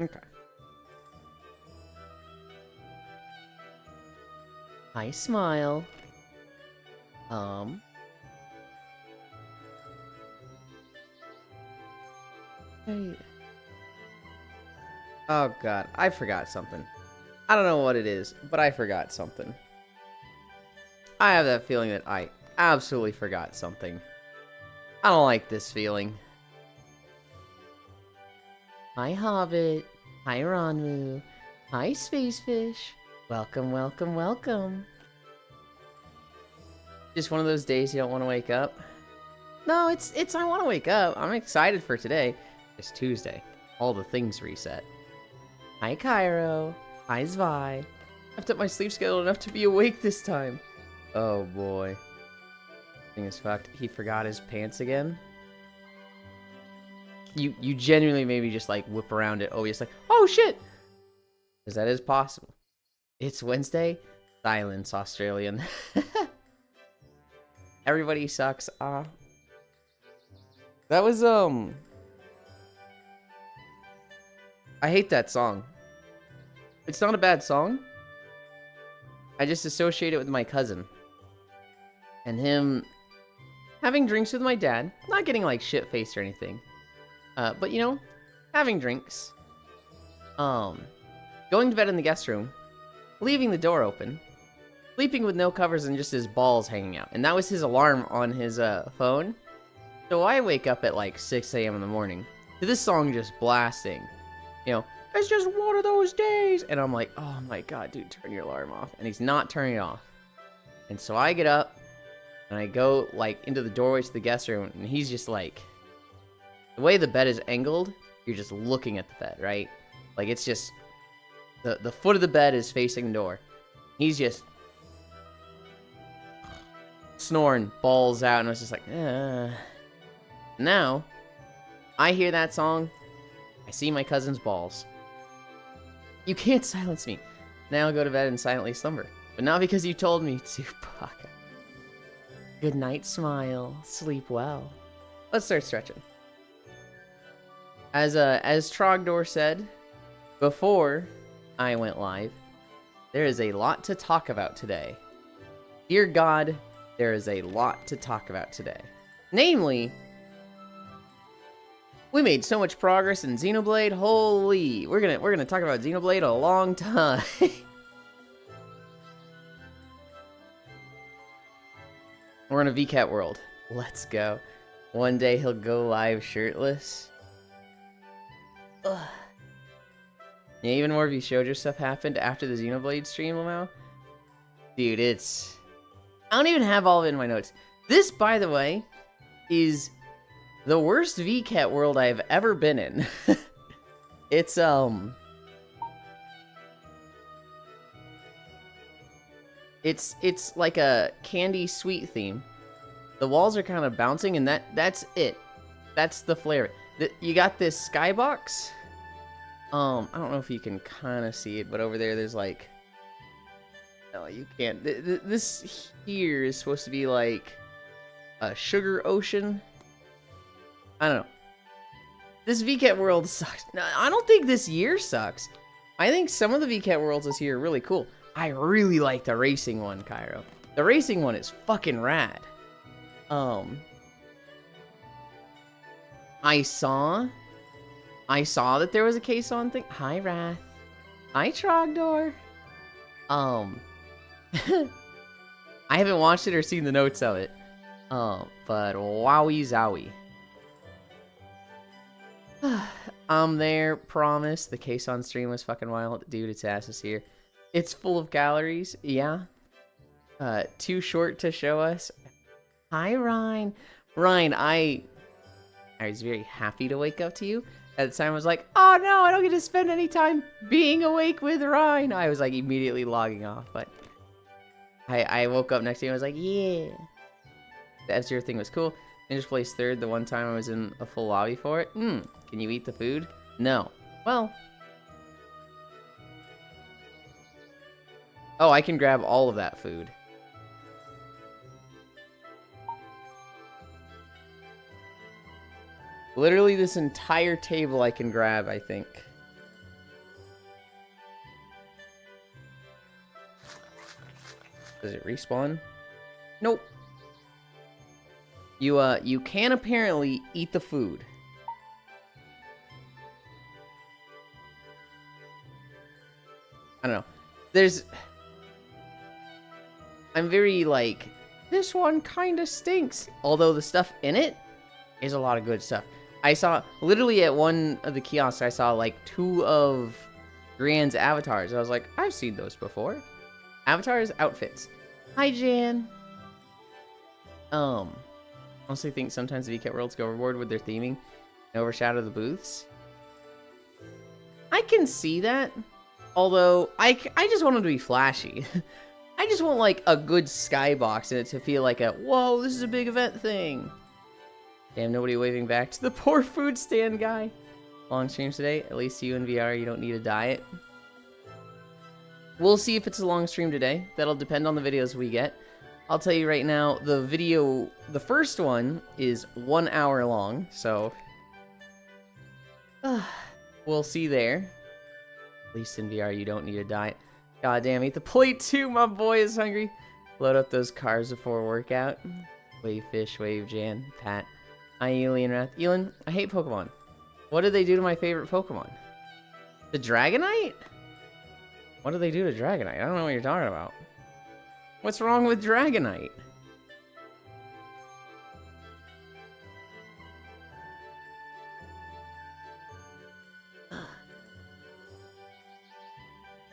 Okay. Hi, Smile. Hey. Oh god, I forgot something. I don't know what it is, but I forgot something. I have that feeling that I absolutely forgot something. I don't like this feeling. Hi, Hobbit. Hi, Ronmu. Hi, Space Fish. Welcome, welcome, welcome. Just one of those days you don't want to wake up? No, it's I want to wake up. I'm excited for today. It's Tuesday. All the things reset. Hi, Cairo. Hi, Zvi. I've upped my sleep schedule enough to be awake this time. Oh, boy. Thing is fucked. He forgot his pants again. You genuinely maybe just, like, whip around it. Oh, just like, oh, shit! Because that is possible. It's Wednesday. Silence, Australian. Everybody sucks. That was, I hate that song. It's not a bad song. I just associate it with my cousin. And him having drinks with my dad. Not getting, like, shit-faced or anything. But, you know, having drinks. Going to bed in the guest room. Leaving the door open. Sleeping with no covers and just his balls hanging out. And that was his alarm on his, phone. So I wake up at, like, 6 a.m. in the morning to this song just blasting. You know, it's just one of those days. And I'm like, oh my god, dude, turn your alarm off. And he's not turning it off. And so I get up and I go, like, into the doorway to the guest room. And he's just like, the way the bed is angled, you're just looking at the bed, right? Like, it's just, the foot of the bed is facing the door. He's just snoring, balls out. And I was just like, Now, I hear that song. I see my cousin's balls. You can't silence me. Now I'll go to bed and silently slumber. But not because you told me to, Baka. Good night, Smile. Sleep well. Let's start stretching. As Trogdor said, before I went live, there is a lot to talk about today. Dear God, there is a lot to talk about today. Namely, we made so much progress in Xenoblade. Holy, we're gonna talk about Xenoblade a long time. We're in a VCAT world. Let's go. One day he'll go live shirtless. Ugh. Yeah, even more VShojo stuff happened after the Xenoblade stream, Lamau. Dude, it's... I don't even have all of it in my notes. This, by the way, is the worst VCAT world I've ever been in. It's, It's like a candy sweet theme. The walls are kind of bouncing, and that's it. That's the flair. You got this skybox. I don't know if you can kind of see it, but over there's like... No, you can't. This here is supposed to be like a sugar ocean. I don't know. This VCAT world sucks. No, I don't think this year sucks. I think some of the VCAT worlds this year are really cool. I really like the racing one, Cairo. The racing one is fucking rad. I saw that there was a case on thing. Hi, Wrath. Hi, Trogdor. I haven't watched it or seen the notes of it. But wowie zowie. I'm there, promise. The case on stream was fucking wild. Dude, its ass is here. It's full of calories, yeah. Too short to show us. Hi, Ryan. Ryan, I was very happy to wake up to you. At the time, I was like, oh no, I don't get to spend any time being awake with Ryan. I was like immediately logging off, but I woke up next to you and I was like, yeah. The F-Zero thing was cool. I just placed third the one time I was in a full lobby for it. Can you eat the food? No. Well. Oh, I can grab all of that food. Literally this entire table I can grab, I think. Does it respawn? Nope. You can apparently eat the food. I don't know. I'm very like, this one kind of stinks. Although the stuff in it is a lot of good stuff. I saw, literally at one of the kiosks, I saw like 2 of Grian's avatars. I was like, I've seen those before. Avatars, outfits. Hi, Jan. Honestly think sometimes the VCAT worlds go overboard with their theming and overshadow the booths. I can see that. Although, I just want them to be flashy. I just want, like, a good skybox in it to feel like a, whoa, this is a big event thing. Damn, nobody waving back to the poor food stand guy. Long streams today. At least you in VR, you don't need a diet. We'll see if it's a long stream today. That'll depend on the videos we get. I'll tell you right now, the first one is 1 hour long, so we'll see there. At least in VR, you don't need a diet. God damn, eat the plate too, my boy is hungry. Load up those carbs before workout. Wave Fish, Wave Jan, Pat. Hi, Elian Wrath. Elin, I hate Pokemon. What did they do to my favorite Pokemon? The Dragonite? What did they do to Dragonite? I don't know what you're talking about. What's wrong with Dragonite?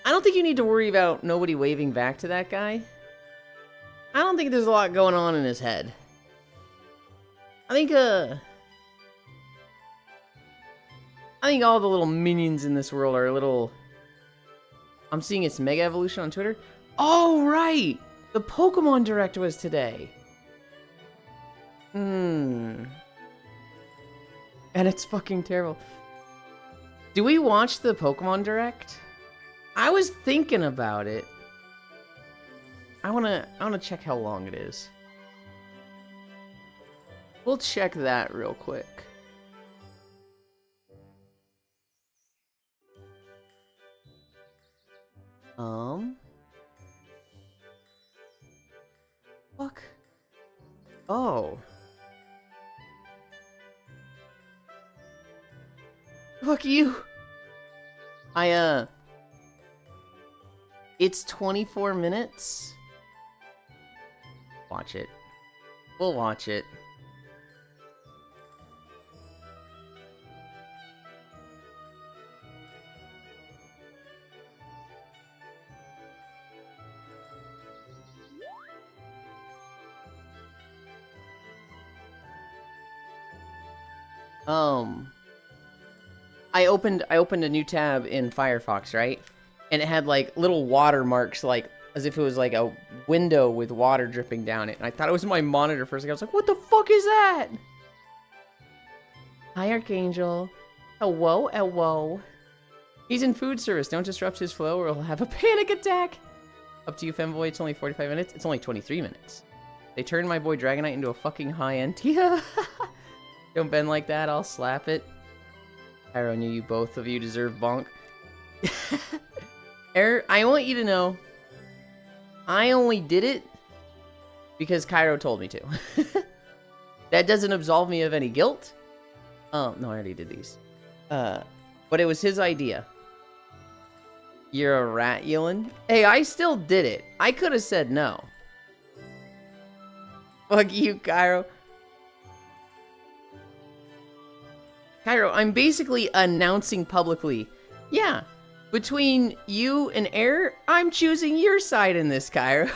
I don't think you need to worry about nobody waving back to that guy. I don't think there's a lot going on in his head. I think all the little minions in this world are a little... I'm seeing its Mega Evolution on Twitter. Oh, right! The Pokemon Direct was today. And it's fucking terrible. Do we watch the Pokemon Direct? I was thinking about it. I wanna check how long it is. We'll check that real quick. Fuck. Oh. Fuck you. It's 24 minutes. Watch it. We'll watch it. I opened a new tab in Firefox, right? And it had like little watermarks, like as if it was like a window with water dripping down it. And I thought it was my monitor for a second. I was like, what the fuck is that? Hi, Archangel. Hello, hello. He's in food service. Don't disrupt his flow or he'll have a panic attack. Up to you, Femboy. It's only 45 minutes. It's only 23 minutes. They turned my boy Dragonite into a fucking high-end. Yeah. Don't bend like that. I'll slap it. Pyro knew you both of you deserve bonk. Error, I want you to know, I only did it because Cairo told me to. That doesn't absolve me of any guilt. No, I already did these. But it was his idea. You're a rat, Yulin. Hey, I still did it. I could have said no. Fuck you, Cairo. Cairo, I'm basically announcing publicly, yeah, between you and Error, I'm choosing your side in this, Cairo.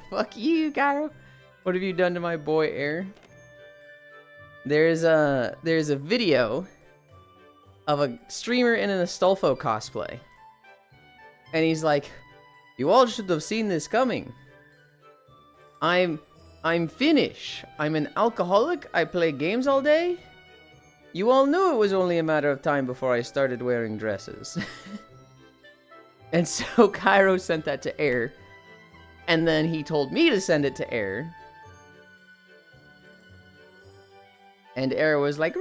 Fuck you, Cairo. What have you done to my boy, Error? There's a video of a streamer in an Astolfo cosplay. And he's like, you all should have seen this coming. I'm Finnish. I'm an alcoholic. I play games all day. You all knew it was only a matter of time before I started wearing dresses. And so Cairo sent that to Air. And then he told me to send it to Air. And Air was like,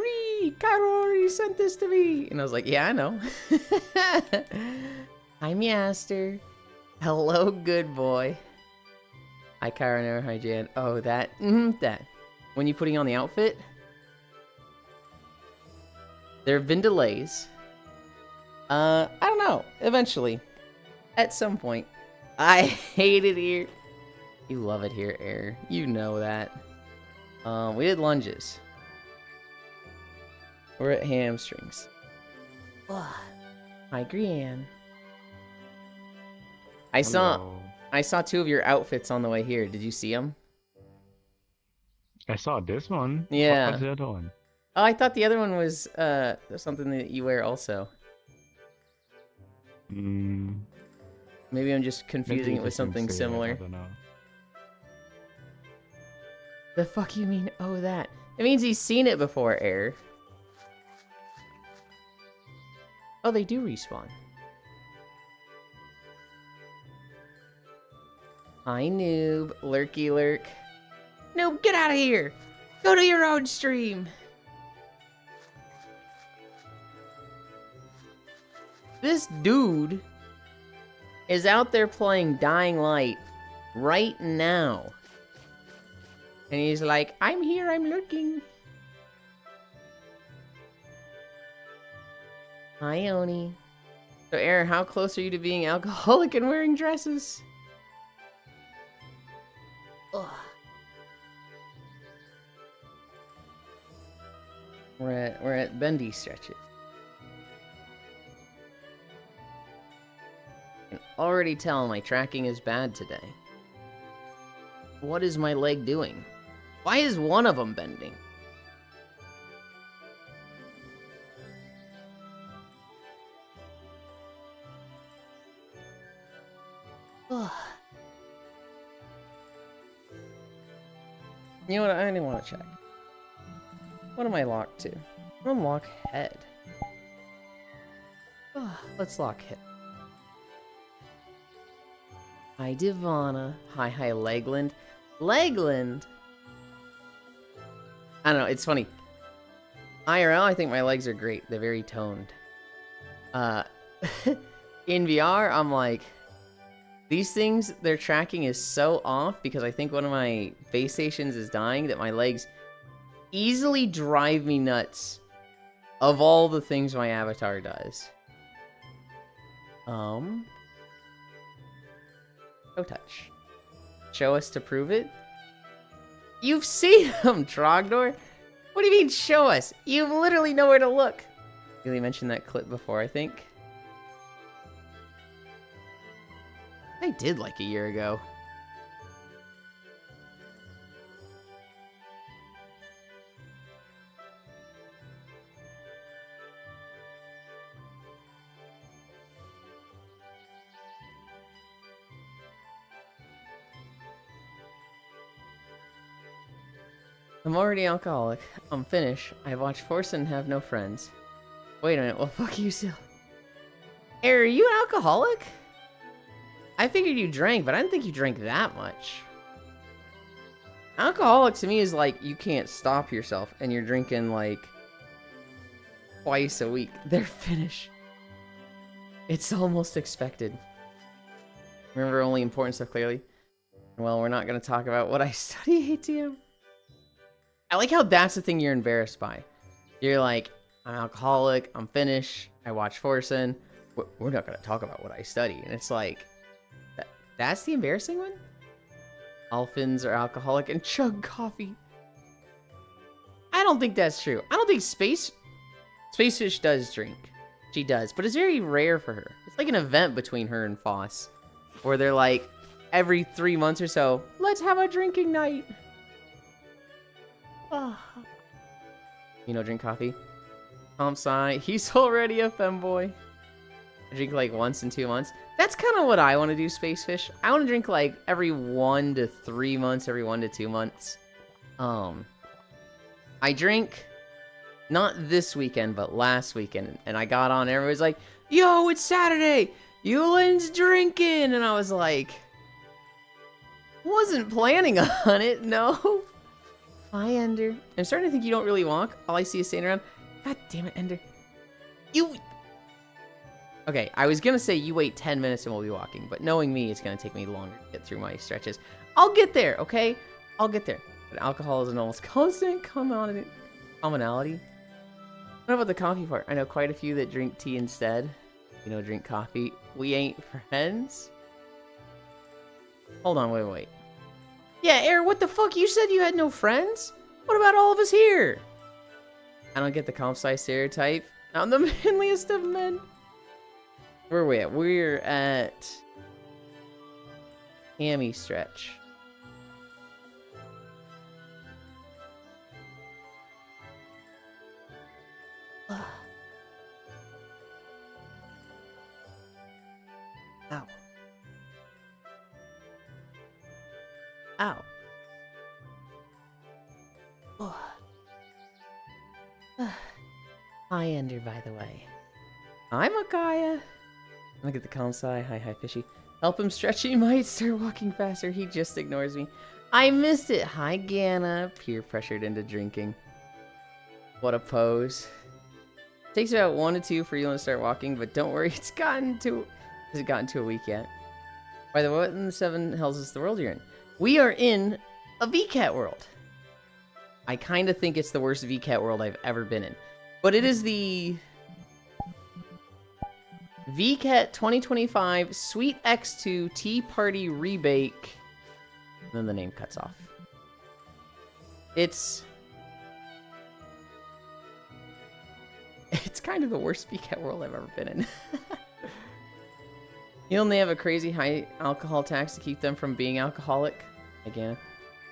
Cairo already sent this to me. And I was like, yeah, I know. Hi, Master. Hello, good boy. Hi, Kyra, Nara, hi, Jan. Oh, that. That. When you putting on the outfit? There have been delays. I don't know. Eventually. At some point. I hate it here. You love it here, Air. You know that. We did lunges. We're at hamstrings. Hi, Grianne. I saw two of your outfits on the way here. Did you see them? I saw this one. Yeah. What's the other one? Oh, I thought the other one was something that you wear also. Maybe I'm just confusing it with something similar. I don't know. The fuck you mean, oh that? It means he's seen it before, Air. Oh, they do respawn. Hi, noob. Lurky lurk. Noob, get out of here! Go to your own stream! This dude is out there playing Dying Light right now. And he's like, I'm here, I'm lurking. Hi, Oni. So, Aaron, how close are you to being alcoholic and wearing dresses? Ugh. We're at bendy stretches. I can already tell my tracking is bad today. What is my leg doing? Why is one of them bending? Ugh. You know what? I didn't want to check. What am I locked to? I'm lock head. Let's lock head. Hi, Divana. Hi, Legland. Legland! I don't know, it's funny. IRL, I think my legs are great. They're very toned. In VR, I'm like... These things, their tracking is so off because I think one of my base stations is dying that my legs easily drive me nuts of all the things my avatar does. No touch. Show us to prove it? You've seen them, Trogdor! What do you mean, show us? You literally know where to look! Really mentioned that clip before, I think. I did like a year ago. I'm already alcoholic. I'm Finnish. I watch Force and have no friends. Wait a minute, well fuck you still. Hey, are you an alcoholic? I figured you drank, but I didn't think you drank that much. Alcoholic to me is like, you can't stop yourself, and you're drinking like twice a week. They're Finnish. It's almost expected. Remember only important stuff clearly? Well, we're not going to talk about what I study, ATM. I like how that's the thing you're embarrassed by. You're like, I'm alcoholic, I'm Finnish, I watch Forsen. We're not going to talk about what I study. And it's like, that's the embarrassing one? Dolphins are alcoholic and chug coffee. I don't think that's true. I don't think Spacefish does drink. She does, but it's very rare for her. It's like an event between her and Foss, where they're like, every 3 months or so, let's have a drinking night. You know, drink coffee. Comp-sci, he's already a femboy. I drink like once in 2 months. That's kind of what I want to do, Spacefish. I want to drink like every 1 to 3 months, every 1 to 2 months. I drink not this weekend, but last weekend, and I got on. Everybody's like, "Yo, it's Saturday. Yulin's drinking," and I was like, wasn't planning on it. No. Hi, Ender. I'm starting to think you don't really walk. All I see is standing around. God damn it, Ender. You. Okay, I was gonna say you wait 10 minutes and we'll be walking, but knowing me, it's gonna take me longer to get through my stretches. I'll get there, okay? I'll get there. But alcohol is an almost constant commonality. What about the coffee part? I know quite a few that drink tea instead. You know, drink coffee. We ain't friends? Hold on, wait. Yeah, Air, what the fuck? You said you had no friends? What about all of us here? I don't get the comp sci stereotype. I'm the manliest of men. Where are we at? We're at hammy stretch. Ow. Ow. Hi, Ender, by the way. Hi, Makaya. Look at the consai. Hi, fishy. Help him stretch. He might start walking faster. He just ignores me. I missed it. Hi, Gana. Peer pressured into drinking. What a pose. Takes about 1 to 2 for you to start walking, but don't worry, it's gotten to a week yet. By the way, what in the 7 hells is the world you're in? We are in a VCAT world. I kind of think it's the worst VCAT world I've ever been in. But it is the VCAT 2025 Sweet X2 Tea Party Rebake. And then the name cuts off. It's kind of the worst VCAT world I've ever been in. You only have a crazy high alcohol tax to keep them from being alcoholic. Again,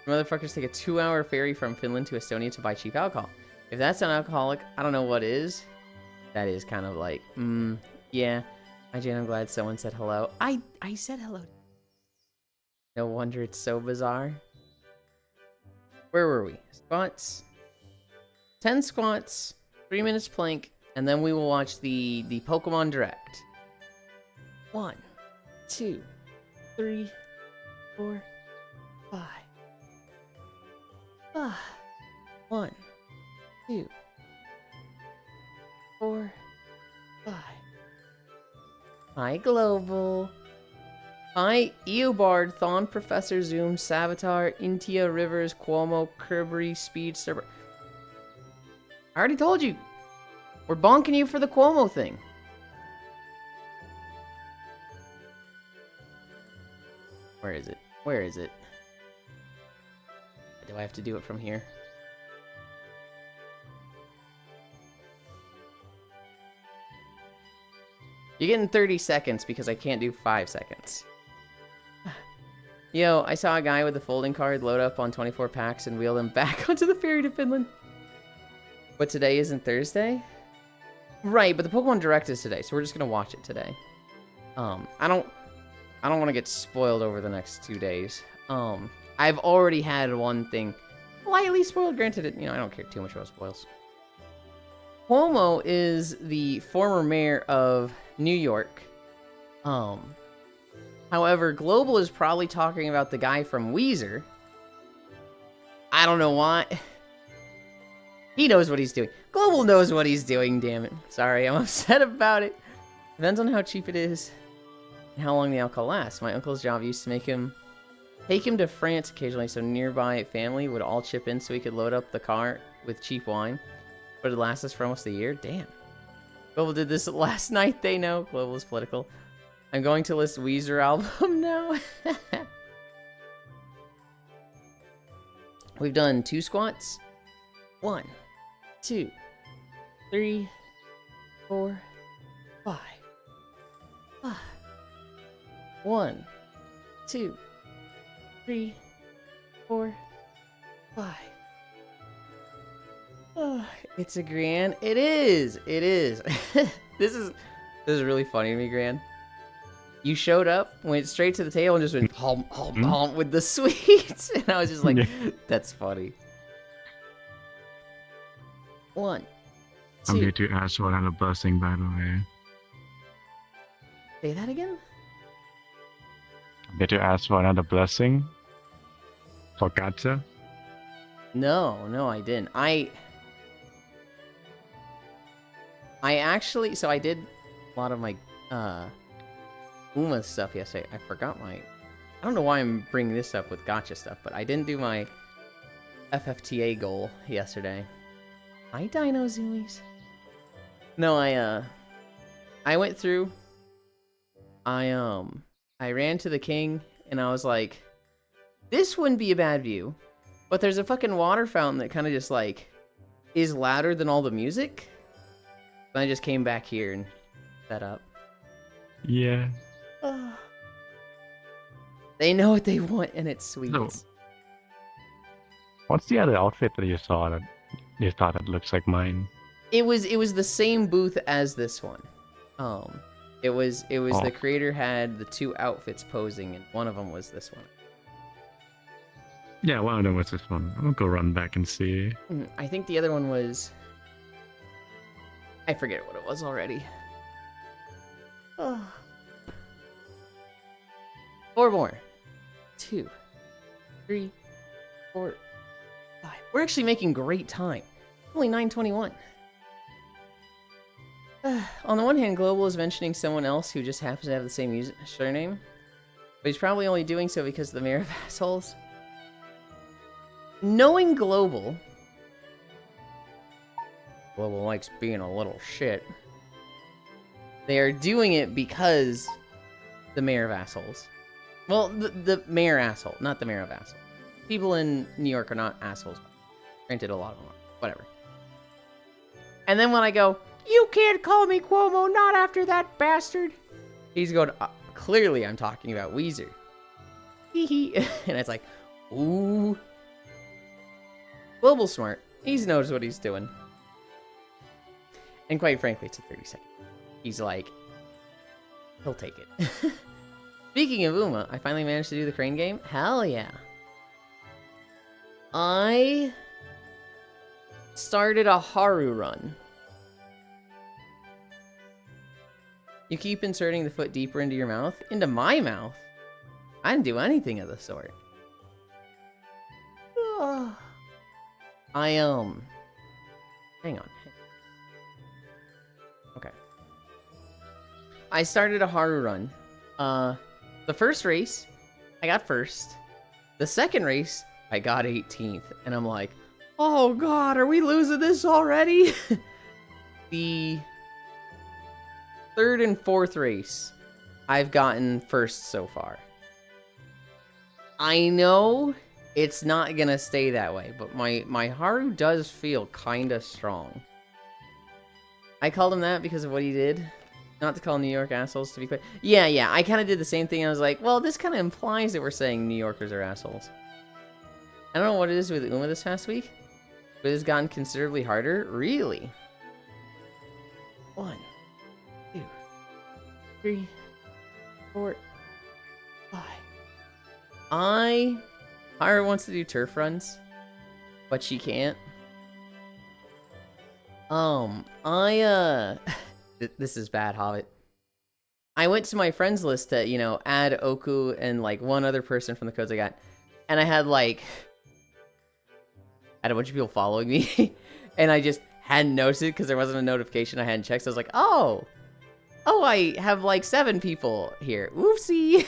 motherfuckers take a 2-hour ferry from Finland to Estonia to buy cheap alcohol. If that's not alcoholic, I don't know what is. That is kind of like, yeah. Hi, Jan, I'm glad someone said hello. I said hello. No wonder it's so bizarre. Where were we? Squats. 10 squats, 3 minutes plank, and then we will watch the Pokemon Direct. 1, 2, 3, 4, 5. 1, 2, 4, 5. Hi, Global. Hi, Eobard, Thon, Professor Zoom, Savitar, Intia, Rivers, Cuomo, Kirby, Speedster. I already told you. We're bonking you for the Cuomo thing. Where is it? Where is it? Do I have to do it from here? You're getting 30 seconds because I can't do 5 seconds. Yo, I saw a guy with a folding card load up on 24 packs and wheel them back onto the ferry to Finland. But today isn't Thursday? Right, but the Pokemon Direct is today, so we're just gonna watch it today. I don't want to get spoiled over the next 2 days. I've already had one thing lightly spoiled. Granted, I don't care too much about spoils. Cuomo is the former mayor of New York. However, Global is probably talking about the guy from Weezer. I don't know why. He knows what he's doing. Global knows what he's doing, damn it. Sorry, I'm upset about it. Depends on how cheap it is and how long the alcohol lasts. My uncle's job used to take him to France occasionally, so nearby family would all chip in so he could load up the car with cheap wine. But it lasts us for almost a year? Damn. Global did this last night, they know. Global is political. I'm going to list Weezer album now. We've done 2 squats. 1, 2, 3, 4, 5. 1, 2, 3, 4, 5. Oh, it's a Gran. It is. It is. This is really funny to me, Gran. You showed up, went straight to the table, and just went honk, honk, honk with the sweets, and I was just like, "That's funny." 1, 2. I'm here to ask for another blessing, by the way. Say that again? I'm here to ask for another blessing for Gacha. No, I didn't. I actually, so I did a lot of my Uma stuff yesterday. I forgot my... I don't know why I'm bringing this up with gotcha stuff, but I didn't do my FFTA goal yesterday. Hi, Dino Zoomies. No, I went through. I ran to the king, and I was like, this wouldn't be a bad view, but there's a fucking water fountain that kind of just, like, is louder than all the music. And I just came back here and set up. Yeah. They know what they want, and it's sweet. So, what's the other outfit that you saw that you thought that looks like mine? It was the same booth as this one. It was the creator had the two outfits posing, and one of them was this one. Yeah, one of them was this one. I'll go run back and see. I think the other one was... I forget what it was already. Oh. 4 more. 2, 3, 4, 5. We're actually making great time. Only 9:21. On the one hand, Global is mentioning someone else who just happens to have the same surname, but he's probably only doing so because of the Mayor of Assholes. Knowing Global likes being a little shit. They are doing it because the Mayor of Assholes. Well, the Mayor asshole, not the Mayor of Assholes. People in New York are not assholes. Granted, a lot of them are. Whatever. And then when I go, you can't call me Cuomo, not after that bastard. He's going, clearly I'm talking about Weezer. Hee hee. And it's like, ooh. Global smart. He knows what he's doing. And quite frankly, it's a 30-second. He's like, he'll take it. Speaking of Uma, I finally managed to do the crane game. Hell yeah. I started a Haru run. You keep inserting the foot deeper into your mouth? Into my mouth? I didn't do anything of the sort. Hang on. Okay. I started a Haru run. The first race, I got first. The second race, I got 18th. And I'm like, oh god, are we losing this already? The third and fourth race, I've gotten first so far. I know it's not gonna stay that way, but my Haru does feel kinda strong. I called him that because of what he did. Not to call New York assholes, to be clear. Yeah, I kind of did the same thing. I was like, well, this kind of implies that we're saying New Yorkers are assholes. I don't know what it is with Uma this past week, but it's gotten considerably harder. Really? 1, 2, 3, 4, 5. Haru wants to do turf runs, but she can't. This is bad, Hobbit. I went to my friends list to, add Oku and, like, one other person from the codes I got. And I had, like, I had a bunch of people following me. And I just hadn't noticed it because there wasn't a notification I hadn't checked. So I was like, oh, I have, like, 7 people here. Oopsie.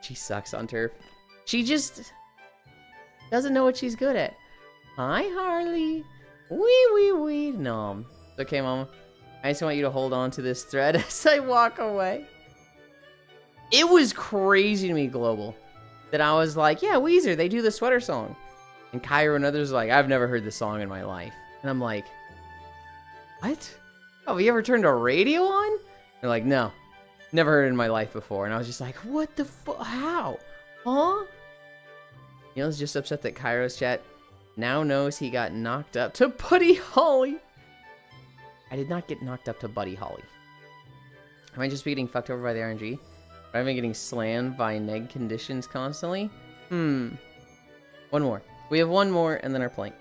She sucks on turf. She just doesn't know what she's good at. Hi, Harley. Wee. No. It's okay, Mama. I just want you to hold on to this thread as I walk away. It was crazy to me, Global, that I was like, yeah, Weezer, they do the sweater song. And Cairo and others are like, I've never heard this song in my life. And I'm like, what? Oh, have you ever turned a radio on? They're like, no, never heard it in my life before. And I was just like, what the fuck? How? Huh? I was just upset that Cairo's chat now knows he got knocked up to Buddy Holly. I did not get knocked up to Buddy Holly. Am I just getting fucked over by the RNG? Or am I getting slammed by neg conditions constantly? One more. We have one more and then our plank.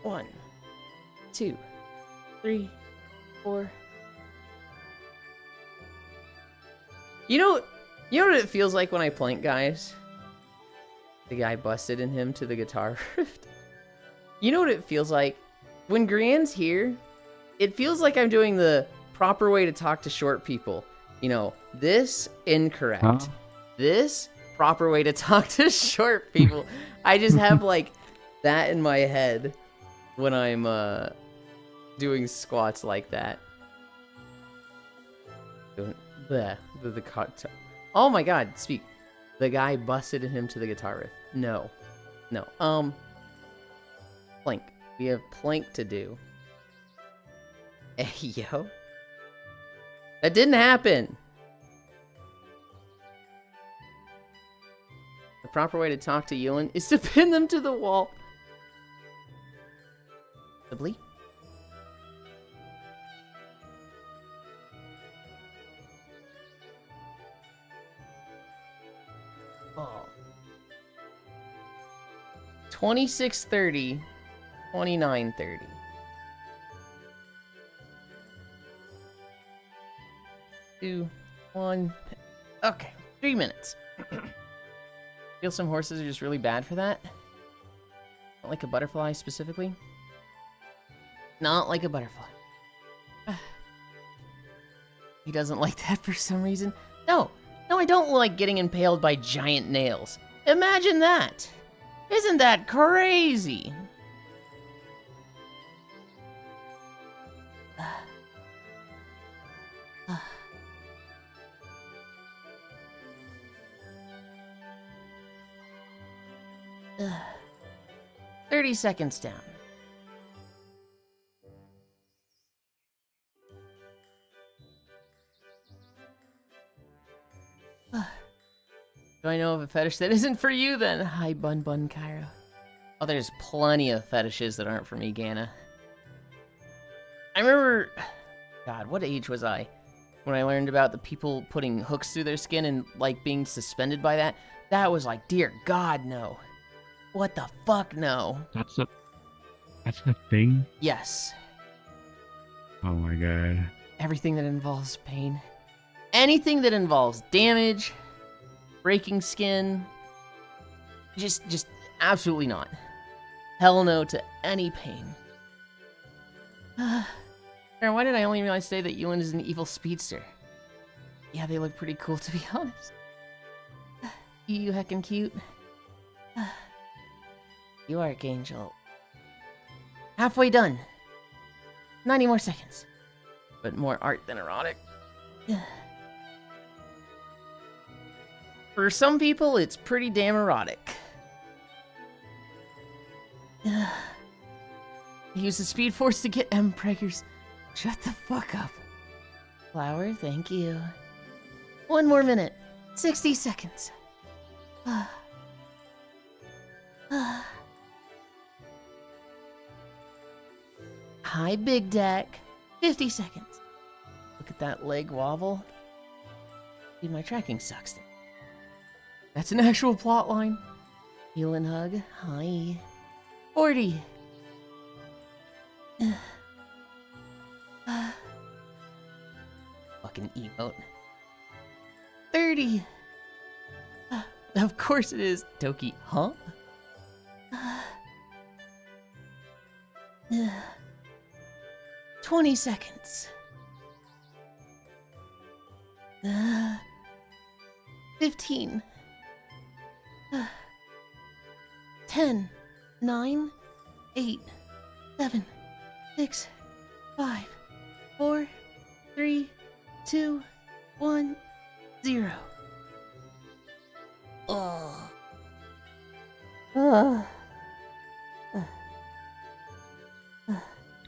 1, 2, 3, 4. You know what it feels like when I plank, guys? The guy busted in him to the guitar rift. You know what it feels like? When Grianne's here, it feels like I'm doing the proper way to talk to short people. You know, this incorrect. Huh? This proper way to talk to short people. I just have like that in my head when I'm doing squats like that. The oh my god, speak. The guy busted him to the guitar riff. No. Plank. We have plank to do. Hey, yo. That didn't happen. The proper way to talk to Yulin is to pin them to the wall. Sibley? Oh. 26:30, 29:30. 2, 1. Okay, 3 minutes. Feel some horses are just really bad for that. Not like a butterfly specifically. Not like a butterfly. He doesn't like that for some reason. No, I don't like getting impaled by giant nails. Imagine that. Isn't that crazy? 30 seconds down. Do I know of a fetish that isn't for you then? Hi, Bun Bun Cairo. Oh, there's plenty of fetishes that aren't for me, Gana. I remember... God, what age was I? When I learned about the people putting hooks through their skin and, like, being suspended by that. That was like, dear God, no. What the fuck, no. That's a thing? Yes. Oh my god. Everything that involves pain. Anything that involves damage, breaking skin. Just absolutely not. Hell no to any pain. Aaron, why did I only realize today that Yulin is an evil speedster? Yeah, they look pretty cool, to be honest. You heckin' cute. You Archangel. Halfway done. 90 more seconds. But more art than erotic. For some people, it's pretty damn erotic. Use the Speed Force to get M preggers. Shut the fuck up. Flower, thank you. 1 more minute. 60 seconds. Hi, Big Deck. 50 seconds. Look at that leg wobble. Dude, my tracking sucks. That's an actual plot line. Heal and hug. Hi. 40. Fucking emote. 30. Of course it is. Toki, huh? 20 seconds. 15. 10, 9, 8, 7, 6, 5, 4, 3, 2, 1, 0. Oh.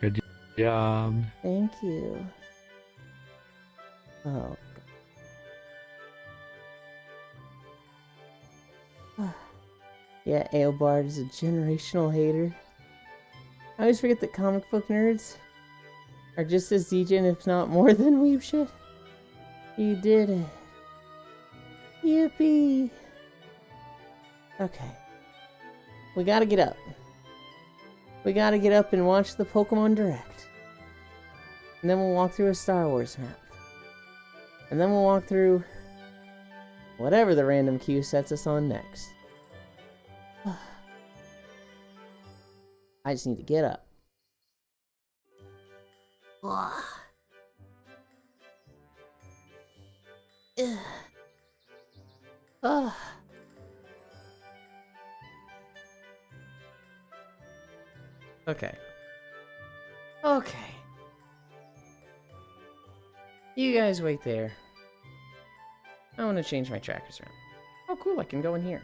Good job. Thank you. Oh. Yeah, Aelbard is a generational hater. I always forget that comic book nerds are just as degen, if not more than weeb shit. You did it. Yippee. Okay. We gotta get up. We gotta get up and watch the Pokemon Direct. And then we'll walk through a Star Wars map. And then we'll walk through whatever the random queue sets us on next. I just need to get up. Ugh. Okay. Okay. You guys wait there. I want to change my trackers around. Oh, cool, I can go in here.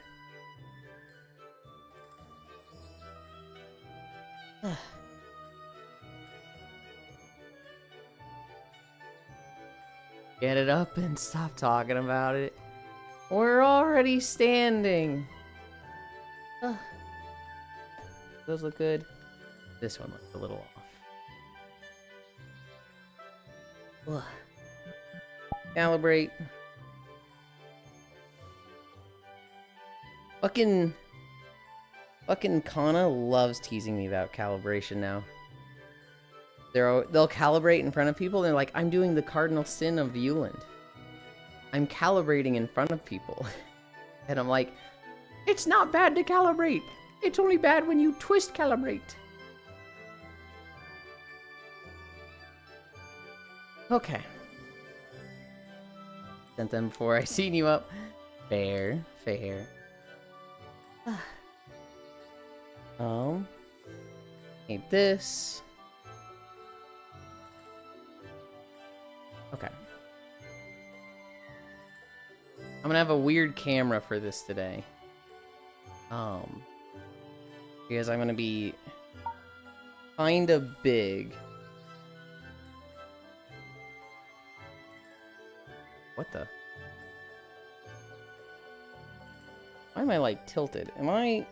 Get it up and stop talking about it. We're already standing. Those look good. This one looks a little off. Calibrate. Fucking Kana loves teasing me about calibration now. They'll calibrate in front of people, and they're like, I'm doing the cardinal sin of Yuland. I'm calibrating in front of people. And I'm like, it's not bad to calibrate. It's only bad when you twist calibrate. Okay. Sent them before I seen you up. Fair, fair. Ain't this. Okay. I'm gonna have a weird camera for this today. Because I'm gonna be kinda big. What the? Why am I like tilted? Am I?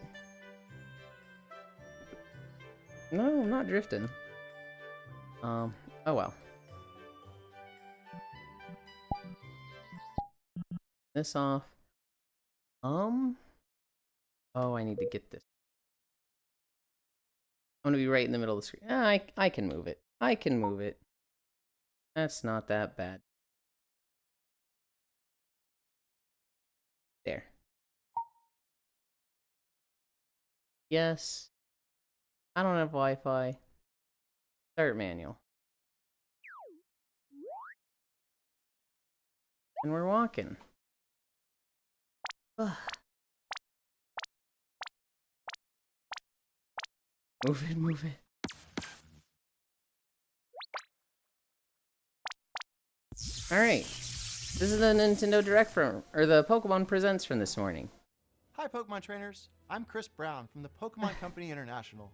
No, I'm not drifting. Oh well. This off. Oh, I need to get this. I'm gonna be right in the middle of the screen. I can move it. I can move it. That's not that bad. There. Yes. I don't have Wi-Fi. Start manual. And we're walking. Ugh. Move it, move it. Alright. This is the Nintendo Direct from, or the Pokemon Presents from this morning. Hi Pokemon trainers, I'm Chris Brown from the Pokemon Company International.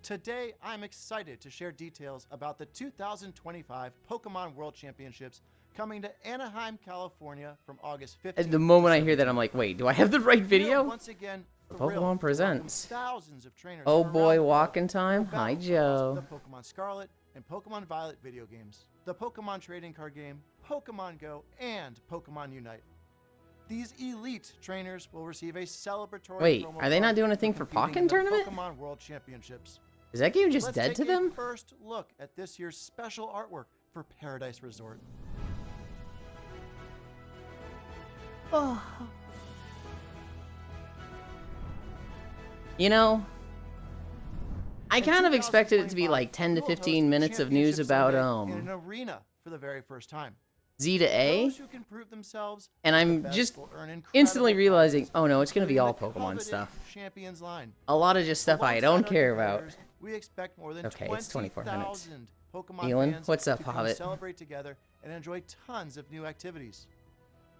Today I'm excited to share details about the 2025 Pokemon World Championships coming to Anaheim, California from August 15th. At the moment I hear that, I'm like, wait, do I have the right video? Once again, Pokemon Presents. Thousands of trainers Oh from boy, around the walking world time. who Hi, battle Joe. across the Pokemon Scarlet and Pokemon Violet video games, the Pokemon trading card game, Pokemon Go, and Pokemon Unite. These elite trainers will receive a celebratory Wait, promo are they not card doing a thing for for competing in Pokken the tournament? Pokemon World Championships. Is that game just Let's dead to take them? a first look at this year's special artwork for Paradise Resort. Oh. You know, I kind of expected it to be like 10 to 15 minutes of news about in an arena for the very first time. Z to A, Those who can prove themselves and the I'm best just will earn incredible instantly realizing, prizes, oh no, it's gonna be including all the Pokemon coveted stuff. Champions line. A lot of just stuff I Alongside don't our care about. competitors, we expect more than Okay, it's 24 minutes. 20,000 Pokemon Elon, fans what's up, to come Hobbit? celebrate together and enjoy tons of new activities.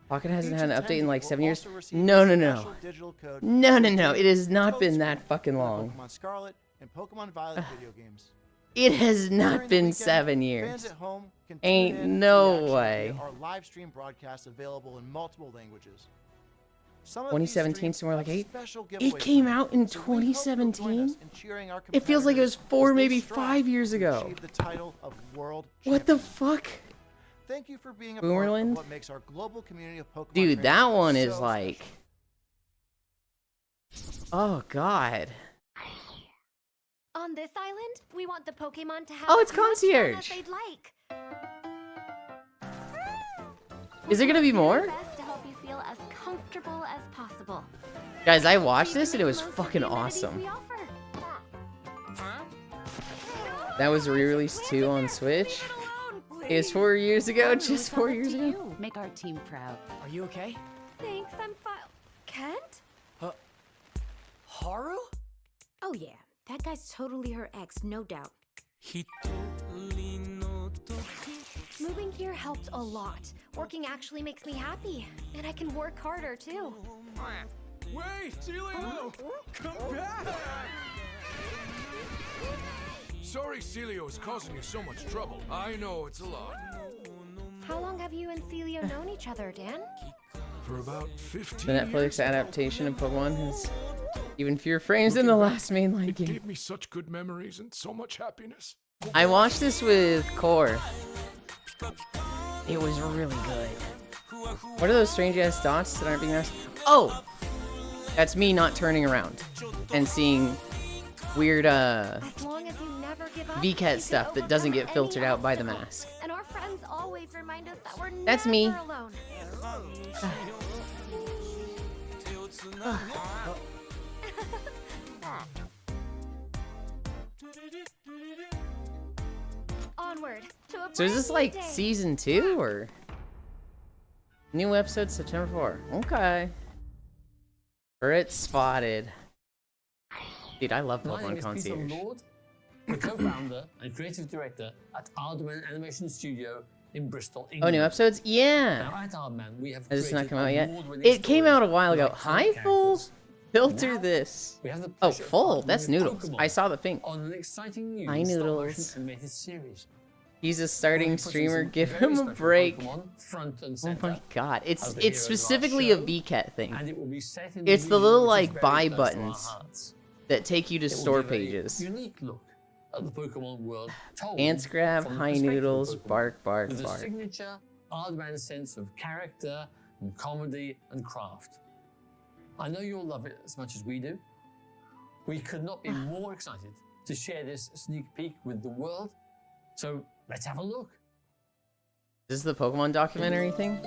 Pocket hasn't Each had an update in attendee like will 7 years. also receive No, a no, no. special digital code No, to no, no. receive It has not toad been screen that fucking for the long. Pokemon Scarlet and Pokemon Violet video games. It has During not the been weekend, 7 Fans years. at home can tune Ain't in to no the action way. via our live stream broadcasts available in multiple languages. Some of 2017 these streams somewhere like have 8? special It giveaways came planned, out in so we hope you'll join us 2017? in cheering our It feels like it was competitors 4, as they maybe strive 5 years to ago. achieve the title of world What the champion. fuck? Thank you for being a Boomerland? part of what makes our global community of Pokemon Dude, that trainers one so is like... Oh god. On this island, we want the Pokemon to have Oh, it's as much fun concierge. as they'd like. Is there gonna be We'll do our more? best to help you feel as comfortable as possible. Guys, I watched So you this can and it make was the most of fucking the amenities awesome. we offer. That was re-released too on Switch. It was 4 years ago, Haru, just it's 4 all up years to ago. you. Make our team proud. Are you okay? Thanks, I'm fine. Kent? Haru? Oh yeah, that guy's totally her ex, no doubt. Moving here helped a lot. Working actually makes me happy. And I can work harder, too. Wait, Celio! Come back! Sorry Celio is causing you so much trouble. I know it's a lot. How long have you and Celio known each other, Dan? For about 15 The Netflix years. adaptation of Pokemon has even fewer frames than the last mainline It game. gave me such good memories and so much happiness. I watched this with Core. It was really good. What are those strange ass dots that aren't being asked? Oh! That's me not turning around and seeing weird As long as you never give up, you VCAT can stuff that doesn't overcome get filtered any out by the obstacle. mask. And our friends always remind us that we're That's never me. alone. Onward to a So is this brand new like day. season 2 or new episode September 4? Okay. Turret spotted. Dude, I love My name Pokemon is Peter Concierge. Lord, the co-founder and creative director at Aardman Animation Studio in Bristol, Oh, England. new episodes? Yeah. Now at Aardman, we have Has this not created come out yet? award-winning It came out a stories while ago. like Hi, comic full. characters. Filter Now, this. We have the Oh, pleasure of full. partnering That's with Noodles. Pokemon I saw the pink. on an exciting new Hi, Noodles. stop-motion animated series. He's a starting We're putting streamer. some Give very him a special break. Pokemon front and Oh center, my god. as It's the heroes of our specifically a show, VCAT thing and it will be set in It's a the region little, which is like, very buy close to our buttons hearts. that take you to It will store give a pages. unique look at the Pokemon world, told Ants grab, from the hi perspective of Noodles, Pokemon, bark, bark, with a bark. signature Aardman sense of character and comedy and craft. I know you'll love it as much as we do. We could not be more excited to share this sneak peek with the world. So let's have a look. Is this the Pokemon documentary thing?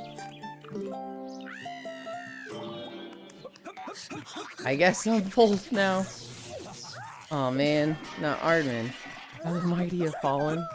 I guess I'm full now. Oh man, not Aardman. How the mighty have fallen.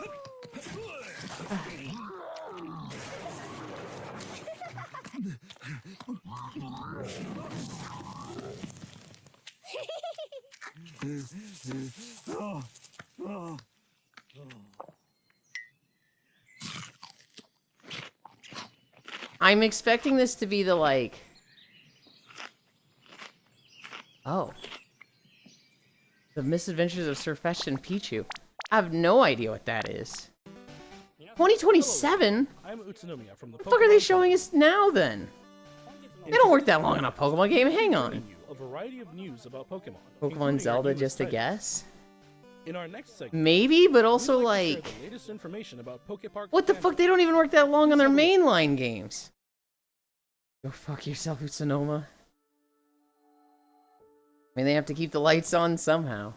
I'm expecting this to be the like... Oh. The Misadventures of Sirfetch'd and Pichu. I have no idea what that is. 2027? I'm Utsunomiya from the What the fuck are they showing us now then? They don't work that long in a Pokemon game, hang on. A variety of news about Pokemon. Pokemon including Zelda our newest just a titles. guess? In our next segment, Maybe, but we also would like to like... share the latest information about Pokepark. What the Kanto. fuck? They don't even work that long on their mainline games. Go fuck yourself, Utsunoma. I mean, they have to keep the lights on somehow.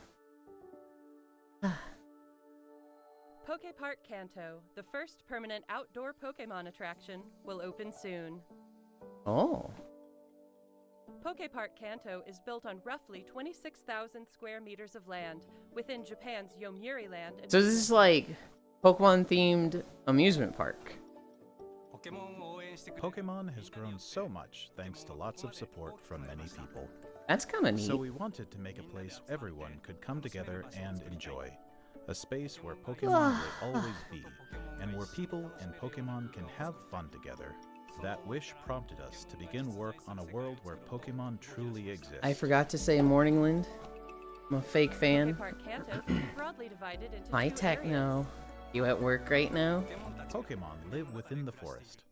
Pokepark Kanto, the first permanent outdoor Pokemon attraction, will open soon. Oh. Pokepark Kanto is built on roughly 26,000 square meters of land within Japan's Yomiuri Land. And So this is like Pokemon-themed amusement park. Pokemon has grown so much thanks to lots of support from many people. That's kind of neat. So we wanted to make a place everyone could come together and enjoy. A space where Pokemon will always be, and where people and Pokemon can have fun together. That wish prompted us to begin work on a world where Pokemon truly exist. I forgot to say Morningland. I'm a fake fan. Pokepark Kanto is broadly divided into Hi, two areas. Techno. You at work right now? Pokemon live within the forest.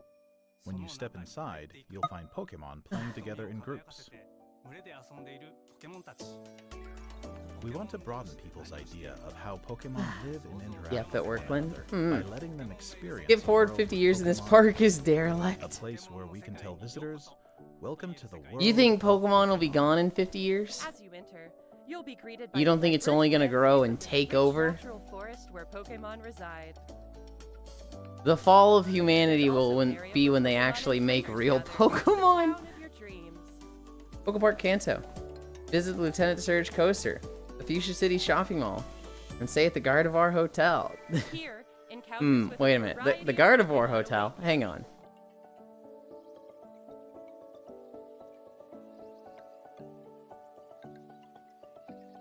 When you step inside, you'll find Pokemon playing together in groups. We want to broaden people's idea of how Pokemon live and interact Yep, at with work, one Lynn. another by letting them experience Skip a forward world 50 of years in this Pokemon, park is a derelict. place where we can tell visitors, welcome to the world. You think of Pokemon will be gone in 50 years? As you enter, you'll be greeted by You don't the think it's vibrant only gonna grow landscape and of the take rich over? natural forest where Pokemon reside. The fall of humanity will be when they actually make real Pokemon. Town of your dreams. Pokepark Kanto. Visit the Lieutenant Surge Coaster, the Fuchsia City Shopping Mall, and stay at the Gardevoir Hotel. Here, in encounters with Wait a a minute. variety The of Gardevoir animals. Hotel. Hang on.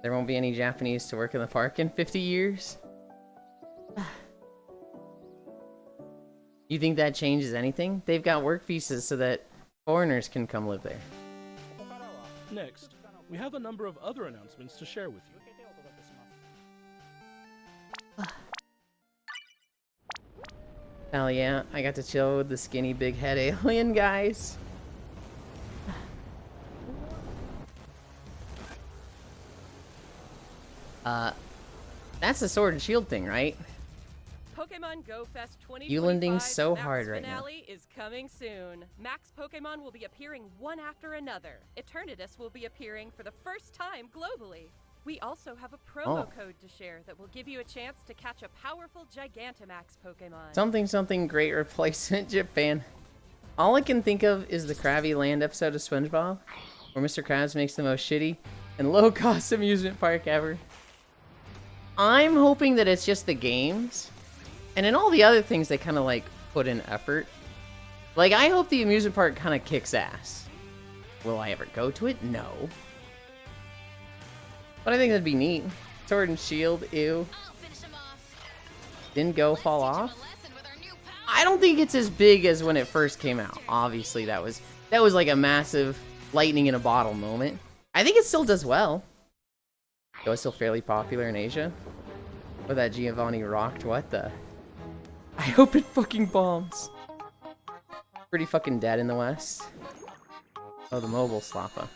There won't be any Japanese to work in the park in 50 years? You think that changes anything? They've got work visas so that foreigners can come live there. Next, we have a number of other announcements to share with you. Hell yeah, I got to chill with the skinny big head alien guys. That's the Sword and Shield thing, right? Pokemon Go Fest 2025 You landing so Max hard right now. finale is coming soon. Max Pokemon will be appearing one after another. Eternatus will be appearing for the first time globally. We also have a promo code to share that will give you a chance to catch a powerful Gigantamax Pokemon. Something great replacement, Japan. All I can think of is the Krabby Land episode of SpongeBob, where Mr. Krabs makes the most shitty and low-cost amusement park ever. I'm hoping that it's just the games, and in all the other things they kind of like put in effort. Like, I hope the amusement park kind of kicks ass. Will I ever go to it? No. But I think that'd be neat. Sword and Shield, ew. Didn't Go fall off? I don't think it's as big as when it first came out. Obviously, that was like a massive lightning in a bottle moment. I think it still does well. Go is still fairly popular in Asia. But that Giovanni rocked, what the? I hope it fucking bombs. Pretty fucking dead in the West. Oh, the mobile Slappa.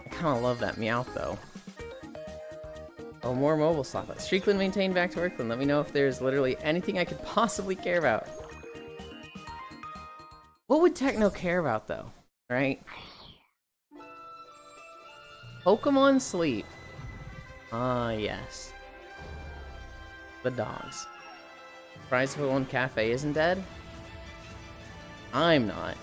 I kinda love that Meowth though. Oh, more mobile Slappa. Streakland maintained back to Workland. Let me know if there's literally anything I could possibly care about. What would Techno care about though? Right? Pokemon Sleep. Ah, yes. The dogs. Surprised Pokemon Cafe isn't dead? I'm not.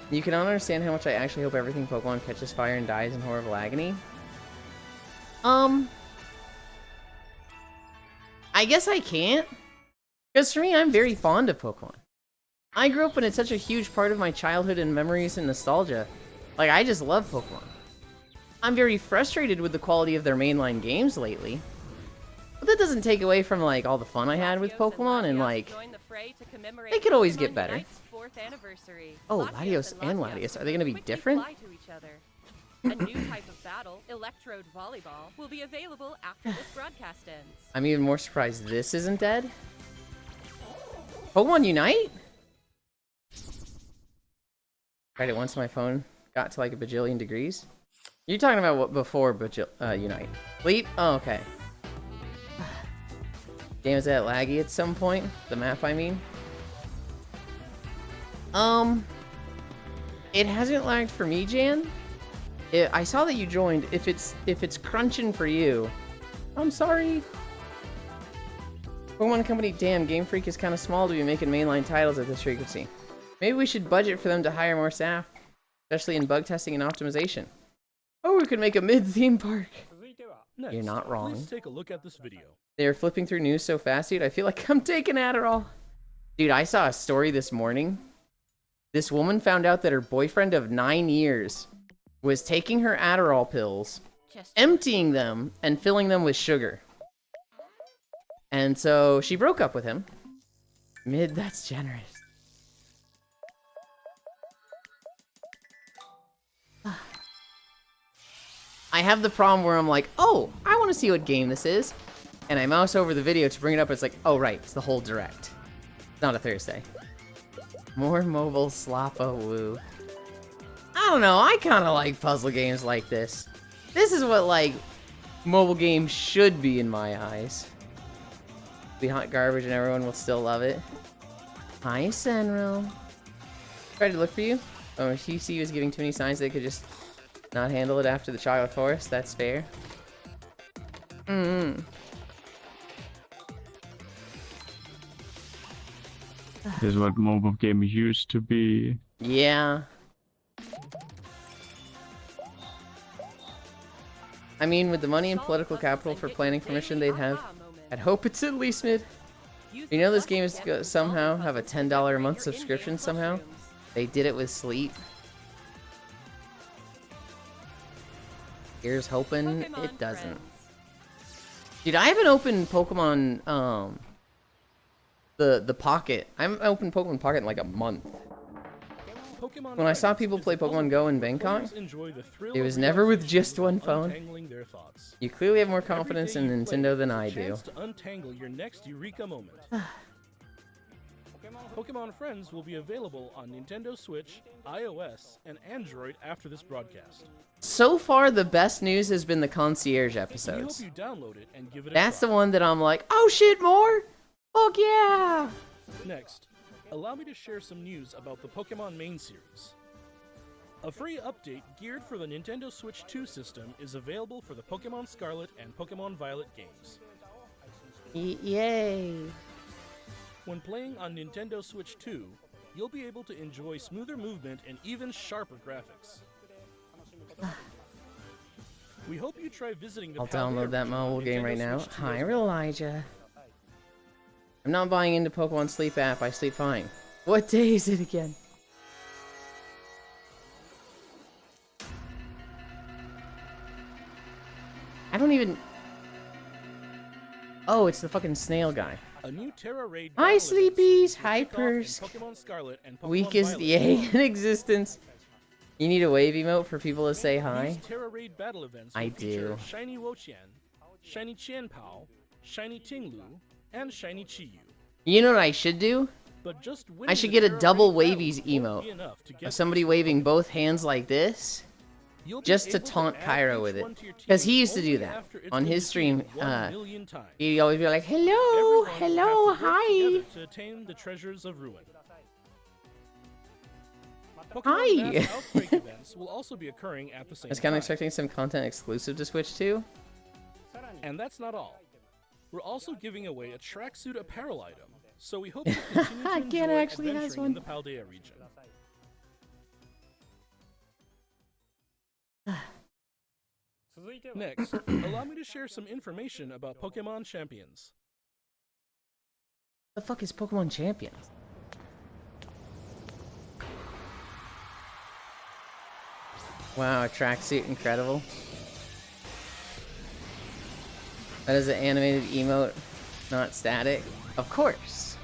You cannot understand how much I actually hope everything Pokemon catches fire and dies in horrible agony. I guess I can't. Because for me, I'm very fond of Pokemon. I grew up and it's such a huge part of my childhood and memories and nostalgia. Like, I just love Pokemon. I'm very frustrated with the quality of their mainline games lately. But that doesn't take away from, like, all the fun I had with Pokemon and, like, they could always get better. Oh, Latios and Latias. Are they going to be different? A new type of battle, Electrode Volleyball, will be available after this broadcast ends. I'm even more surprised this isn't dead. Pokemon Unite? Tried it once on my phone. Got to like a bajillion degrees. You're talking about what before Unite? Sleep? Oh, okay. Game is that laggy at some point? The map, I mean. It hasn't lagged for me, Jan. I saw that you joined. If it's crunching for you, I'm sorry. Pokemon Company, damn, Game Freak is kind of small to be making mainline titles at this frequency. Maybe we should budget for them to hire more staff, especially in bug testing and optimization. Oh, we could make a mid-theme park. Next, You're not wrong. Please take a look at this video. They're flipping through news so fast, dude. I feel like I'm taking Adderall. Dude, I saw a story this morning. This woman found out that her boyfriend of 9 years was taking her Adderall pills, emptying them, and filling them with sugar. And so she broke up with him. That's generous. I have the problem where I'm like, oh, I want to see what game this is. And I mouse over the video to bring it up. It's like, oh, right, it's the whole direct. It's not a Thursday. More mobile Slappa woo. I don't know, I kind of like puzzle games like this. This is what, like, mobile games should be in my eyes. Be hot garbage and everyone will still love it. Hi, Senril. Tried to look for you. Oh, TC was giving too many signs they could just not handle it after the Chocolate Forest. That's fair. This is what mobile game used to be. Yeah. I mean, with the money and political capital for planning permission they'd have, I'd hope it's at least mid. You know this game is somehow have a $10 a month subscription somehow? They did it with Sleep. Here's hoping it doesn't. Dude, I haven't opened Pokemon, the Pocket. I haven't opened Pokemon Pocket in like a month. When I saw people play Pokemon Go in Bangkok, it was never with just one phone. You clearly have more confidence in Nintendo than I do. Untangle your next Eureka moment. Pokemon Friends will be available on Nintendo Switch, iOS, and Android after this broadcast. So far, the best news has been the concierge episodes. We hope you download it and give it a That's try. the one that I'm like, oh shit, more? Fuck yeah! Next, allow me to share some news about the Pokemon main series. A free update geared for the Nintendo Switch 2 system is available for the Pokemon Scarlet and Pokemon Violet games. Yay! When playing on Nintendo Switch 2, you'll be able to enjoy smoother movement and even sharper graphics. We hope you try visiting the I'll Paldea download that region on mobile game Nintendo right now. Switch 2 Hi, as well. Elijah. I'm not buying into Pokemon Sleep app. I sleep fine. What day is it again? I don't even... Oh, it's the fucking snail guy. A new Terra Raid Hi, battle event Sleepies. will Hi, kick off in Purse. Pokemon Scarlet and Pokemon Weakest Violet. yay in existence. You need a wave emote for people to say hi? These Terra Raid battle events I will feature do. Shiny Wotian, Shiny Qianpao, Shiny Tinglu, and Shiny Chiyu. You know what I should do? But just I should winning get the a Terra double Raid wavies battles won't emote be enough to get of somebody this waving Pokemon. both hands like this, You'll be just to able taunt add Cairo each with it. one to your Because team he used to only do that after it's on been his stream. repeated 1 million times. He'd always be like, hello, Everyone will hello, have to work hi. together to attain the treasures of ruin. Pokemon Hi. Mass Outbreak events will also be occurring at the same I was time. kind of expecting some content exclusive to Switch 2. And that's not all. We're also giving away a tracksuit apparel item, so we hope you continue to Ken enjoy actually has adventuring in one. the Paldea region. Next, allow me to share some information about Pokemon Champions. The fuck is Pokemon Champions? Wow, a tracksuit, incredible. That is an animated emote, not static. Of course.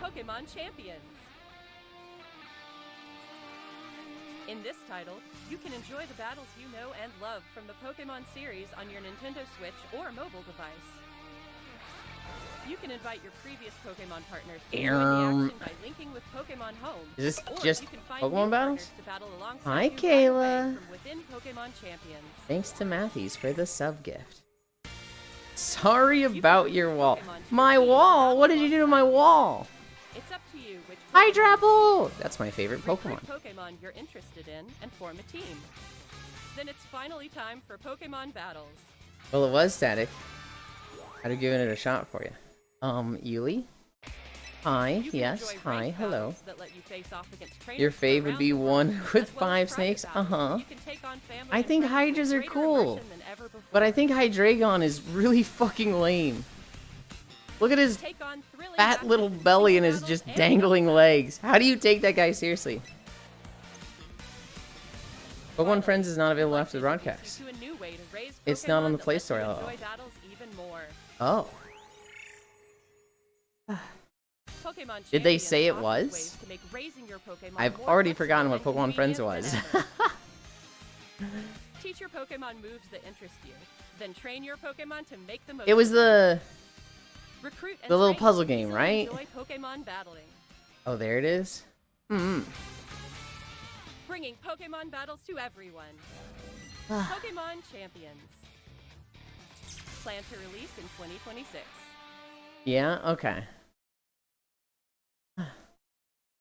Pokemon Champions. In this title, you can enjoy the battles you know and love from the Pokemon series on your Nintendo Switch or mobile device. You can invite your previous Pokemon partners to join the action by linking with Pokemon Home. Is this or just you can find Pokemon new battles? partners to battle alongside Hi, you right Kayla. away from within Pokemon Champions. Thanks to Matthews for the sub gift. Sorry about your wall. My wall? What did you do to my wall? It's up to you which Hydrapple! That's my favorite Recruit Pokemon. Pokemon you're interested in and form a team. Then it's finally time for Pokemon battles. Well, it was static. I'd have given it a shot for you. Yuli? Hi, You can yes, enjoy hi, ranked hello. battles that let you face off against trainers Your from fave would around be the world, one with as well 5 as private snakes? battles. Uh-huh. You can take on family I and think friends with Hydras are greater cool. aggression than ever before. But I think Hydreigon is really fucking lame. Look at his Take on thrilling fat matches little in belly and single his battles just and dangling double legs. How do you take that guy seriously? Pokemon Friends is not available after the broadcast. to a new way to raise It's not on Pokemon the that Play lets Store you at all. enjoy battles even more. Oh. Pokemon Did they Champions say it offers was? ways to make raising your Pokemon I've more already flexible forgotten what and Pokemon Friends convenient was. than ever. Teach your Pokemon moves that interest you. Then train your Pokemon to make the most It was of them. the... Recruit and the little train puzzle to game, easily right? Enjoy Pokemon battling. Oh, there it is? Bringing Pokemon battles to everyone. Ah. Pokemon Champions. Plan to release in 2026. Yeah, okay.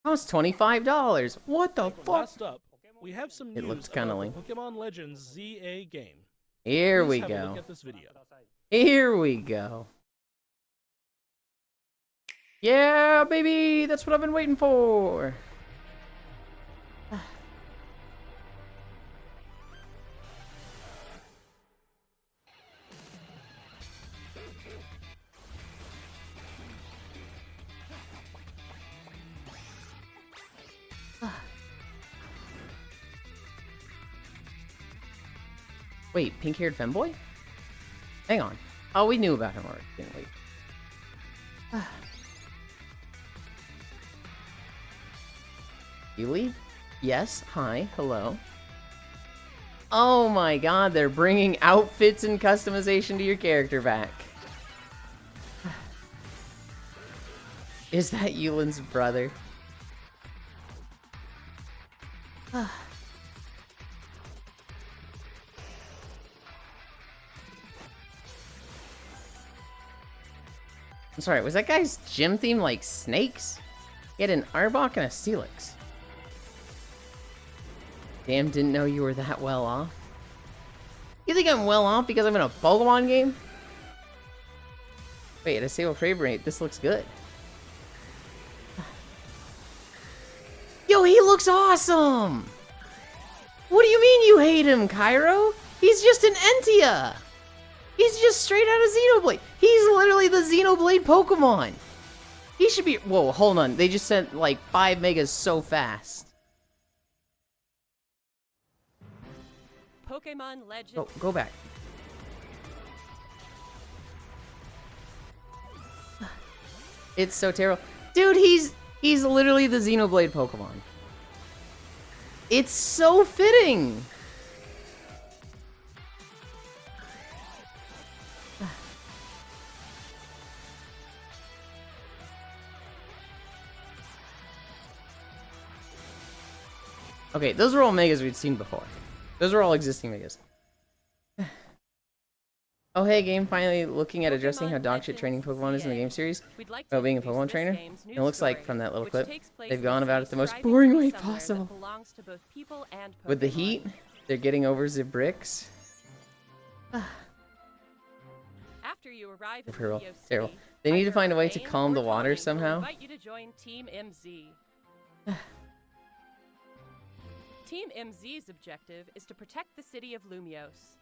Cost $25. What the fuck? Last up, we have some It news looks kinda about lame. the Pokemon Legends ZA game. Here Please we have a look go. at this video. Here we go. Yeah, baby! That's what I've been waiting for! Wait, pink-haired femboy? Hang on. Oh, we knew about him already, didn't we? Yuli? Yes, hi, hello. Oh my god, they're bringing outfits and customization to your character back. Is that Yulin's brother? I'm sorry, was that guy's gym theme like snakes? He had an Arbok and a Steelix. Damn, didn't know you were that well off. You think I'm well off because I'm in a Pokemon game? Wait, at a stable frame rate, this looks good. Yo, he looks awesome! What do you mean you hate him, Cairo? He's just an Entia! He's just straight out of Xenoblade. He's literally the Xenoblade Pokemon. He should be... Whoa, hold on. They just sent like 5 megas so fast. Pokemon Legend. Oh, go back. It's so terrible. Dude, he's literally the Xenoblade Pokemon. It's so fitting. Okay, those were all megas we'd seen before. Those were all existing megas. Oh hey game, finally looking at addressing how dogshit training Pokemon is in the game series about being a Pokemon trainer. It looks like from that little clip, they've gone about it the most boring way possible. With the heat, they're getting over the bricks. After you arrive in Terrible. Lucio Terrible. City, They need to either find a way to Elaine calm the or water Tommy will somehow. invite you to join Team MZ. Team MZ's objective is to protect the city of Lumiose.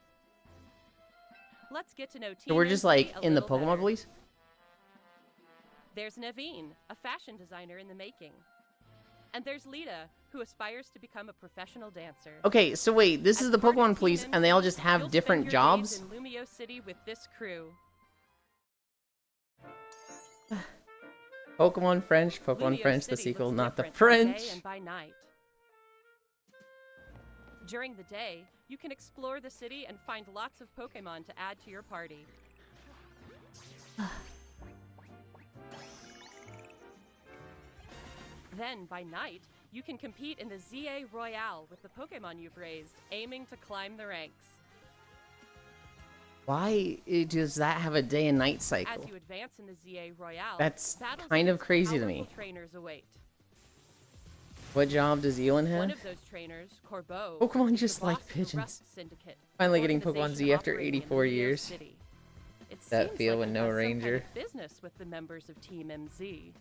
Let's get to know Team So we're just MZ like a in the little Pokemon better. police? There's Naveen, a fashion designer in the making. And there's Lita, who aspires to become a professional dancer. Okay, so wait, this As is the part of Pokemon Team police and they all MZ, just you'll have spend different your jobs? days in Lumiose City with this crew. Pokemon French, Pokemon Lumiose French, the City sequel, looks not the different by day French. and by night. During the day, you can explore the city and find lots of Pokemon to add to your party. Then, by night, you can compete in the ZA Royale with the Pokemon you've raised, aiming to climb the ranks. Why does that have a day and night As cycle? you advance in the ZA Royale, That's battles kind of against crazy to powerful me. trainers await. What job does Elon One have? of those trainers, Corbeau, Pokemon is just the like boss of the pigeons. Rust Syndicate, Finally getting organization Pokemon Z after operating in 84 Lumiose years. City. It That seems feel like with it no has some kind ranger. of business with the members of Team MZ.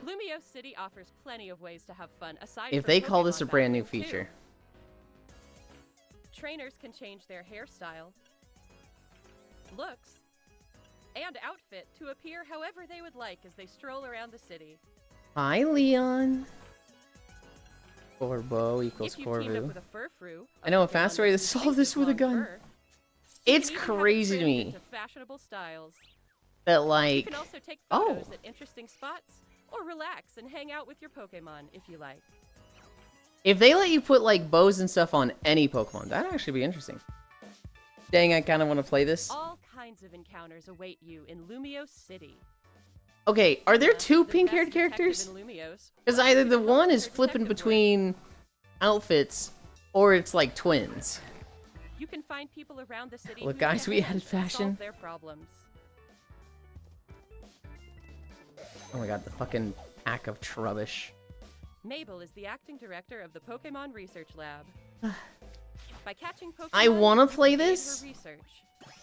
Lumiose City offers plenty of ways to have fun aside If from they call this Pokemon a brand new battling, too. feature. Trainers can change their hairstyle, looks, and outfit to appear however they would like as they stroll around the city. Hi, Leon. Corbo equals If you teamed up Corvu. with a Furfru, I know a Pokemon faster way to with solve this with a long gun. fur, you It's can even have it crazy to trimmed me into fashionable styles. that, You like, can also take oh. photos at interesting spots, or relax and hang out with your Pokemon if you like. if they let you put, like, bows and stuff on any Pokemon, that'd actually be interesting. Dang, I kind of want to play this. All kinds of encounters await you in Lumiose City. Okay, are there Luna, two the pink-haired best detective characters? in Lumiose, Because works either to the help one with is their flipping detective work. between outfits, or it's like twins. You can find people around the city Look, who guys, need a we hand added to solve fashion. their problems. Oh my god, the fucking pack of trubbish. Mabel is the acting director of the Pokemon Research Lab. By catching Pokemon, I want to play you can aid her this. research.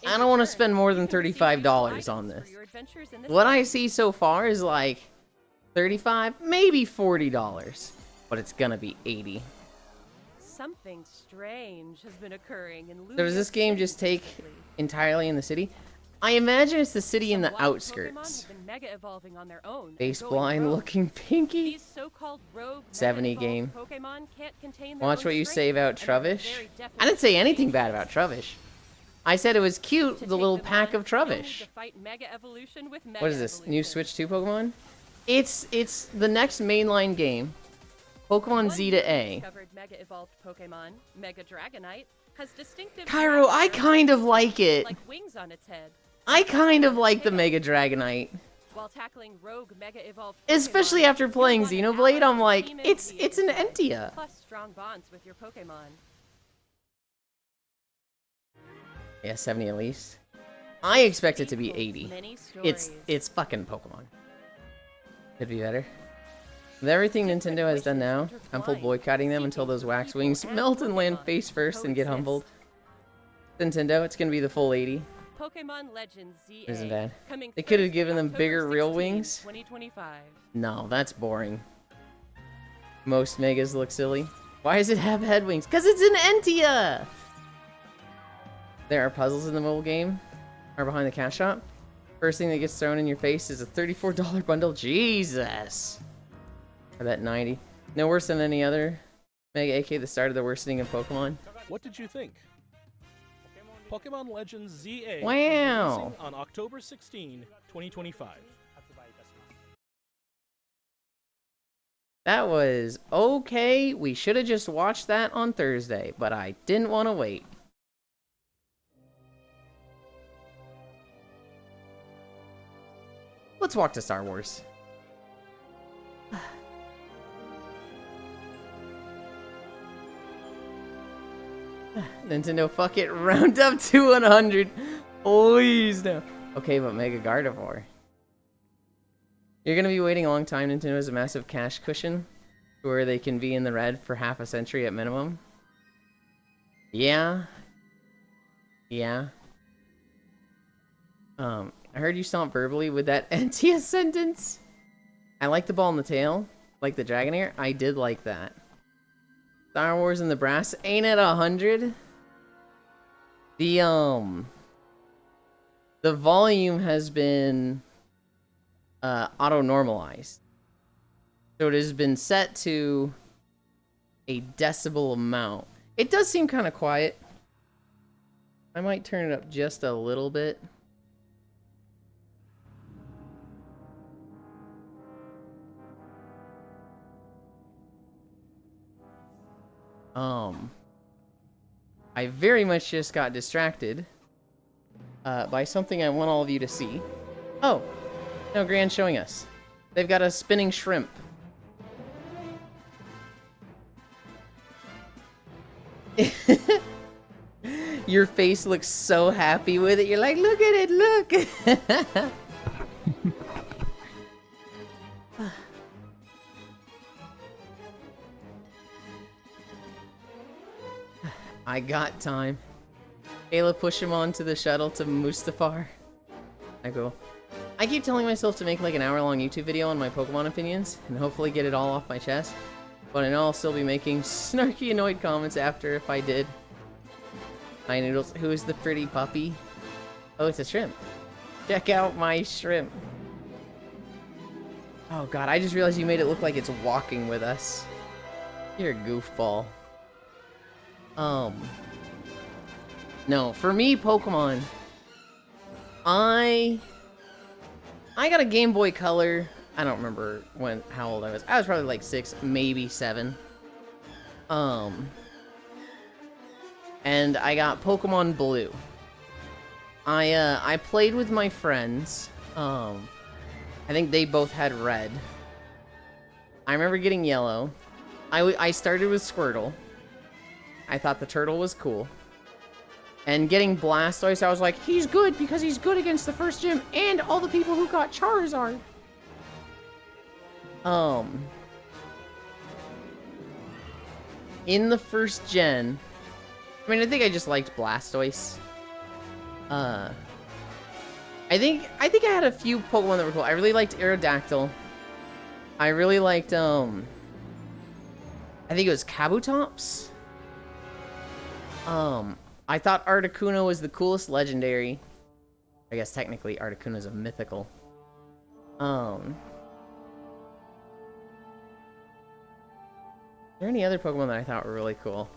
I In don't want to return, spend more you than can receive useful $35 items on for this. your adventures in this What I game. see so far is like $35, maybe $40, but it's gonna be $80. Something strange has been occurring in Lugia So does this game City just take recently. entirely in the city? I imagine it's the city in the Some wild Pokemon outskirts. have been mega evolving on their own and Face going blind rogue. looking Pinky. These so-called rogue 70 mega-evolved game. Pokemon can't contain their Watch own what you strength, say about and they're in Trubbish. very definite I didn't say anything danger. bad about Trubbish. I said it was cute, To the take little them pack on, of you'll need Trubbish. to fight Mega Evolution with What is Mega this? New Evolution. Switch 2 Pokemon? It's the next mainline game. Pokemon One Z to A. discovered Mega Evolved Pokemon, Mega Dragonite, has distinctive Cairo, I black kind of hairs like it. like wings on its head. I kind of like the Mega Dragonite. While tackling rogue Mega Evolved Especially Pokemon, after you'll playing want an Xenoblade, ally I'm to like, team it's Envious an with, Entia. Plus strong bonds with your Pokemon. Yeah, 70 at least. I expect it to be 80. Many stories. It's fucking Pokemon. Could be better. With everything Nintendo has done now, I'm full boycotting them until those wax wings melt and land face first and get humbled. Nintendo, it's gonna be the full 80. Pokemon Legends ZA. Isn't bad. Coming They could have Thursday, given them October bigger real 16, wings. 2025. No, that's boring. Most Megas look silly. Why does it have head wings? Because it's an Entia! There are puzzles in the mobile game. Are behind the cash shop. First thing that gets thrown in your face is a $34 bundle. Jesus! I bet 90. No worse than any other Mega, aka the start of the worsening of Pokemon. What did you think? Pokemon Legends ZA Wow. is releasing on October 16, 2025. That was okay. We should have just watched that on Thursday, but I didn't want to wait. Let's walk to Star Wars. Nintendo, fuck it. Round up to 100. Please, no. Okay, but Mega Gardevoir. You're gonna be waiting a long time. Nintendo has a massive cash cushion where they can be in the red for half a century at minimum. Yeah. Yeah. I heard you stomp verbally with that Entia sentence. I like the ball in the tail, like the Dragonair. I did like that. Star Wars and the brass ain't at 100. The volume has been auto-normalized. So it has been set to a decibel amount. It does seem kind of quiet. I might turn it up just a little bit. I very much just got distracted by something I want all of you to see. Oh, no, Grand's showing us. They've got a spinning shrimp. Your face looks so happy with it. You're like, look at it, look. I got time. Ayla, push him onto the shuttle to Mustafar. I go. I keep telling myself to make like an hour-long YouTube video on my Pokemon opinions, and hopefully get it all off my chest. But I know I'll still be making snarky, annoyed comments after if I did. Hi Noodles, who is the pretty puppy? Oh, it's a shrimp. Check out my shrimp. Oh god, I just realized you made it look like it's walking with us. You're a goofball. No, for me, Pokemon, I got a Game Boy Color. I don't remember how old I was. I was probably like 6, maybe 7. And I got Pokemon Blue. I played with my friends. I think they both had Red. I remember getting Yellow. I started with Squirtle. I thought the turtle was cool. And getting Blastoise, I was like, he's good because he's good against the first gym and all the people who got Charizard. In the first gen, I mean, I think I just liked Blastoise. I think I had a few Pokemon that were cool. I really liked Aerodactyl. I really liked, I think it was Kabutops. I thought Articuno was the coolest legendary. I guess technically Articuno is a mythical. Are there any other Pokemon that I thought were really cool?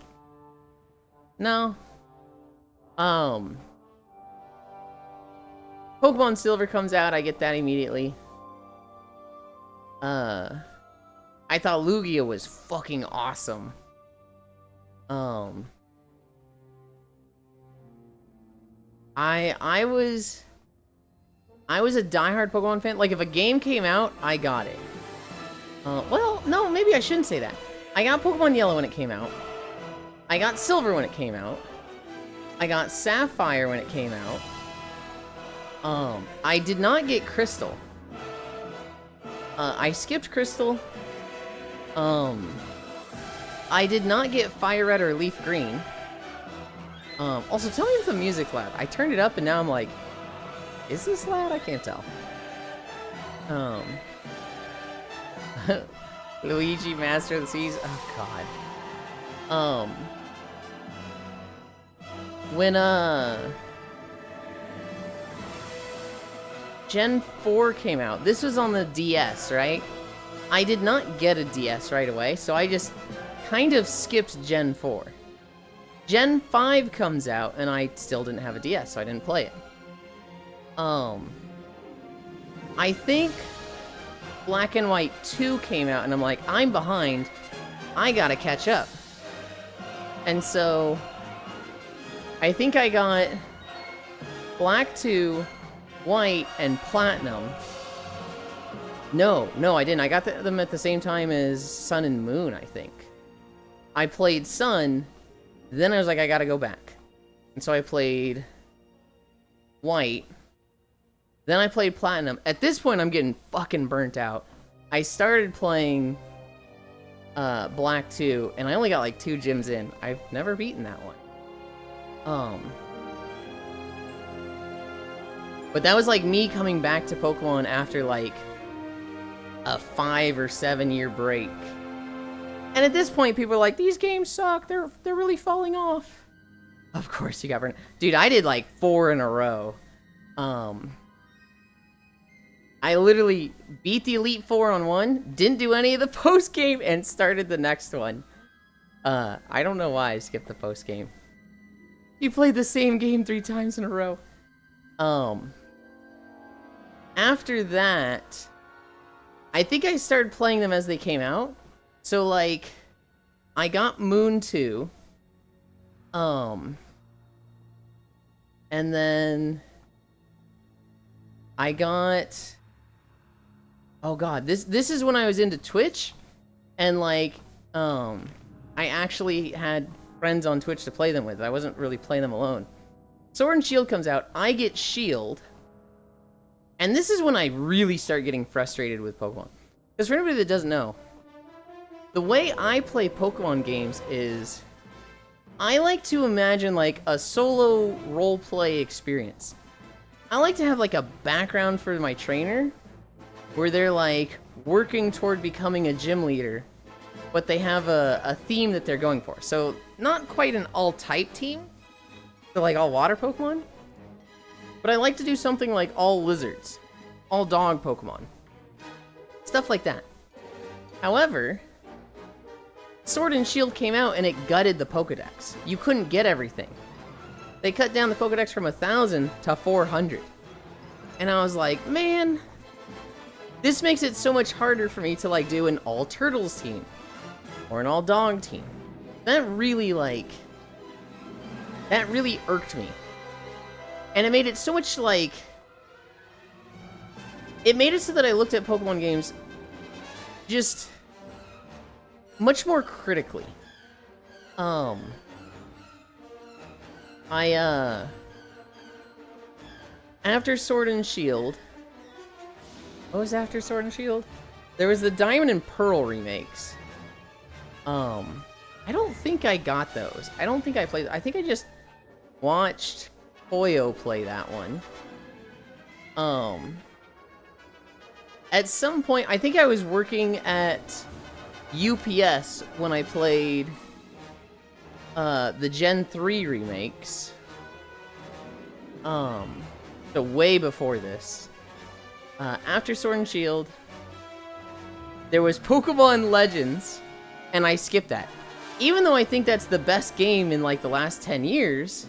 No. Pokemon Silver comes out, I get that immediately. I thought Lugia was fucking awesome. I was a diehard Pokemon fan. Like, if a game came out, I got it. Well, no, maybe I shouldn't say that. I got Pokemon Yellow when it came out. I got Silver when it came out. I got Sapphire when it came out. I did not get Crystal. I skipped Crystal. I did not get Fire Red or Leaf Green. Also, tell me if the music loud. I turned it up and now I'm like, is this loud? I can't tell. Luigi, Master of the Seas. Oh, God. When, Gen 4 came out, this was on the DS, right? I did not get a DS right away, so I just kind of skipped Gen 4. Gen 5 comes out, and I still didn't have a DS, so I didn't play it. I think Black and White 2 came out, and I'm like, I'm behind. I gotta catch up. And so, I think I got Black 2, White, and Platinum. No, I didn't. I got them at the same time as Sun and Moon, I think. I played Sun, then I was like, I gotta go back. And so I played White. Then I played Platinum. At this point, I'm getting fucking burnt out. I started playing Black 2, and I only got like 2 gyms in. I've never beaten that one. But that was like me coming back to Pokemon after like a 5 or 7 year break. And at this point, people are like, these games suck. They're really falling off. Of course you got burnt. Dude, I did like 4 in a row. I literally beat the Elite Four on one, didn't do any of the post game, and started the next one. I don't know why I skipped the post game. You played the same game 3 times in a row. After that, I think I started playing them as they came out. So, like, I got Moon 2. And then I got... Oh god, this is when I was into Twitch, and like, I actually had friends on Twitch to play them with. I wasn't really playing them alone. Sword and Shield comes out, I get Shield, and this is when I really start getting frustrated with Pokemon. Because for anybody that doesn't know, the way I play Pokemon games is, I like to imagine like a solo roleplay experience. I like to have like a background for my trainer, where they're like working toward becoming a gym leader, but they have a theme that they're going for. So not quite an all-type team, so like all water Pokemon, but I like to do something like all lizards, all dog Pokemon, stuff like that. However, Sword and Shield came out and it gutted the Pokedex. You couldn't get everything. They cut down the Pokedex from 1,000 to 400. And I was like, man, this makes it so much harder for me to like do an all turtles team or an all dog team. That really irked me. And it made it so much like, it made it so that I looked at Pokemon games just much more critically. After Sword and Shield, what was after Sword and Shield? There was the Diamond and Pearl remakes. I don't think I got those. I don't think I played. I think I just watched Koyo play that one. At some point, I think I was working at UPS when I played the Gen 3 remakes. So way before this. After Sword and Shield, there was Pokemon Legends, and I skipped that. Even though I think that's the best game in like the last 10 years,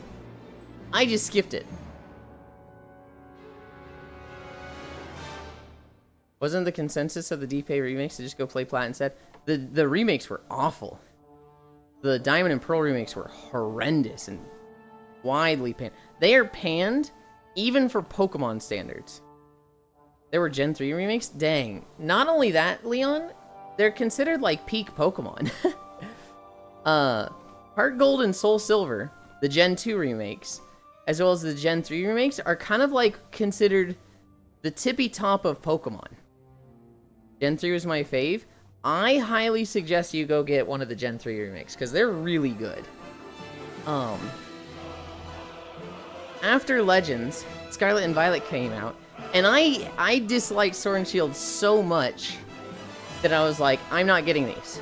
I just skipped it. Wasn't the consensus of the DP remakes to just go play Plat instead? The remakes were awful. The Diamond and Pearl remakes were horrendous and widely panned. They are panned even for Pokemon standards. There were Gen 3 remakes? Dang. Not only that, Leon, they're considered like peak Pokemon. Heart Gold and Soul Silver, the Gen 2 remakes, as well as the Gen 3 remakes, are kind of like considered the tippy top of Pokemon. Gen 3 was my fave. I highly suggest you go get one of the Gen 3 remakes, because they're really good. After Legends, Scarlet and Violet came out, and I disliked Sword and Shield so much that I was like, I'm not getting these.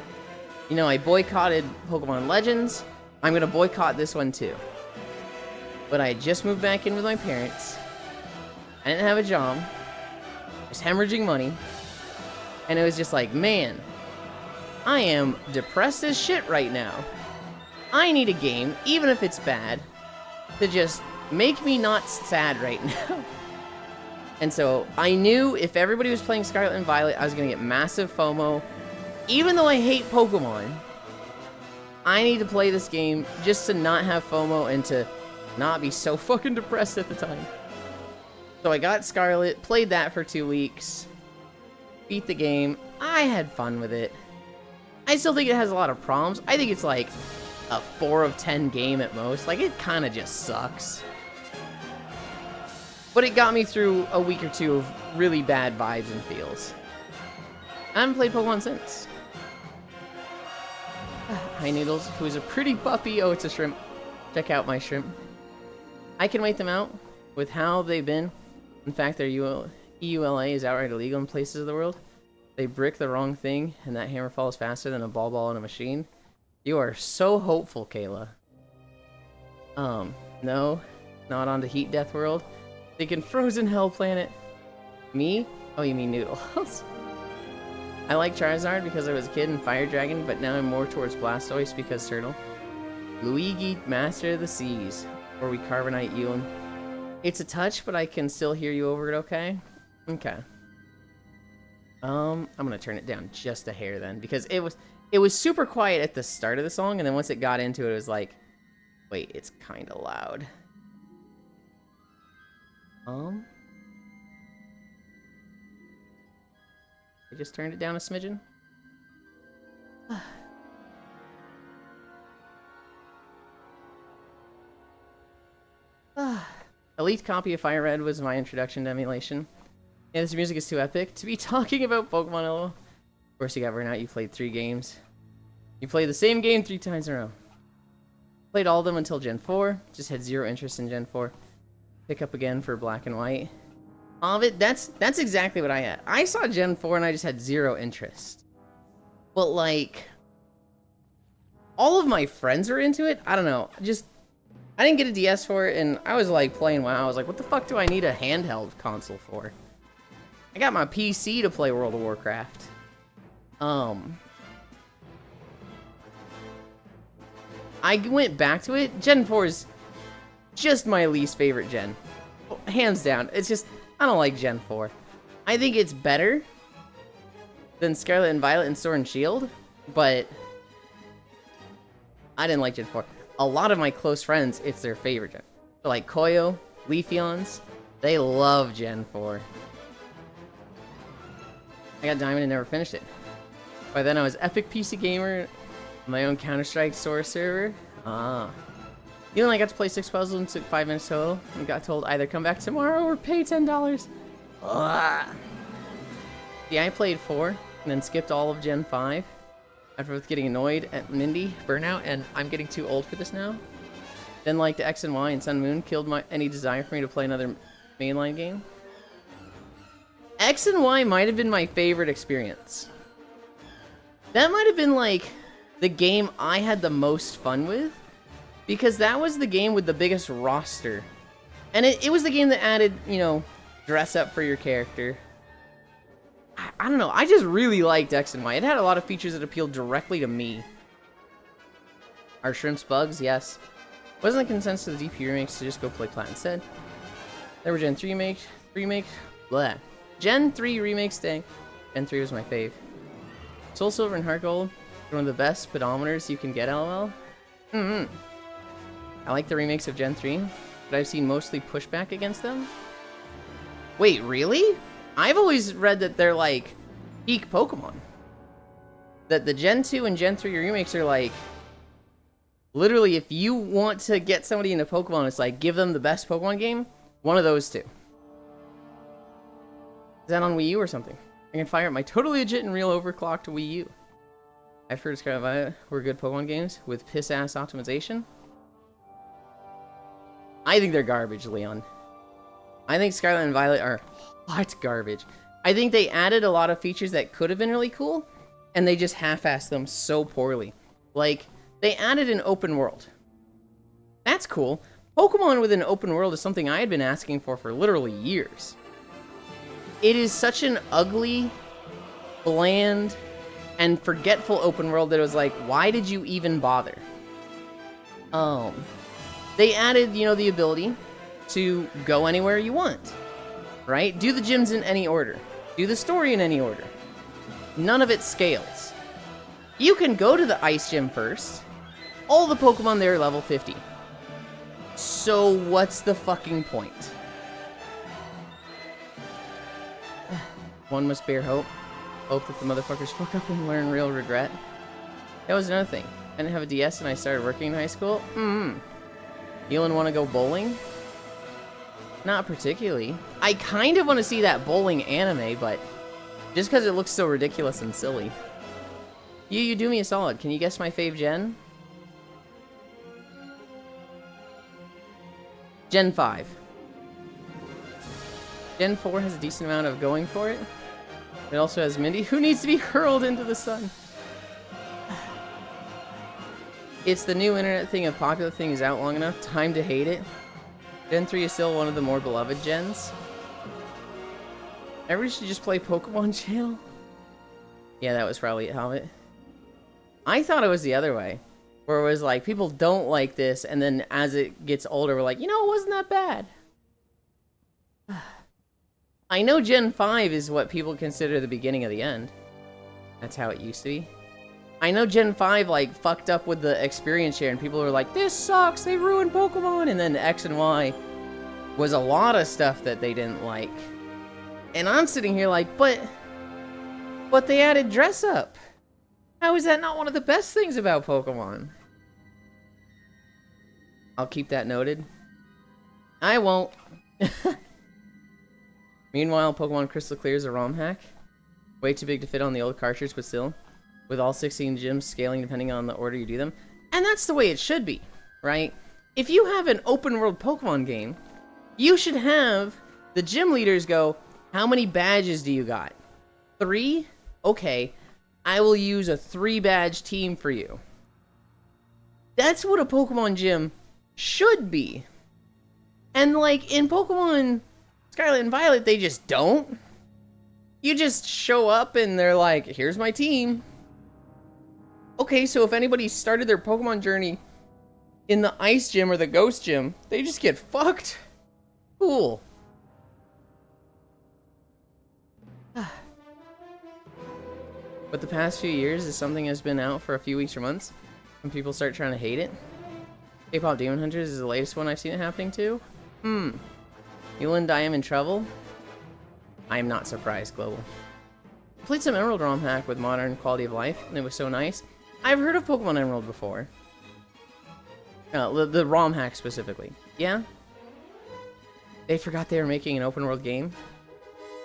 You know, I boycotted Pokemon Legends. I'm gonna boycott this one too. But I just moved back in with my parents. I didn't have a job. I was hemorrhaging money. And it was just like, man, I am depressed as shit right now. I need a game, even if it's bad, to just make me not sad right now. And so I knew if everybody was playing Scarlet and Violet, I was going to get massive FOMO. Even though I hate Pokemon, I need to play this game just to not have FOMO and to not be so fucking depressed at the time. So I got Scarlet, played that for 2 weeks, beat the game. I had fun with it. I still think it has a lot of problems. I think it's like a 4 of 10 game at most. Like, it kind of just sucks. But it got me through a week or two of really bad vibes and feels. I haven't played Pokemon since. Hi Noodles, who's a pretty puppy. Oh, it's a shrimp. Check out my shrimp. I can wait them out with how they've been. In fact, their EULA is outright illegal in places of the world. They brick the wrong thing, and that hammer falls faster than a ball in a machine. You are so hopeful, Kayla. No, not on to Heat Death World. Thinking Frozen Hell Planet. Me? Oh, you mean Noodles. I like Charizard because I was a kid and Fire Dragon, but now I'm more towards Blastoise because Turtle. Luigi, Master of the Seas, or we Carbonite you. It's a touch, but I can still hear you over it, okay? Okay. I'm gonna turn it down just a hair then, because it was super quiet at the start of the song, and then once it got into it, it was like, wait, it's kind of loud. I just turned it down a smidgen. Elite copy of Fire Red was my introduction to emulation. Yeah, this music is too epic to be talking about Pokemon LOL. Of course, you got burnt out. You played 3 games. You played the same game 3 times in a row. Played all of them until Gen 4. Just had 0 interest in Gen 4. Pick up again for Black and White. All of it, that's exactly what I had. I saw Gen 4 and I just had 0 interest. But like, all of my friends were into it. I don't know. I didn't get a DS for it, and I was like playing WoW. I was like, what the fuck do I need a handheld console for? I got my PC to play World of Warcraft. I went back to it. Gen 4 is just my least favorite gen. Hands down. It's just, I don't like Gen 4. I think it's better than Scarlet and Violet and Sword and Shield, but I didn't like Gen 4. A lot of my close friends, it's their favorite gen. So like Koyo, Leafeons, they love Gen 4. I got Diamond and never finished it. By then I was epic PC gamer, my own Counter-Strike source server. You only got to play 6 puzzles and took 5 minutes total, and got told either come back tomorrow or pay $10. Yeah, I played 4, and then skipped all of Gen 5. After both getting annoyed at Mindy, Burnout, and I'm getting too old for this now. Then like the X and Y and Sun Moon killed any desire for me to play another mainline game. X and Y might have been my favorite experience. That might have been like the game I had the most fun with, because that was the game with the biggest roster. And it was the game that added, you know, dress up for your character. I don't know, I just really liked X and Y. It had a lot of features that appealed directly to me. Are shrimps bugs? Yes. Wasn't the consensus of the DP remakes to just go play Plat instead? There were Gen 3 remakes, blah. Gen 3 remakes, dang. Gen 3 was my fave. Soul Silver and Heart Gold are one of the best speedometers you can get, LOL. I like the remakes of Gen 3, but I've seen mostly pushback against them. Wait, really? I've always read that they're like peak Pokemon. That the Gen 2 and Gen 3 remakes are like, literally, if you want to get somebody into Pokemon, it's like, give them the best Pokemon game, one of those two. Is that on Wii U or something? I can fire up my totally legit and real overclocked Wii U. I've heard Scarlet and Violet were good Pokemon games with piss-ass optimization. I think they're garbage, Leon. I think Scarlet and Violet are hot garbage. I think they added a lot of features that could have been really cool, and they just half-assed them so poorly. Like, they added an open world. That's cool. Pokemon with an open world is something I had been asking for literally years. It is such an ugly, bland, and forgetful open world that it was like, why did you even bother? They added, you know, the ability to go anywhere you want, right? Do the gyms in any order. Do the story in any order. None of it scales. You can go to the Ice Gym first. All the Pokemon there are level 50. So what's the fucking point? One must bear hope. Hope that the motherfuckers fuck up and learn real regret. That was another thing. I didn't have a DS and I started working in high school. Elin want to go bowling? Not particularly. I kind of want to see that bowling anime, but just because it looks so ridiculous and silly. You do me a solid. Can you guess my fave gen? Gen 5. Gen 4 has a decent amount of going for it. It also has Mindy, who needs to be hurled into the sun. It's the new internet thing. A popular thing is out long enough. Time to hate it. Gen 3 is still one of the more beloved gens. Everybody should just play Pokemon Channel. Yeah, that was probably it, Hobbit. I thought it was the other way. Where it was like, people don't like this, and then as it gets older, we're like, you know, it wasn't that bad. I know Gen 5 is what people consider the beginning of the end. That's how it used to be. I know Gen 5, like, fucked up with the experience share, and people were like, this sucks, they ruined Pokemon! And then X and Y was a lot of stuff that they didn't like. And I'm sitting here like, but they added dress up. How is that not one of the best things about Pokemon? I'll keep that noted. I won't. Meanwhile, Pokemon Crystal Clear is a ROM hack. Way too big to fit on the old cartridge, but still. With all 16 gyms scaling depending on the order you do them. And that's the way it should be, right? If you have an open world Pokemon game, you should have the gym leaders go, how many badges do you got? 3? Okay, I will use a 3-badge team for you. That's what a Pokemon gym should be. And like in Pokemon Scarlet and Violet, they just don't. You just show up and they're like, here's my team. Okay, so if anybody started their Pokemon journey in the Ice Gym or the Ghost Gym, they just get fucked. Cool. But the past few years, if something has been out for a few weeks or months, when people start trying to hate it. K-pop Demon Hunters is the latest one I've seen it happening to. You and I am in trouble? I am not surprised, Global. I played some Emerald ROM hack with modern quality of life, and it was so nice. I've heard of Pokemon Emerald before. The ROM hack specifically. Yeah? They forgot they were making an open world game?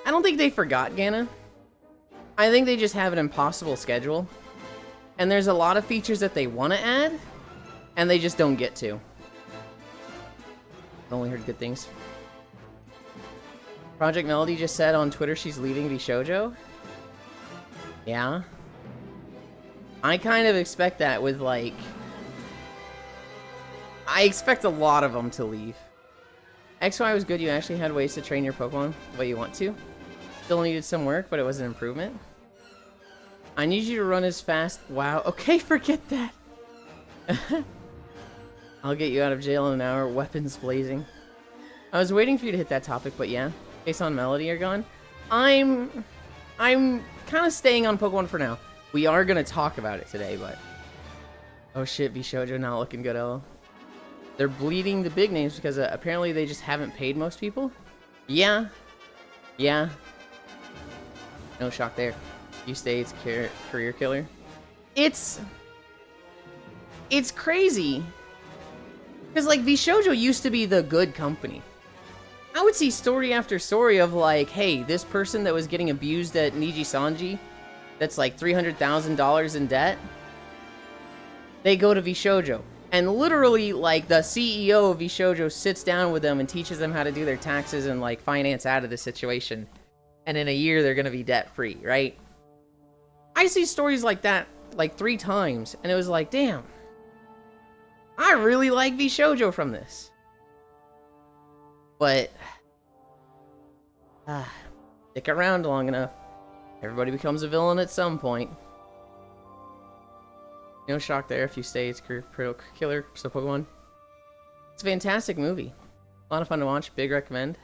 I don't think they forgot, Gana. I think they just have an impossible schedule. And there's a lot of features that they want to add, and they just don't get to. I've only heard good things. Project Melody just said on Twitter she's leaving VShojo. Yeah. I kind of expect that with, like... I expect a lot of them to leave. XY was good. You actually had ways to train your Pokemon the way you want to. Still needed some work, but it was an improvement. I need you to run as fast. Wow. Okay, forget that. I'll get you out of jail in an hour. Weapons blazing. I was waiting for you to hit that topic, but yeah. Case on Melody are gone. I'm kind of staying on Pokemon for now. We are going to talk about it today, but... Oh shit, VShojo not looking good, oh. They're bleeding the big names because apparently they just haven't paid most people. Yeah. Yeah. No shock there. You State's career killer. It's crazy. Because, like, VShojo used to be the good company. I would see story after story of, like, hey, this person that was getting abused at Niji Sanji, that's like $300,000 in debt, they go to VShojo. And literally, like, the CEO of VShojo sits down with them and teaches them how to do their taxes and, like, finance out of the situation. And in a year, they're gonna be debt-free, right? I see stories like that, like, 3 times, and it was like, damn. I really like VShojo from this. But... stick around long enough. Everybody becomes a villain at some point. No shock there if you stay it's career killer, so Pokemon. It's a fantastic movie. A lot of fun to watch. Big recommend.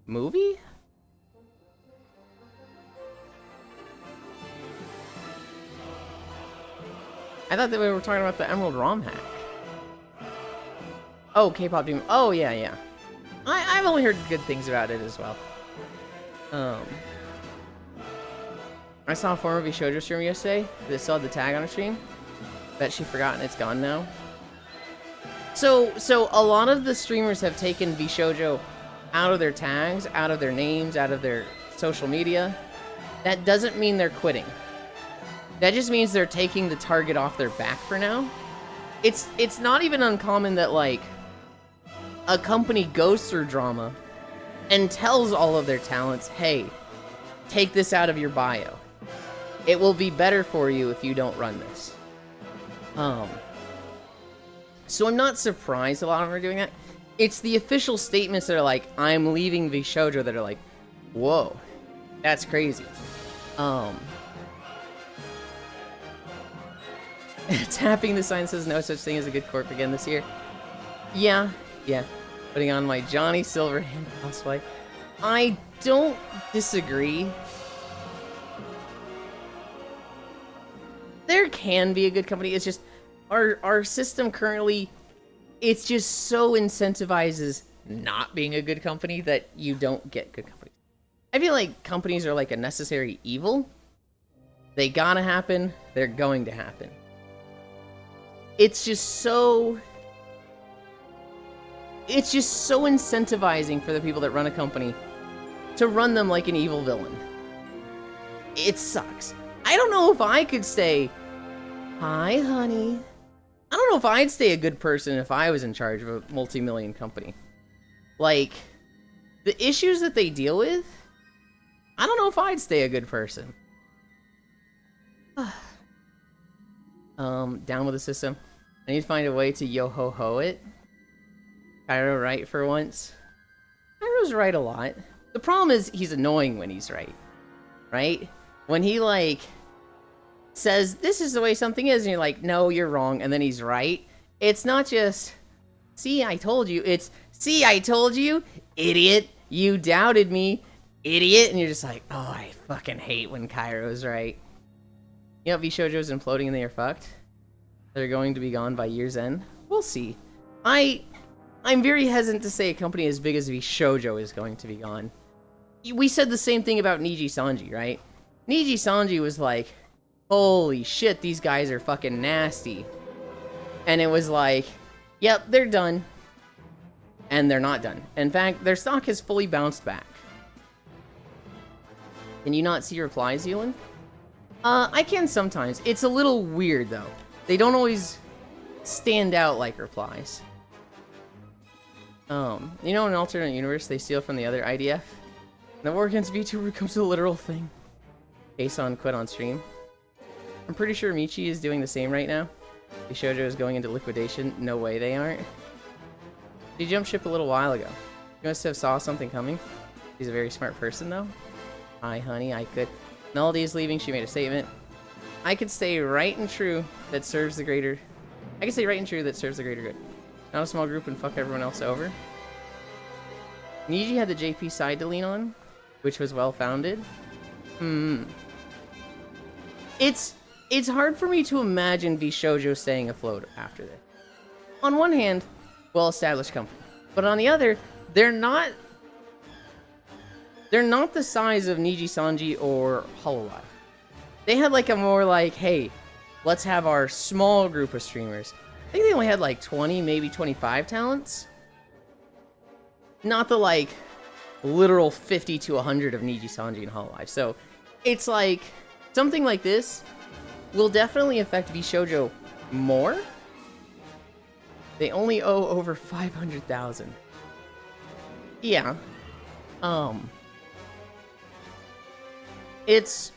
Movie? I thought that we were talking about the Emerald ROM hack. Oh, K-pop Demon. Oh, yeah, yeah. I've only heard good things about it as well. I saw a former VShojo streamer yesterday that still had the tag on her stream. Bet she forgot and it's gone now. So a lot of the streamers have taken VShojo out of their tags, out of their names, out of their social media. That doesn't mean they're quitting. That just means they're taking the target off their back for now. It's not even uncommon that, like, a company goes through drama and tells all of their talents, hey, take this out of your bio. It will be better for you if you don't run this. So I'm not surprised a lot of them are doing that. It's the official statements that are like, I'm leaving VShojo, that are like, whoa, that's crazy. Tapping the sign says no such thing as a good corp again this year. Yeah. Putting on my Johnny Silverhand housewife. I don't disagree. There can be a good company. It's just our system currently, it's just so incentivizes not being a good company that you don't get good companies. I feel like companies are like a necessary evil. They gotta happen. They're going to happen. It's just so incentivizing for the people that run a company to run them like an evil villain. It sucks. I don't know if I could stay, hi honey. I don't know if I'd stay a good person if I was in charge of a multi-million company. Like, the issues that they deal with, I don't know if I'd stay a good person. Down with the system. I need to find a way to yo-ho-ho it. Cairo right for once. Cairo's right a lot. The problem is he's annoying when he's right. Right? When he, like, says, this is the way something is, and you're like, no, you're wrong, and then he's right. It's not just, see, I told you. It's, see, I told you, idiot. You doubted me, idiot. And you're just like, oh, I fucking hate when Cairo's right. You know, VShojo's imploding and they are fucked. They're going to be gone by year's end. We'll see. I'm very hesitant to say a company as big as VShojo is going to be gone. We said the same thing about Niji Sanji, right? Niji Sanji was like, holy shit, these guys are fucking nasty. And it was like, yep, they're done. And they're not done. In fact, their stock has fully bounced back. Can you not see replies, Ewan? I can sometimes. It's a little weird, though. They don't always stand out like replies. You know, in an alternate universe, they steal from the other IDF. And the war against VTuber becomes a literal thing. Kason quit on stream. I'm pretty sure Michi is doing the same right now. Bishojo is going into liquidation. No way they aren't. She jumped ship a little while ago. You must have saw something coming. She's a very smart person, though. Hi, honey, I could. Melody is leaving. She made a statement. I could stay right and true that serves the greater... I could stay right and true that serves the greater good. Not a small group and fuck everyone else over. Niji had the JP side to lean on, which was well-founded. It's hard for me to imagine Bishojo staying afloat after this. On one hand, well-established company. But on the other, they're not the size of Niji Sanji or Hololive. They had like a more like, hey, let's have our small group of streamers. I think they only had like 20, maybe 25 talents. Not the like literal 50 to 100 of Niji Sanji and Hololive. So it's like something like this will definitely affect Bishojo more. They only owe over 500,000. Yeah. Does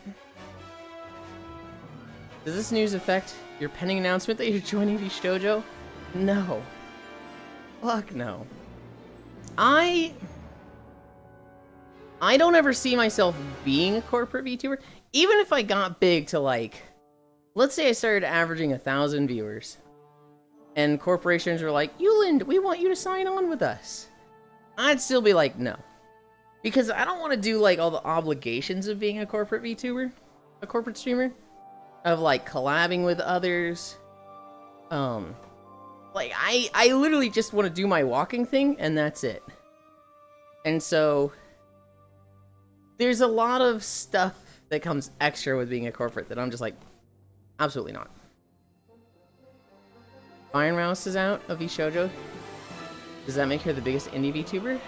this news affect your pending announcement that you're joining Bishojo? No. Fuck no. I don't ever see myself being a corporate VTuber. Even if I got big to like, let's say I started averaging 1,000 viewers. And corporations were like, Euland, we want you to sign on with us. I'd still be like, no. Because I don't want to do like all the obligations of being a corporate VTuber. A corporate streamer. Of like collabing with others. Like I literally just want to do my walking thing and that's it. And so there's a lot of stuff that comes extra with being a corporate that I'm just like, absolutely not. Iron Mouse is out of Bishojo. Does that make her the biggest indie VTuber?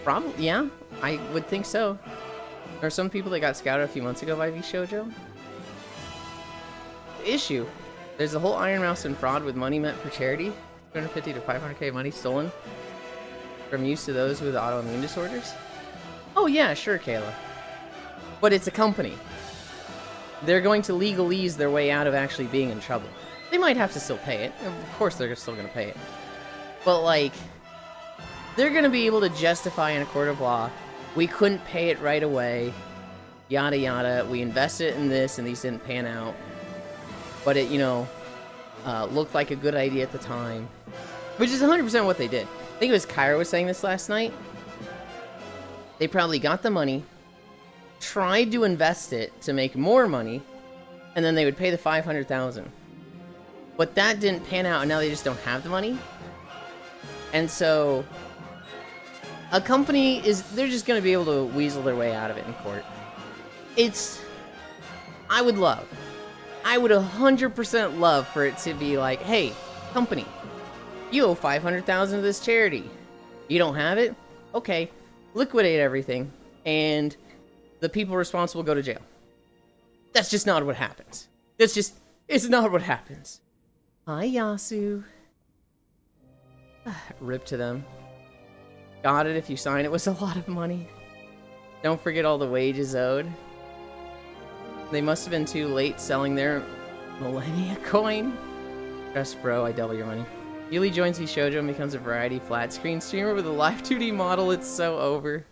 Probably, yeah. I would think so. There are some people that got scouted a few months ago by Bishojo. Issue. There's a whole Iron Mouse and fraud with money meant for charity. 250 to 500k money stolen from use to those with autoimmune disorders. Oh yeah, sure, Kayla. But it's a company. They're going to legalese their way out of actually being in trouble. They might have to still pay it. Of course they're still going to pay it. But like, they're going to be able to justify in a court of law, we couldn't pay it right away, yada yada, we invested in this and these didn't pan out. But it, you know, looked like a good idea at the time. Which is 100% what they did. I think it was Kyra was saying this last night. They probably got the money, tried to invest it to make more money, and then they would pay the 500,000. But that didn't pan out, and now they just don't have the money. And so, a company they're just going to be able to weasel their way out of it in court. I would 100% love for it to be like, hey, company, you owe 500,000 to this charity. You don't have it? Okay, liquidate everything, and the people responsible go to jail. That's just not what happens. It's not what happens. Hi, Yasu. Rip to them. Got it, if you sign it was a lot of money. Don't forget all the wages owed. They must have been too late selling their Millennia coin. Trust bro, I double your money. Yuli joins Bishojo and becomes a variety flat screen streamer with a live 2D model. It's so over.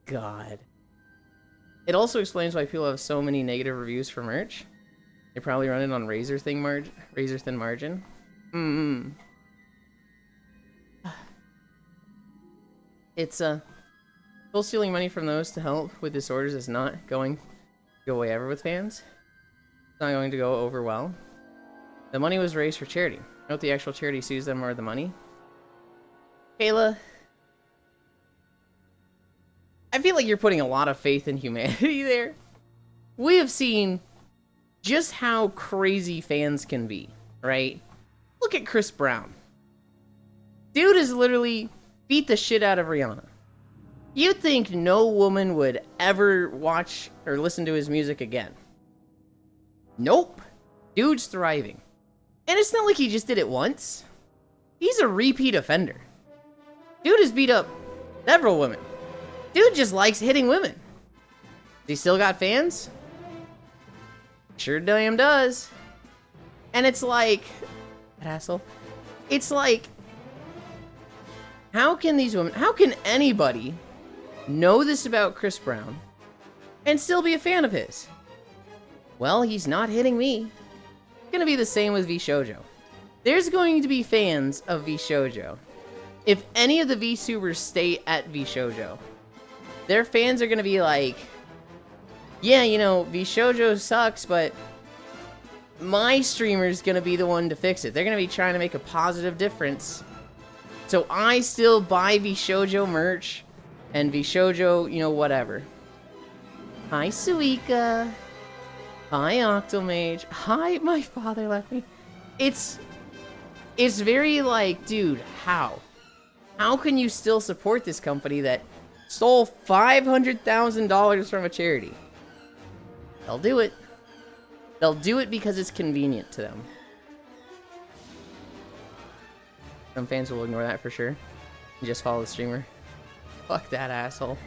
God. It also explains why people have so many negative reviews for merch. They probably run it on razor thin margin. It's still stealing money from those to help with disorders is not going to go away ever with fans. It's not going to go over well. The money was raised for charity. Note the actual charity sues them or the money. Kayla, I feel like you're putting a lot of faith in humanity there. We have seen just how crazy fans can be, right? Look at Chris Brown. Dude has literally beat the shit out of Rihanna. You'd think no woman would ever watch or listen to his music again. Nope. Dude's thriving. And it's not like he just did it once. He's a repeat offender. Dude has beat up several women. Dude just likes hitting women. He still got fans? Sure damn does. And it's like, that asshole. It's like, how can these women, how can anybody know this about Chris Brown and still be a fan of his? Well, he's not hitting me. It's gonna be the same with VShojo. There's going to be fans of VShojo. If any of the VTubers stay at VShojo, their fans are gonna be like, yeah, you know, VShojo sucks, but my streamer's gonna be the one to fix it. They're gonna be trying to make a positive difference. So I still buy VShojo merch and VShojo, you know, whatever. Hi, Suika. Hi, Octomage. Hi, my father left me. It's very like, dude, how? How can you still support this company that stole $500,000 from a charity? They'll do it. They'll do it because it's convenient to them. Some fans will ignore that for sure. And just follow the streamer. Fuck that asshole.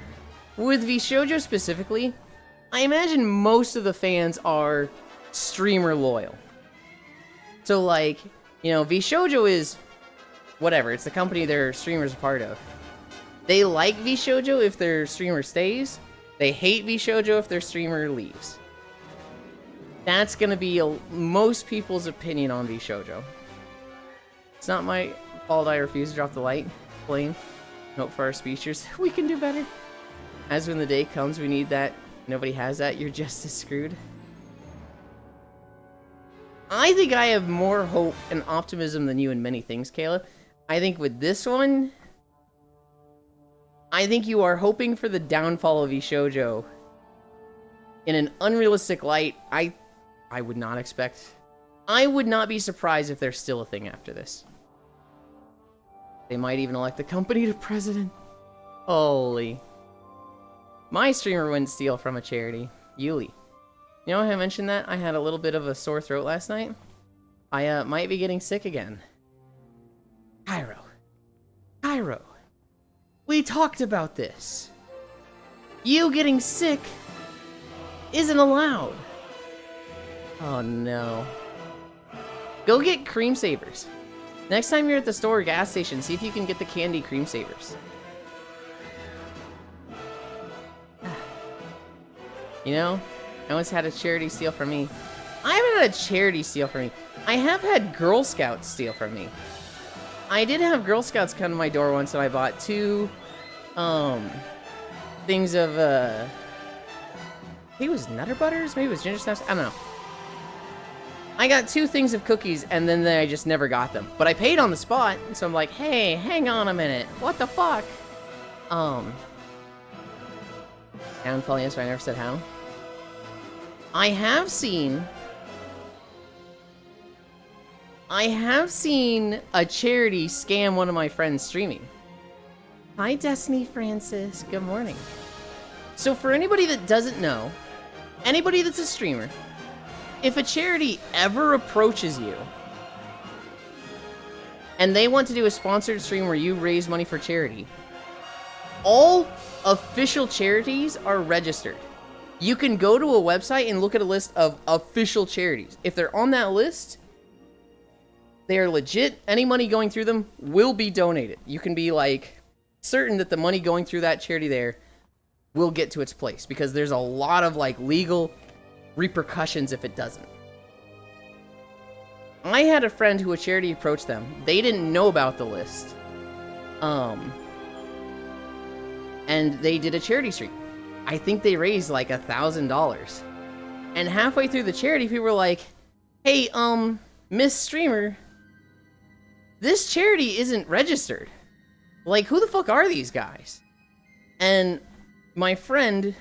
With VShojo specifically, I imagine most of the fans are streamer loyal. So like, you know, VShojo is whatever, it's the company their streamer's a part of. They like VShojo if their streamer stays. They hate VShojo if their streamer leaves. That's gonna be most people's opinion on VShojo. It's not my fault I refuse to drop the light. Blame. Note for our speechers. We can do better. As when the day comes, we need that. Nobody has that. You're just as screwed. I think I have more hope and optimism than you in many things, Kayla. I think with this one, I think you are hoping for the downfall of VShojo in an unrealistic light. I would not expect. I would not be surprised if there's still a thing after this. They might even elect the company to president. Holy. My streamer wouldn't steal from a charity. Yuli. You know how I mentioned that? I had a little bit of a sore throat last night. I might be getting sick again. Cairo. We talked about this. You getting sick isn't allowed. Oh no. Go get cream savers. Next time you're at the store or gas station, see if you can get the candy cream savers. You know, I once had a charity steal from me. I haven't had a charity steal from me. I have had Girl Scouts steal from me. I did have Girl Scouts come to my door once and I bought 2, things of, maybe it was Nutter Butters? Maybe it was Ginger Snaps? I don't know. I got 2 things of cookies and then I just never got them. But I paid on the spot, so I'm like, hey, hang on a minute. What the fuck? Downfall, yes, but I never said how. I have seen a charity scam one of my friends streaming. Hi, Destiny Francis. Good morning. So for anybody that doesn't know, anybody that's a streamer, if a charity ever approaches you and they want to do a sponsored stream where you raise money for charity, all official charities are registered. You can go to a website and look at a list of official charities. If they're on that list, they are legit. Any money going through them will be donated. You can be like certain that the money going through that charity there will get to its place, because there's a lot of like legal repercussions if it doesn't. I had a friend who a charity approached them. They didn't know about the list. And they did a charity stream. I think they raised like $1,000. And halfway through the charity, people were like, hey, Miss Streamer, this charity isn't registered. Like, who the fuck are these guys? And my friend,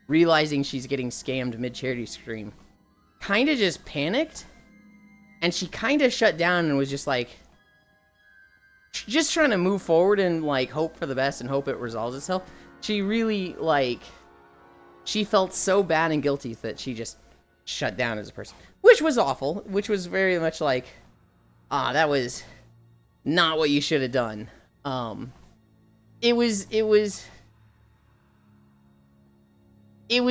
realizing she's getting scammed mid-charity stream, kind of just panicked. And she kind of shut down and was just like, just trying to move forward and like hope for the best and hope it resolves itself. She really, like, she felt so bad and guilty that she just shut down as a person. Which was awful. Which was very much like, that was not what you should have done. It was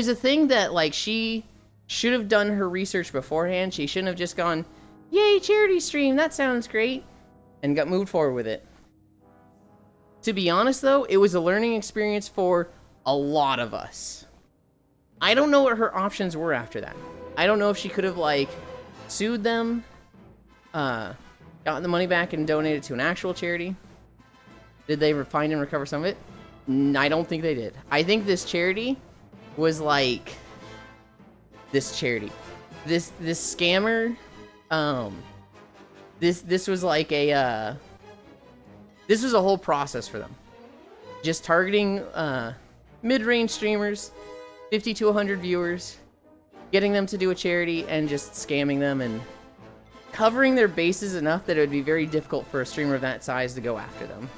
a thing that, like, she should have done her research beforehand. She shouldn't have just gone, yay, charity stream, that sounds great, and got moved forward with it. To be honest, though, it was a learning experience for a lot of us. I don't know what her options were after that. I don't know if she could have, like, sued them, gotten the money back and donated to an actual charity. Did they find and recover some of it? I don't think they did. I think this charity was like this charity. This scammer, this was like a, this was a whole process for them. Just targeting, mid-range streamers, 50 to 100 viewers, getting them to do a charity and just scamming them and covering their bases enough that it would be very difficult for a streamer of that size to go after them.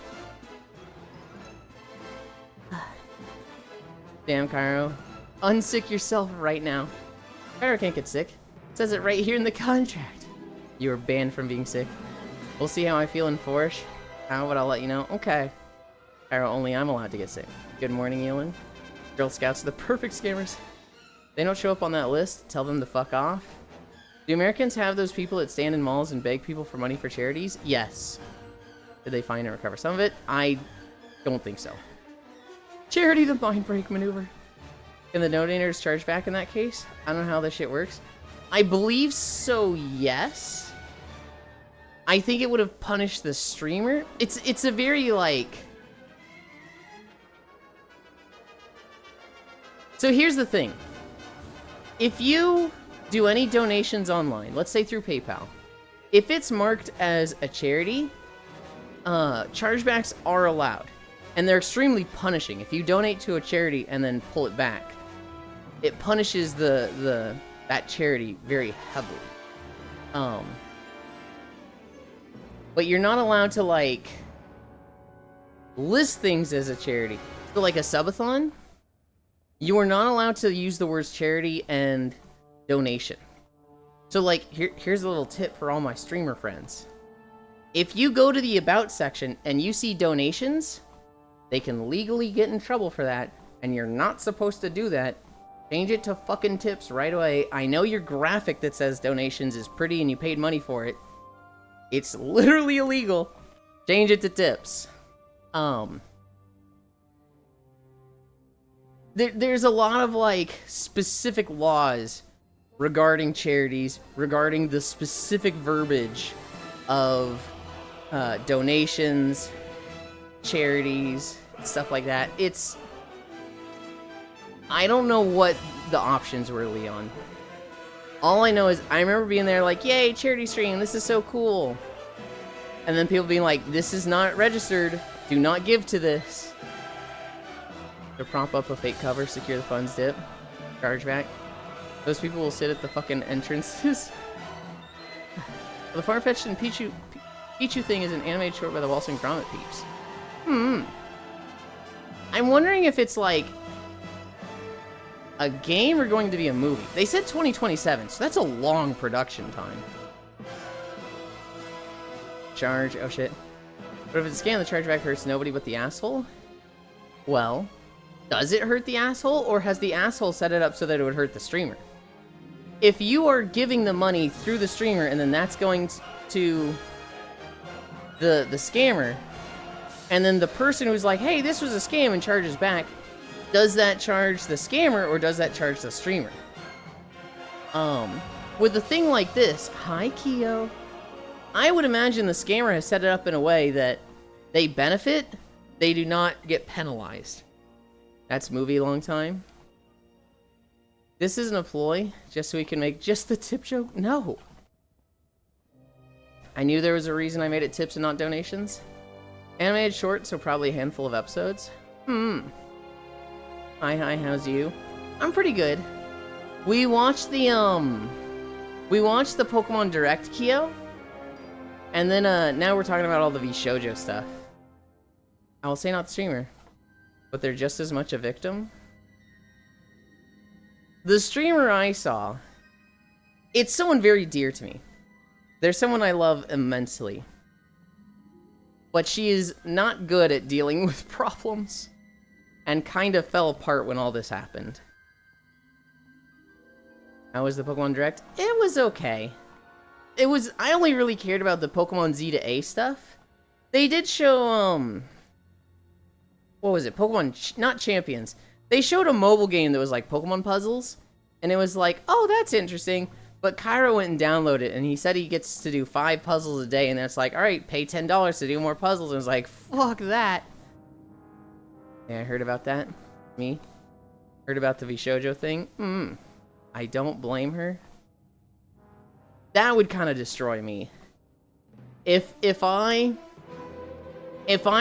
Damn, Cairo. Unsick yourself right now. Cairo can't get sick. It says it right here in the contract. You are banned from being sick. We'll see how I feel in Forge. How would I'll let you know? Okay. Cairo, only I'm allowed to get sick. Good morning, Elin. Girl Scouts are the perfect scammers. They don't show up on that list. Tell them to fuck off. Do Americans have those people that stand in malls and beg people for money for charities? Yes. Did they find and recover some of it? I don't think so. Charity, the mind break maneuver. Can the donators charge back in that case? I don't know how this shit works. I believe so, yes. I think it would have punished the streamer. It's a very, like... So here's the thing. If you do any donations online, let's say through PayPal, if it's marked as a charity, chargebacks are allowed. And they're extremely punishing. If you donate to a charity and then pull it back, it punishes that charity very heavily. But you're not allowed to, like, list things as a charity. So, like a subathon, you are not allowed to use the words charity and donation. So, like, here's a little tip for all my streamer friends. If you go to the About section and you see donations, they can legally get in trouble for that, and you're not supposed to do that. Change it to fucking tips right away. I know your graphic that says donations is pretty and you paid money for it. It's literally illegal. Change it to tips. There's a lot of, like, specific laws regarding charities, regarding the specific verbiage of donations, charities, stuff like that. I don't know what the options were, Leon. All I know is I remember being there like, yay, charity stream, this is so cool. And then people being like, this is not registered, do not give to this. To prop up a fake cover, secure the funds dip, chargeback. Those people will sit at the fucking entrances. The Farfetch'd and Pichu thing is an animated short by the Waltzing Grommet peeps. I'm wondering if it's like a game or going to be a movie. They said 2027, so that's a long production time. Charge, oh shit. But if it's a scam, the chargeback hurts nobody but the asshole? Well, does it hurt the asshole, or has the asshole set it up so that it would hurt the streamer? If you are giving the money through the streamer and then that's going to the scammer, and then the person who's like, hey, this was a scam and charges back, does that charge the scammer or does that charge the streamer? With a thing like this, hi Keo, I would imagine the scammer has set it up in a way that they benefit, they do not get penalized. That's movie long time. This isn't a ploy, just so we can make just the tip joke? No. I knew there was a reason I made it tips and not donations. Animated short, so probably a handful of episodes. Hi, how's you? I'm pretty good. We watched the Pokemon Direct, Keo. And then, now we're talking about all the VShojo stuff. I will say not the streamer. but they're just as much a victim. The streamer I saw, it's someone very dear to me. There's someone I love immensely. But she is not good at dealing with problems, and kind of fell apart when all this happened. How was the Pokemon Direct? It was okay. I only really cared about the Pokemon Z to A stuff. They did show, what was it? Pokemon, not Champions. They showed a mobile game that was like Pokemon puzzles, and it was like, oh, that's interesting. But Cairo went and downloaded it, and he said he gets to do 5 puzzles a day, and then it's like, alright, pay $10 to do more puzzles, and it's like, fuck that. Yeah, I heard about that. Me? Heard about the Vishojo thing? I don't blame her. That would kind of destroy me. If I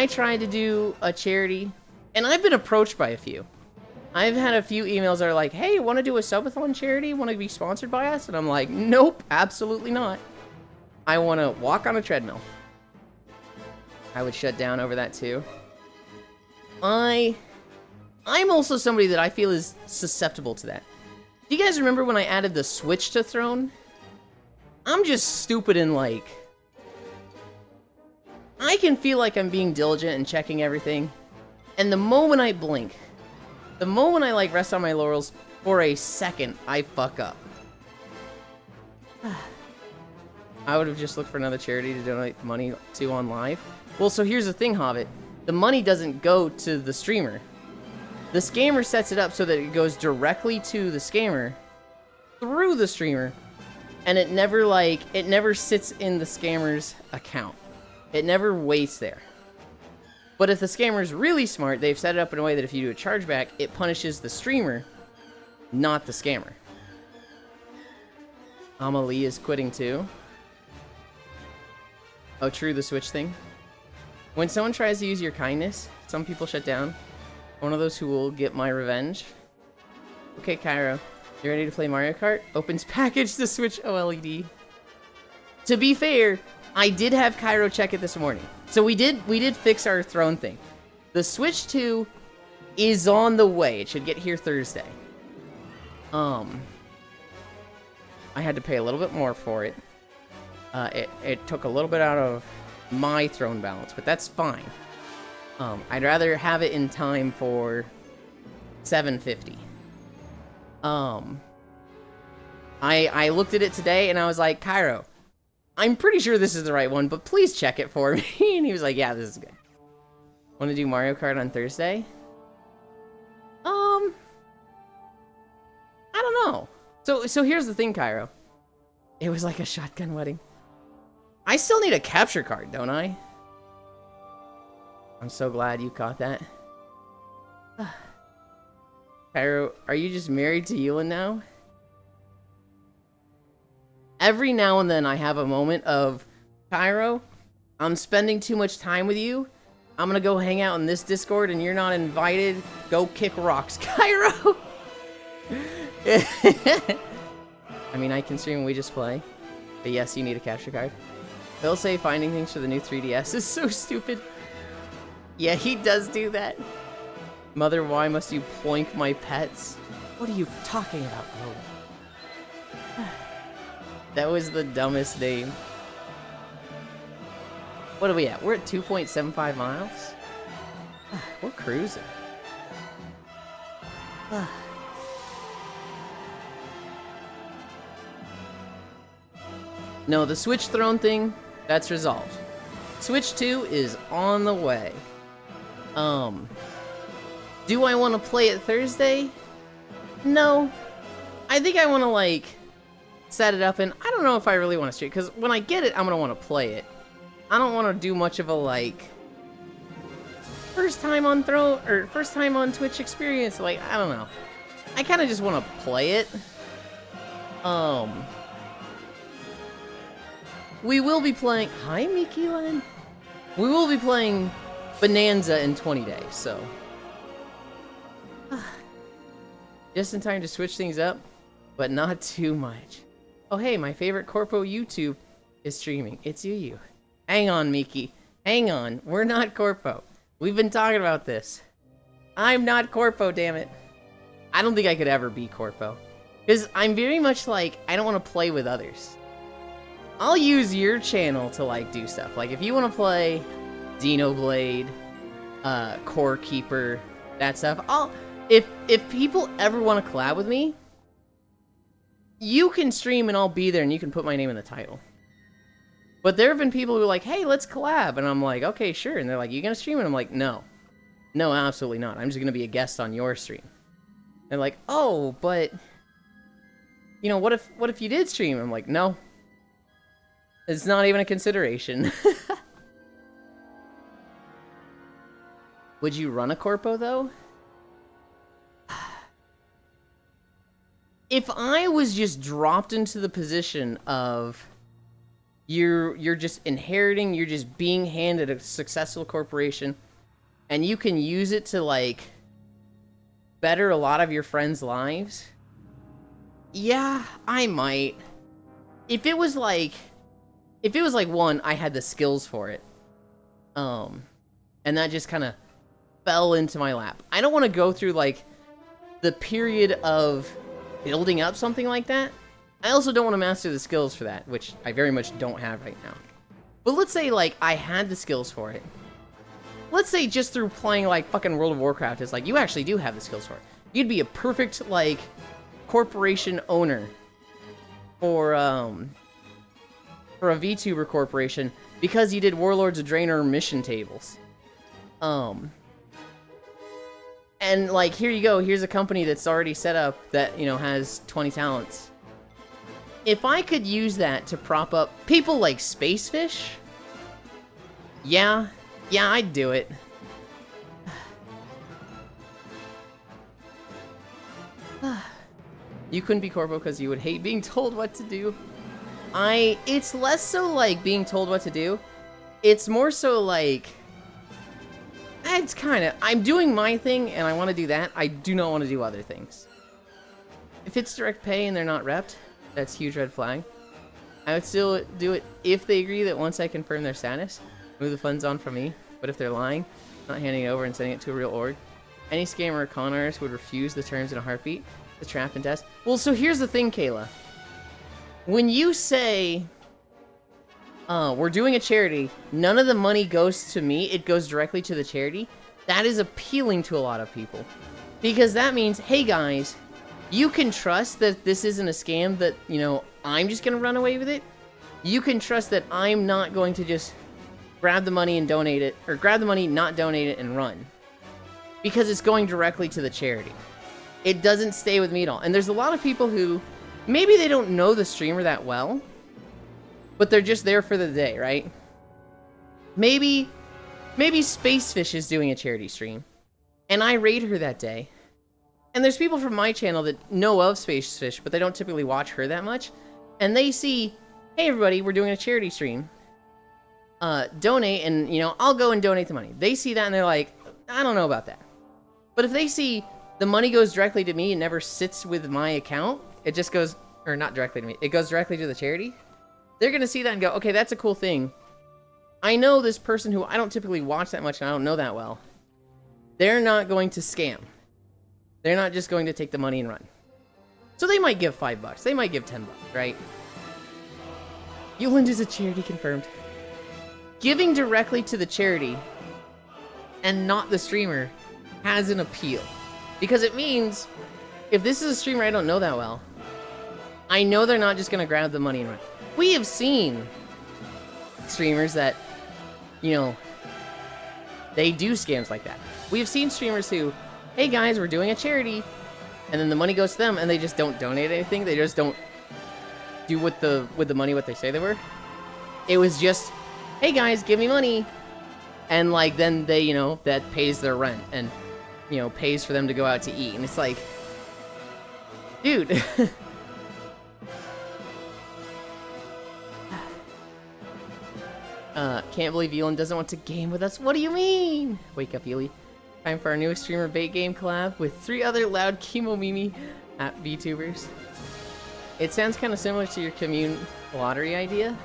tried to do a charity, and I've been approached by a few. I've had a few emails that are like, hey, want to do a subathon charity? Want to be sponsored by us? And I'm like, nope, absolutely not. I want to walk on a treadmill. I would shut down over that too. I'm also somebody that I feel is susceptible to that. Do you guys remember when I added the Switch to Throne? I'm just stupid and like... I can feel like I'm being diligent and checking everything. And the moment I blink, the moment I like rest on my laurels for a second, I fuck up. I would have just looked for another charity to donate money to on live. Well, so here's the thing, Hobbit. The money doesn't go to the streamer. The scammer sets it up so that it goes directly to the scammer through the streamer, and it never sits in the scammer's account. It never waits there. But if the scammer's really smart, they've set it up in a way that if you do a chargeback, it punishes the streamer, not the scammer. Amalie is quitting too. Oh, true, the Switch thing. When someone tries to use your kindness, some people shut down. One of those who will get my revenge. Okay, Cairo, you ready to play Mario Kart? Opens package to Switch OLED. To be fair, I did have Cairo check it this morning. So we did fix our Throne thing. The Switch 2 is on the way. It should get here Thursday. I had to pay a little bit more for it. It took a little bit out of my Throne balance, but that's fine. I'd rather have it in time for $750. I looked at it today and I was like, Cairo, I'm pretty sure this is the right one, but please check it for me. And he was like, yeah, this is good. Want to do Mario Kart on Thursday? I don't know. So here's the thing, Cairo. It was like a shotgun wedding. I still need a capture card, don't I? I'm so glad you caught that. Cairo, are you just married to Ewan now? Every now and then I have a moment of, Cairo, I'm spending too much time with you. I'm gonna go hang out in this Discord and you're not invited. Go kick rocks, Cairo! I mean, I can stream and we just play. But yes, you need a capture card. They'll say finding things for the new 3DS is so stupid. Yeah, he does do that. Mother, why must you ploink my pets? What are you talking about, bro? That was the dumbest name. What are we at? We're at 2.75 miles? We're cruising. No, the Switch Throne thing, that's resolved. Switch 2 is on the way. Do I want to play it Thursday? No. I think I want to, like, set it up, and I don't know if I really want to stream, because when I get it, I'm going to want to play it. I don't want to do much of a, like, first time on Throne, or first time on Twitch experience, like, I don't know. I kind of just want to play it. We will be playing... Hi, Miki Len. We will be playing Bonanza in 20 days, so... Just in time to switch things up, but not too much. Oh, hey, my favorite Corpo YouTube is streaming. It's you. Hang on, Miki. Hang on. We're not Corpo. We've been talking about this. I'm not Corpo, damn it. I don't think I could ever be Corpo. Because I'm very much like, I don't want to play with others. I'll use your channel to, like, do stuff. Like, if you want to play Xenoblade, Core Keeper, that stuff, if people ever want to collab with me, you can stream and I'll be there and you can put my name in the title. But there have been people who are like, hey, let's collab. And I'm like, okay, sure. And they're like, you gonna stream? And I'm like, no. No, absolutely not. I'm just gonna be a guest on your stream. And they're like, oh, but... you know, what if you did stream? I'm like, no. It's not even a consideration. Would you run a Corpo, though? If I was just dropped into the position of... You're just inheriting, you're just being handed a successful corporation, and you can use it to, like, better a lot of your friends' lives. Yeah, I might. If it was like one, I had the skills for it. And that just kind of fell into my lap. I don't want to go through, like, the period of building up something like that. I also don't want to master the skills for that, which I very much don't have right now. But let's say, like, I had the skills for it. Let's say just through playing, like, fucking World of Warcraft, it's like, you actually do have the skills for it. You'd be a perfect, like, corporation owner for a VTuber corporation because you did Warlords of Draenor mission tables. And, like, here you go, here's a company that's already set up that, you know, has 20 talents. If I could use that to prop up people like Spacefish, yeah, I'd do it. You couldn't be Corpo because you would hate being told what to do. It's less so like being told what to do. It's more so like, it's kind of, I'm doing my thing and I want to do that. I do not want to do other things. If it's direct pay and they're not repped, that's a huge red flag. I would still do it if they agree that once I confirm their status, move the funds on from me. But if they're lying, not handing it over and sending it to a real org, any scammer or con artist would refuse the terms in a heartbeat, to trap and test. Well, so here's the thing, Kayla. When you say, we're doing a charity, none of the money goes to me, it goes directly to the charity, that is appealing to a lot of people. Because that means, hey guys, you can trust that this isn't a scam that, you know, I'm just going to run away with it. You can trust that I'm not going to just grab the money and donate it, or grab the money, not donate it, and run. Because it's going directly to the charity. It doesn't stay with me at all. And there's a lot of people who, maybe they don't know the streamer that well, but they're just there for the day, right? Maybe Spacefish is doing a charity stream, and I raid her that day. And there's people from my channel that know of Spacefish, but they don't typically watch her that much. And they see, hey everybody, we're doing a charity stream. Donate, and, you know, I'll go and donate the money. They see that and they're like, I don't know about that. But if they see the money goes directly to me and never sits with my account, it just goes, or not directly to me, it goes directly to the charity, they're going to see that and go, okay, that's a cool thing. I know this person who I don't typically watch that much and I don't know that well. They're not going to scam. They're not just going to take the money and run. So they might give $5. They might give $10, right? Yuland is a charity confirmed. Giving directly to the charity and not the streamer has an appeal. Because it means, if this is a streamer I don't know that well, I know they're not just going to grab the money and run. We have seen streamers that, you know, they do scams like that. We have seen streamers who, hey guys, we're doing a charity, and then the money goes to them, and they just don't donate anything. They just don't do with the money what they say they were. It was just, hey guys, give me money, and like then they, you know, that pays their rent and, you know, pays for them to go out to eat, and it's like, dude. Can't believe Elon doesn't want to game with us. What do you mean? Wake up, Ely. Time for our newest streamer bait game collab with 3 other loud chemo mimi at VTubers. It sounds kind of similar to your commune lottery idea.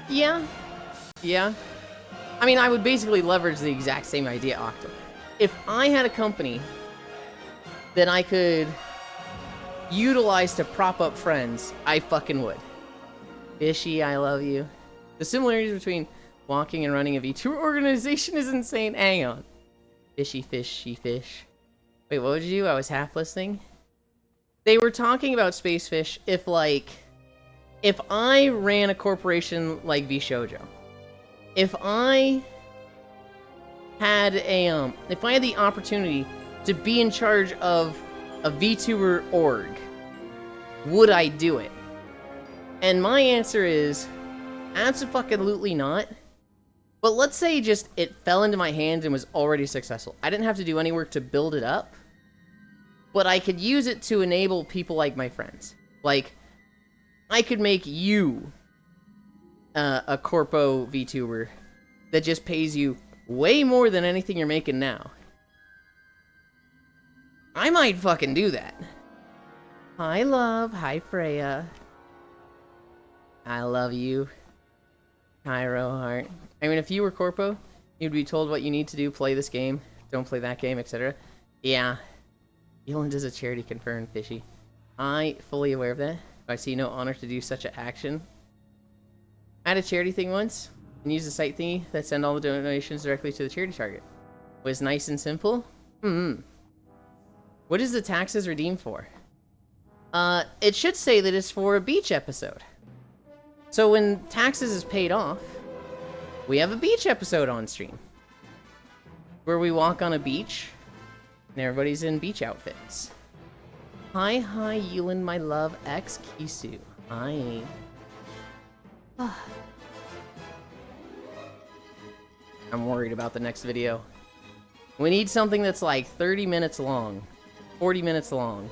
Yeah. I mean, I would basically leverage the exact same idea, Octo. if I had a company that I could utilize to prop up friends, I fucking would. Fishy, I love you. The similarities between walking and running a VTuber organization is insane. Hang on. Fishy, fishy, fish. Wait, what would you do? I was half listening. They were talking about Spacefish if I ran a corporation like VShojo. If I had the opportunity to be in charge of a VTuber org, would I do it? And my answer is absolutely not. But let's say just it fell into my hands and was already successful. I didn't have to do any work to build it up, but I could use it to enable people like my friends. Like, I could make you a corpo VTuber that just pays you way more than anything you're making now. I might fucking do that. Hi, love. Hi, Freya. I love you. Cairo Heart. I mean, if you were corpo, you'd be told what you need to do, play this game, don't play that game, etc. Yeah. Eland is a charity, confirmed, Fishy. I fully aware of that. I see no honor to do such an action. I had a charity thing once, and used a site thingy that sent all the donations directly to the charity target. It was nice and simple. What is the taxes redeemed for? It should say that it's for a beach episode. So when taxes is paid off, we have a beach episode on stream. Where we walk on a beach, and everybody's in beach outfits. Hi, Yulin, my love, ex Kisu. Hi. I'm worried about the next video. We need something that's like 30 minutes long. 40 minutes long.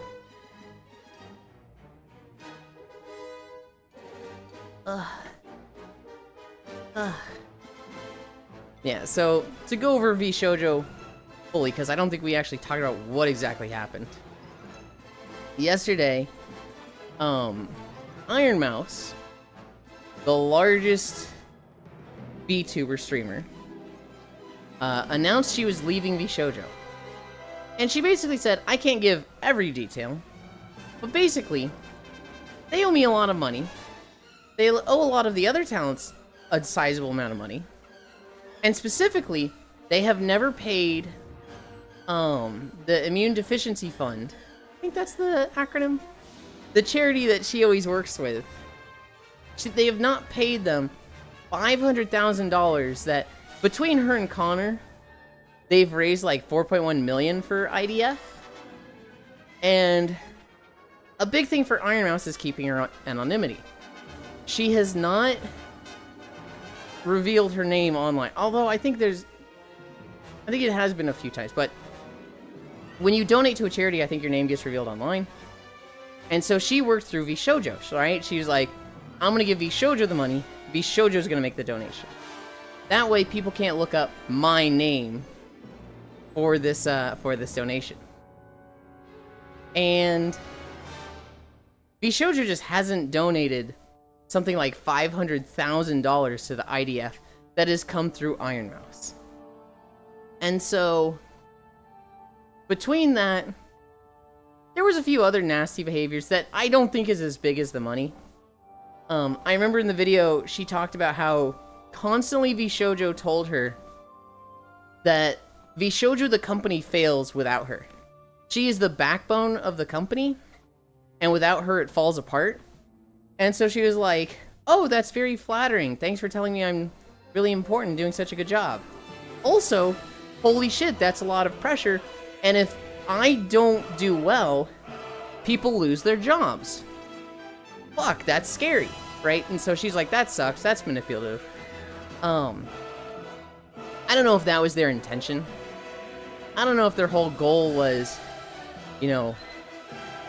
Yeah, so to go over VShojo fully, because I don't think we actually talked about what exactly happened. Yesterday, Ironmouse, the largest VTuber streamer, announced she was leaving VShojo. And she basically said, I can't give every detail, but basically, they owe me a lot of money. They owe a lot of the other talents a sizable amount of money. And specifically, they have never paid the Immune Deficiency Fund. I think that's the acronym. The charity that she always works with. They have not paid them $500,000 that, between her and Connor, they've raised like 4.1 million for IDF. And a big thing for Ironmouse is keeping her anonymity. She has not revealed her name online, although I think it has been a few times, but when you donate to a charity, I think your name gets revealed online. And so she worked through VShojo, right? She was like, I'm gonna give VShojo the money, VShojo's gonna make the donation. That way people can't look up my name for this donation. And VShojo just hasn't donated something like $500,000 to the IDF that has come through Ironmouse. And so, between that, there was a few other nasty behaviors that I don't think is as big as the money. I remember in the video, she talked about how constantly VShojo told her that VShojo, the company, fails without her. She is the backbone of the company, and without her, it falls apart. And so she was like, oh, that's very flattering. Thanks for telling me I'm really important, doing such a good job. Also, holy shit, that's a lot of pressure. And if I don't do well, people lose their jobs. Fuck, that's scary, right? And so she's like, that sucks. That's manipulative. I don't know if that was their intention. I don't know if their whole goal was, you know,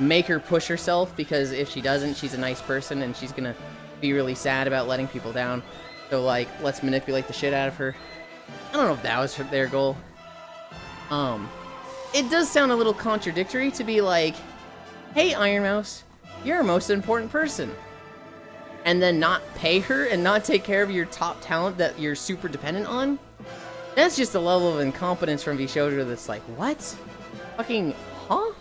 make her push herself, because if she doesn't, she's a nice person and she's gonna be really sad about letting people down. So, like, let's manipulate the shit out of her. I don't know if that was their goal. It does sound a little contradictory to be like, hey, Ironmouse, you're a most important person. And then not pay her and not take care of your top talent that you're super dependent on? That's just a level of incompetence from VShojo that's like, what? Fucking, huh?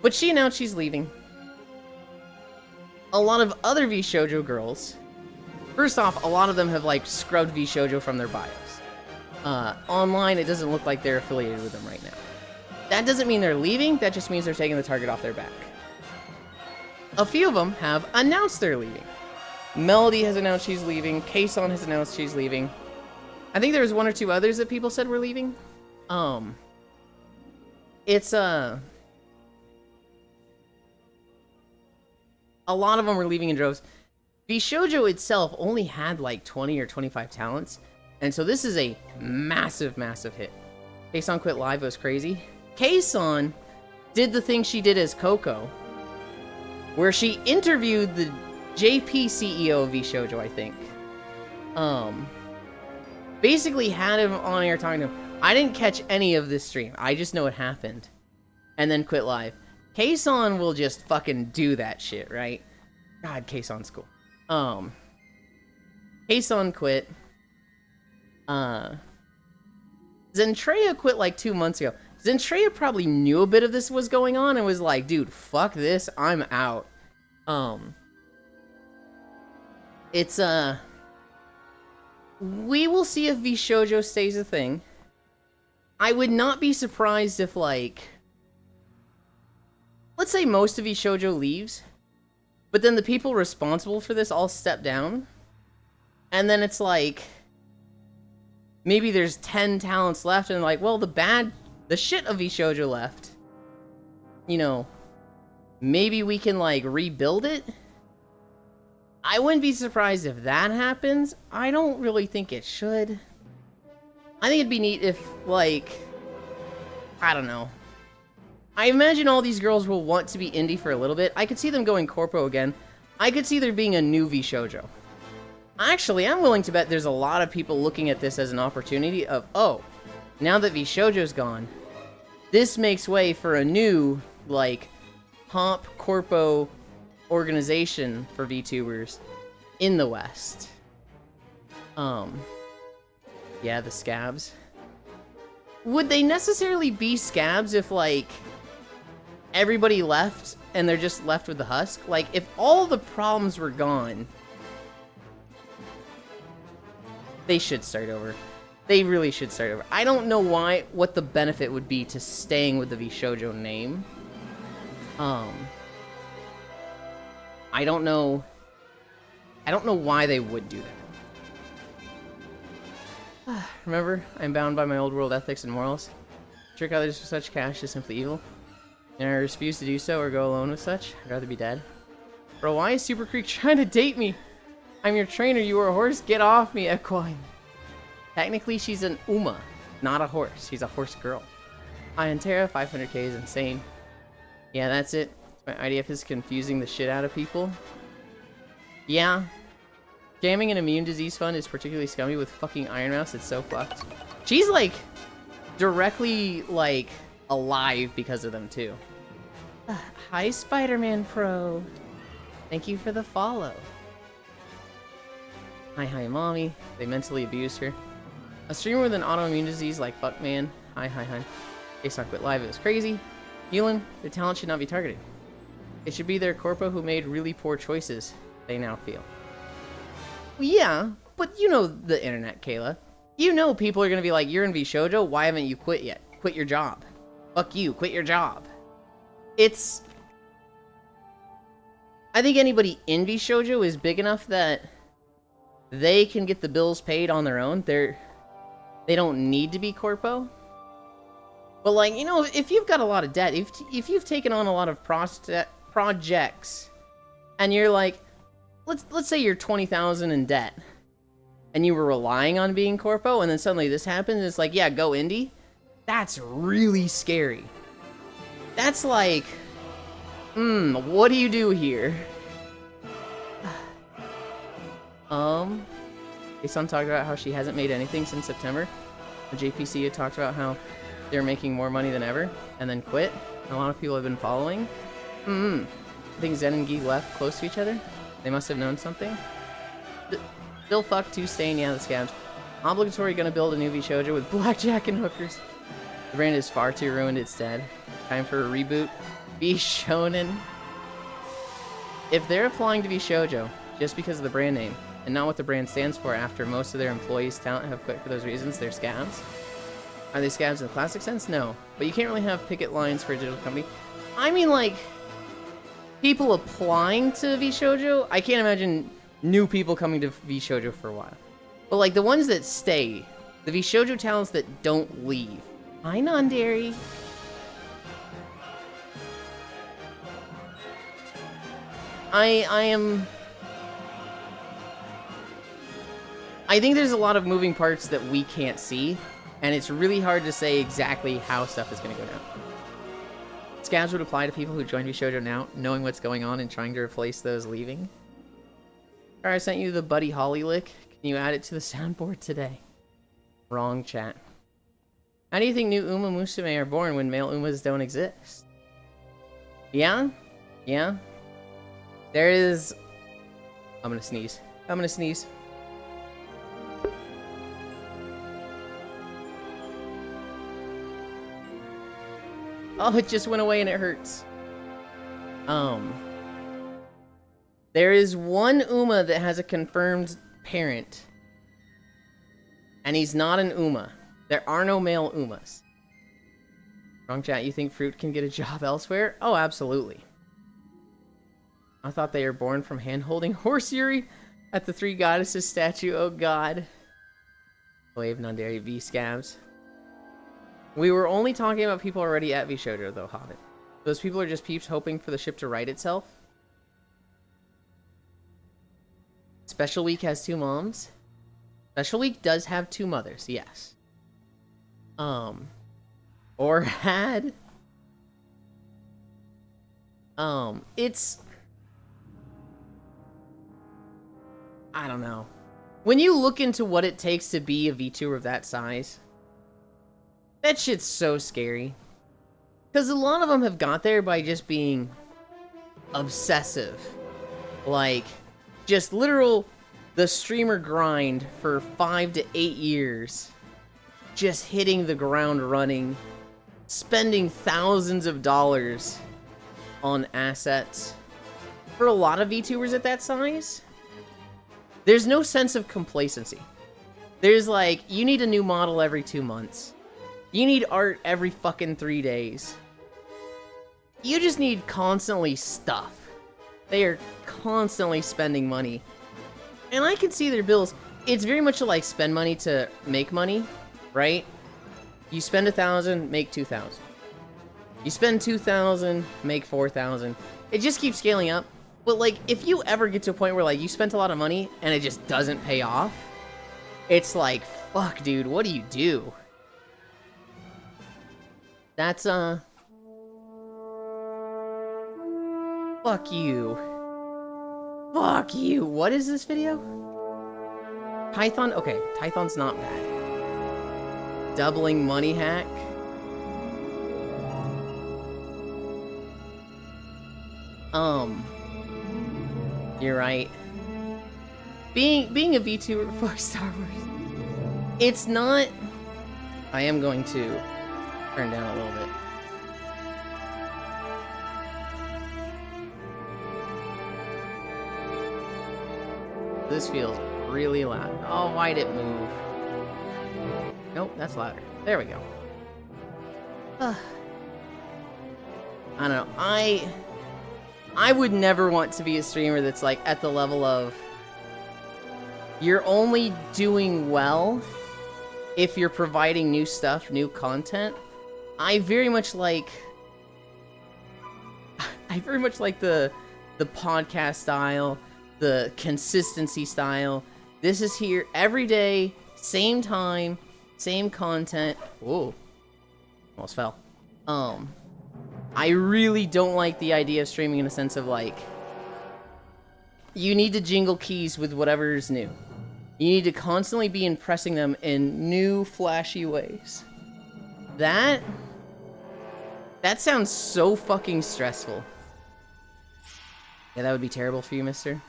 But she announced she's leaving. A lot of other VShojo girls, first off, a lot of them have like scrubbed VShojo from their bios. Online, it doesn't look like they're affiliated with them right now. That doesn't mean they're leaving, that just means they're taking the target off their back. A few of them have announced they're leaving. Melody has announced she's leaving, Kason has announced she's leaving. I think there was 1 or 2 others that people said were leaving. It's, a lot of them were leaving in droves. VShojo itself only had like 20 or 25 talents, and so this is a massive, massive hit. Kason quit live, it was crazy. Kason did the thing she did as Coco, where she interviewed the JP CEO of VShojo, I think. Basically had him on air talking to him. I didn't catch any of this stream, I just know it happened. And then quit live. Kason will just fucking do that shit, right? God, Kason's cool. Kason quit. Zentreya quit like 2 months ago. Zentreya probably knew a bit of this was going on and was like, dude, fuck this, I'm out. It's, we will see if VShojo stays a thing. I would not be surprised if, like, let's say most of VShojo leaves, but then the people responsible for this all step down, and then it's like, maybe there's 10 talents left, and like, well, the shit of VShojo left. You know, maybe we can, like, rebuild it? I wouldn't be surprised if that happens. I don't really think it should. I think it'd be neat if, like, I don't know. I imagine all these girls will want to be indie for a little bit. I could see them going corpo again. I could see there being a new VShojo. Actually, I'm willing to bet there's a lot of people looking at this as an opportunity of, oh, now that VShojo's gone, this makes way for a new, like, Pomp Corpo organization for VTubers in the West. Yeah, the scabs. Would they necessarily be scabs if, like, everybody left and they're just left with the husk? Like, if all the problems were gone, they should start over. They really should start over. I don't know what the benefit would be to staying with the VShojo name. I don't know why they would do that. Remember, I'm bound by my old world ethics and morals. Trick others for such cash is simply evil. And I refuse to do so or go alone with such. I'd rather be dead. Bro, why is Super Creek trying to date me? I'm your trainer, you are a horse, get off me, Equine. Technically, she's an Uma, not a horse. She's a horse girl. Iantera, 500k is insane. Yeah, that's it. My IDF is confusing the shit out of people. Yeah. Scamming an immune disease fund is particularly scummy with fucking Iron Mouse. It's so fucked. She's, like, directly, like, alive because of them, too. Hi, Spider-Man Pro. Thank you for the follow. Hi, mommy. They mentally abused her. A streamer with an autoimmune disease like fuck, man. Hi. Kason quit live. It was crazy. Healing. Their talent should not be targeted. It should be their corpo who made really poor choices. They now feel. Yeah, but you know the internet, Kayla. You know people are gonna be like, you're in VShojo, why haven't you quit yet? Quit your job. Fuck you, quit your job. It's... I think anybody in VShojo is big enough that they can get the bills paid on their own. They don't need to be corpo. But, like, you know, if you've got a lot of debt, if you've taken on a lot of projects, and you're like, let's say you're 20,000 in debt, and you were relying on being corpo, and then suddenly this happens, and it's like, yeah, go indie. That's really scary. That's like, what do you do here? Kason talked about how she hasn't made anything since September. The JPC had talked about how they're making more money than ever, and then quit. A lot of people have been following. I think Zen and Gi left close to each other. They must have known something. Still fuck 2 stain, yeah, the scabs. Obligatory gonna build a new VShojo with blackjack and hookers. The brand is far too ruined, it's dead. Time for a reboot. VShonen. If they're applying to VShojo just because of the brand name, and not what the brand stands for after most of their employees' talent have quit for those reasons, they're scabs. Are they scabs in the classic sense? No. But you can't really have picket lines for a digital company. I mean, like, people applying to VShojo, I can't imagine new people coming to VShojo for a while. But, like, the ones that stay, the VShojo talents that don't leave. Hi, Nandari. I think there's a lot of moving parts that we can't see, and it's really hard to say exactly how stuff is going to go down. Scabs would apply to people who joined VShojo now, knowing what's going on and trying to replace those leaving. Alright, I sent you the Buddy Holly lick. Can you add it to the soundboard today? Wrong chat. How do you think new Uma Musume are born when male Umas don't exist? Yeah? Yeah? There is... I'm gonna sneeze. I'm gonna sneeze. Oh, it just went away and it hurts. There is one Uma that has a confirmed parent. And he's not an Uma. There are no male Umas. Wrong chat, you think Fruit can get a job elsewhere? Oh, absolutely. I thought they were born from hand-holding Horse Yuri at the Three Goddesses statue. Oh god. Wave Nandari V Scabs. We were only talking about people already at VShojo, though, Hobbit. Those people are just peeps hoping for the ship to right itself. Special Week has 2 moms. Special Week does have 2 mothers, yes. Or had. It's... I don't know. When you look into what it takes to be a VTuber of that size, that shit's so scary. Because a lot of them have got there by just being obsessive. Like, just literal, the streamer grind for 5 to 8 years. Just hitting the ground running. Spending thousands of dollars on assets. For a lot of VTubers at that size, there's no sense of complacency. There's like, you need a new model every 2 months. You need art every fucking 3 days. You just need constantly stuff. They are constantly spending money. And I can see their bills. It's very much like spend money to make money, right? You spend 1,000, make 2,000. You spend 2,000, make 4,000. It just keeps scaling up. But like, if you ever get to a point where like you spent a lot of money and it just doesn't pay off, it's like, fuck, dude, what do you do? That's, fuck you. Fuck you. What is this video? Python? Okay, Python's not bad. Doubling money hack. You're right. Being a VTuber for Star Wars, it's not... I am going to turn down a little bit. This feels really loud. Oh, why'd it move? Nope, that's louder. There we go. I don't know. I would never want to be a streamer that's like at the level of you're only doing well if you're providing new stuff, new content. I very much like the podcast style, the consistency style. This is here every day, same time, same content. Whoa. Almost fell. I really don't like the idea of streaming in a sense of like, you need to jingle keys with whatever is new. You need to constantly be impressing them in new, flashy ways. That sounds so fucking stressful. Yeah, that would be terrible for you, mister.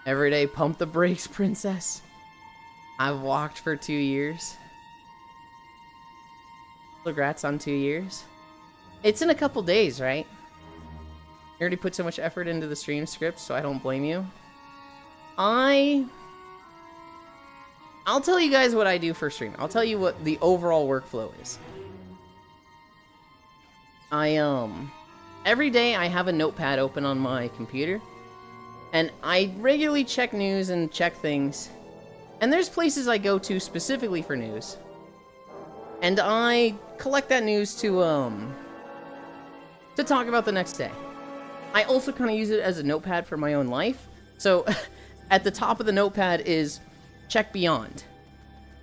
Every day, pump the brakes, princess. I've walked for 2 years. Congrats on 2 years. It's in a couple days, right? You already put so much effort into the stream script, so I don't blame you. I'll tell you guys what I do for stream. I'll tell you what the overall workflow is. Every day I have a notepad open on my computer, and I regularly check news and check things. And there's places I go to specifically for news. And I collect that news to talk about the next day. I also kind of use it as a notepad for my own life. So at the top of the notepad is check Beyond.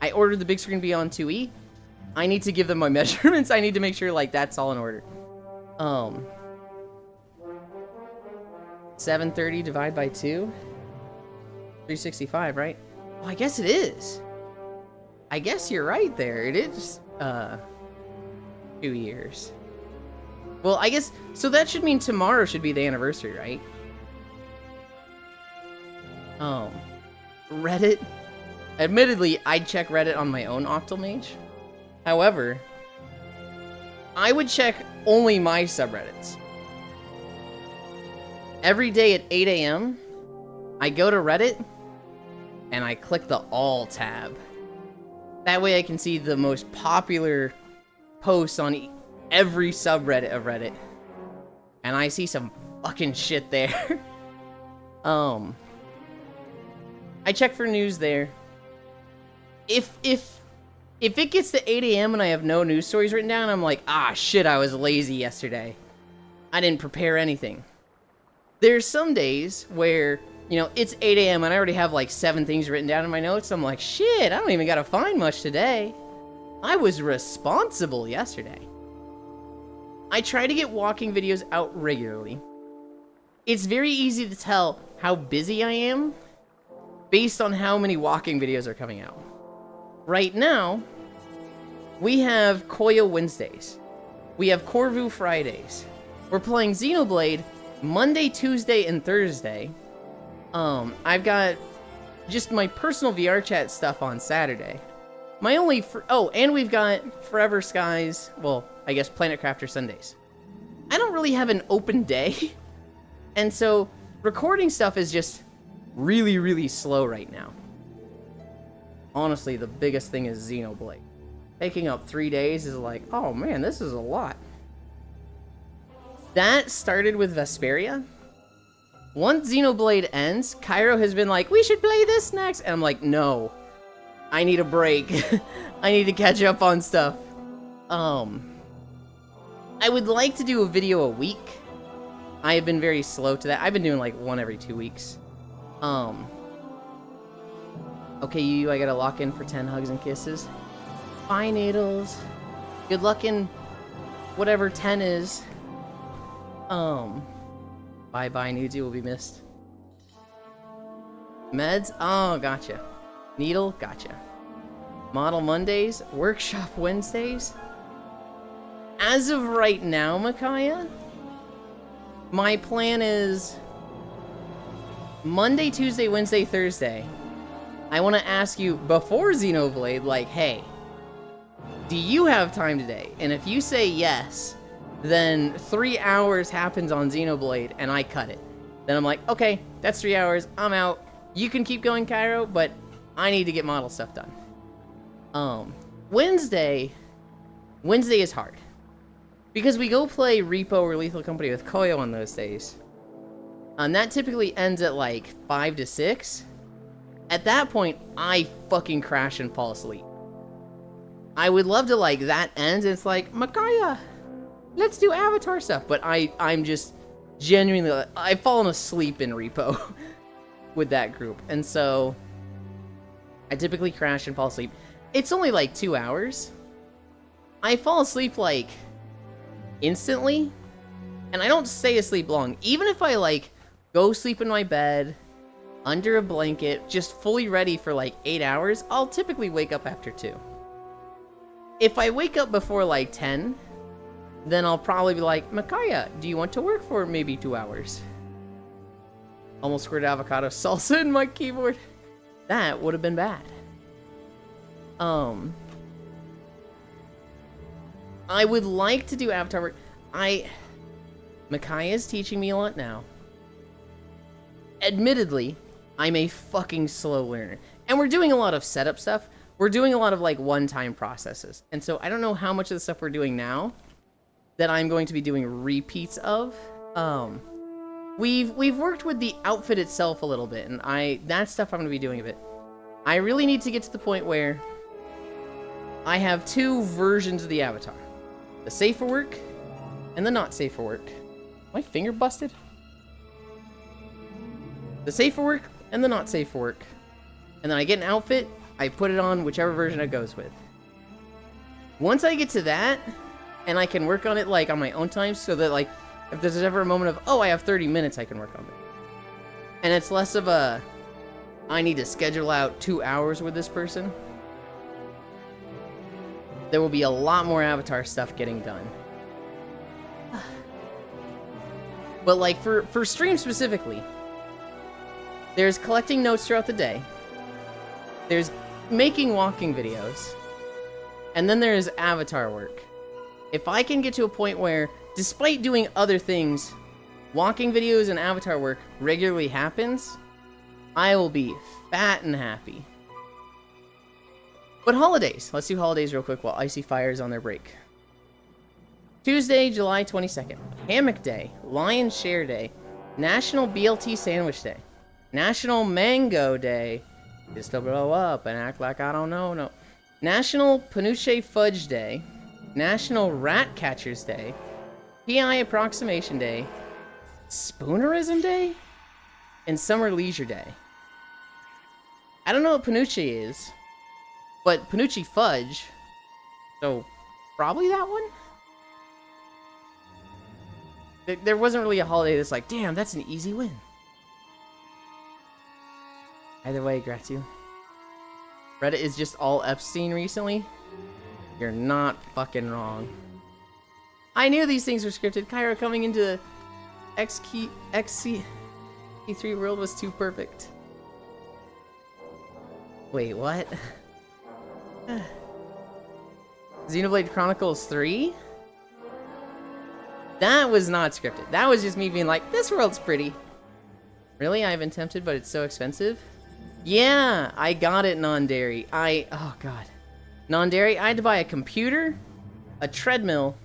I ordered the big screen Beyond 2E. I need to give them my measurements. I need to make sure like that's all in order. 730 divided by 2. 365, right? Well, I guess it is. I guess you're right there. It is 2 years. Well, I guess so that should mean tomorrow should be the anniversary, right? Reddit. Admittedly, I'd check Reddit on my own Octomage. However, I would check only my subreddits. Every day at 8 a.m., I go to Reddit, and I click the All tab. That way I can see the most popular posts on every subreddit of Reddit. And I see some fucking shit there. I check for news there. If it gets to 8 a.m. and I have no news stories written down, I'm like, ah, shit, I was lazy yesterday. I didn't prepare anything. There's some days where, you know, it's 8 a.m. and I already have like 7 things written down in my notes. I'm like, shit, I don't even gotta find much today. I was responsible yesterday. I try to get walking videos out regularly. It's very easy to tell how busy I am based on how many walking videos are coming out. Right now, we have Koyo Wednesdays. We have Corvu Fridays. We're playing Xenoblade Monday, Tuesday, and Thursday. I've got just my personal VR chat stuff on Saturday. My only and we've got Forever Skies, well, I guess Planet Crafter Sundays. I don't really have an open day. And so recording stuff is just really, really slow right now. Honestly, the biggest thing is Xenoblade. Taking up 3 days is like, oh man, this is a lot. That started with Vesperia. Once Xenoblade ends, Cairo has been like, we should play this next. And I'm like, no. I need a break. I need to catch up on stuff. I would like to do a video a week. I have been very slow to that. I've been doing like one every 2 weeks. Okay, you, I gotta lock in for 10 hugs and kisses. Bye, Needles. Good luck in whatever 10 is. Bye-bye, Needs, you will be missed. Meds? Oh, gotcha. Needle? Gotcha. Model Mondays? Workshop Wednesdays? As of right now, Micaiah, my plan is Monday, Tuesday, Wednesday, Thursday. I want to ask you before Xenoblade, like, hey, do you have time today? And if you say yes, then 3 hours happens on Xenoblade and I cut it. Then I'm like, okay, that's 3 hours. I'm out. You can keep going, Cairo, but I need to get model stuff done. Wednesday is hard. Because we go play Repo or Lethal Company with Koyo on those days. And that typically ends at like 5 to 6. At that point, I fucking crash and fall asleep. I would love to, like, that ends and it's like, Micaiah, let's do Avatar stuff. But I'm just genuinely, I've fallen asleep in Repo with that group. And so I typically crash and fall asleep. It's only like 2 hours. I fall asleep like instantly. And I don't stay asleep long. Even if I like go sleep in my bed, under a blanket, just fully ready for like 8 hours, I'll typically wake up after 2. If I wake up before like 10, then I'll probably be like, Micaiah, do you want to work for maybe 2 hours? Almost squirted avocado salsa in my keyboard. That would have been bad. I would like to do avatar work. Micaiah is teaching me a lot now. Admittedly, I'm a fucking slow learner. And we're doing a lot of setup stuff. We're doing a lot of like one-time processes. And so I don't know how much of the stuff we're doing now that I'm going to be doing repeats of. We've worked with the outfit itself a little bit, and that stuff I'm going to be doing a bit. I really need to get to the point where I have two versions of the avatar. The safe for work and the not safe for work. My finger busted? The safe for work and the not safe for work. And then I get an outfit, I put it on whichever version it goes with. Once I get to that, and I can work on it like on my own time, so that like, if there's ever a moment of, oh, I have 30 minutes, I can work on it. And it's less of a, I need to schedule out 2 hours with this person. There will be a lot more avatar stuff getting done. But like for stream specifically, there's collecting notes throughout the day. There's making walking videos. And then there's avatar work. If I can get to a point where, despite doing other things, walking videos and avatar work regularly happens, I will be fat and happy. But holidays. Let's do holidays real quick while Icy Fire is on their break. Tuesday, July 22nd. Hammock Day. Lion Share Day. National BLT Sandwich Day. National Mango Day. Just to blow up and act like I don't know. No. National Penuche Fudge Day. National Rat Catchers Day. PI Approximation Day. Spoonerism Day? And Summer Leisure Day. I don't know what Penuche is. But Penuche Fudge, so probably that one? There wasn't really a holiday that's like, damn, that's an easy win. Either way, Gratu. Reddit is just all Epstein recently. You're not fucking wrong. I knew these things were scripted. Cairo coming into XC3 world was too perfect. Wait, what? Xenoblade Chronicles 3? That was not scripted. That was just me being like, this world's pretty. Really? I've been tempted, but it's so expensive? Yeah, I got it, Non-Dairy. Oh god. Non-Dairy, I had to buy a computer, a treadmill,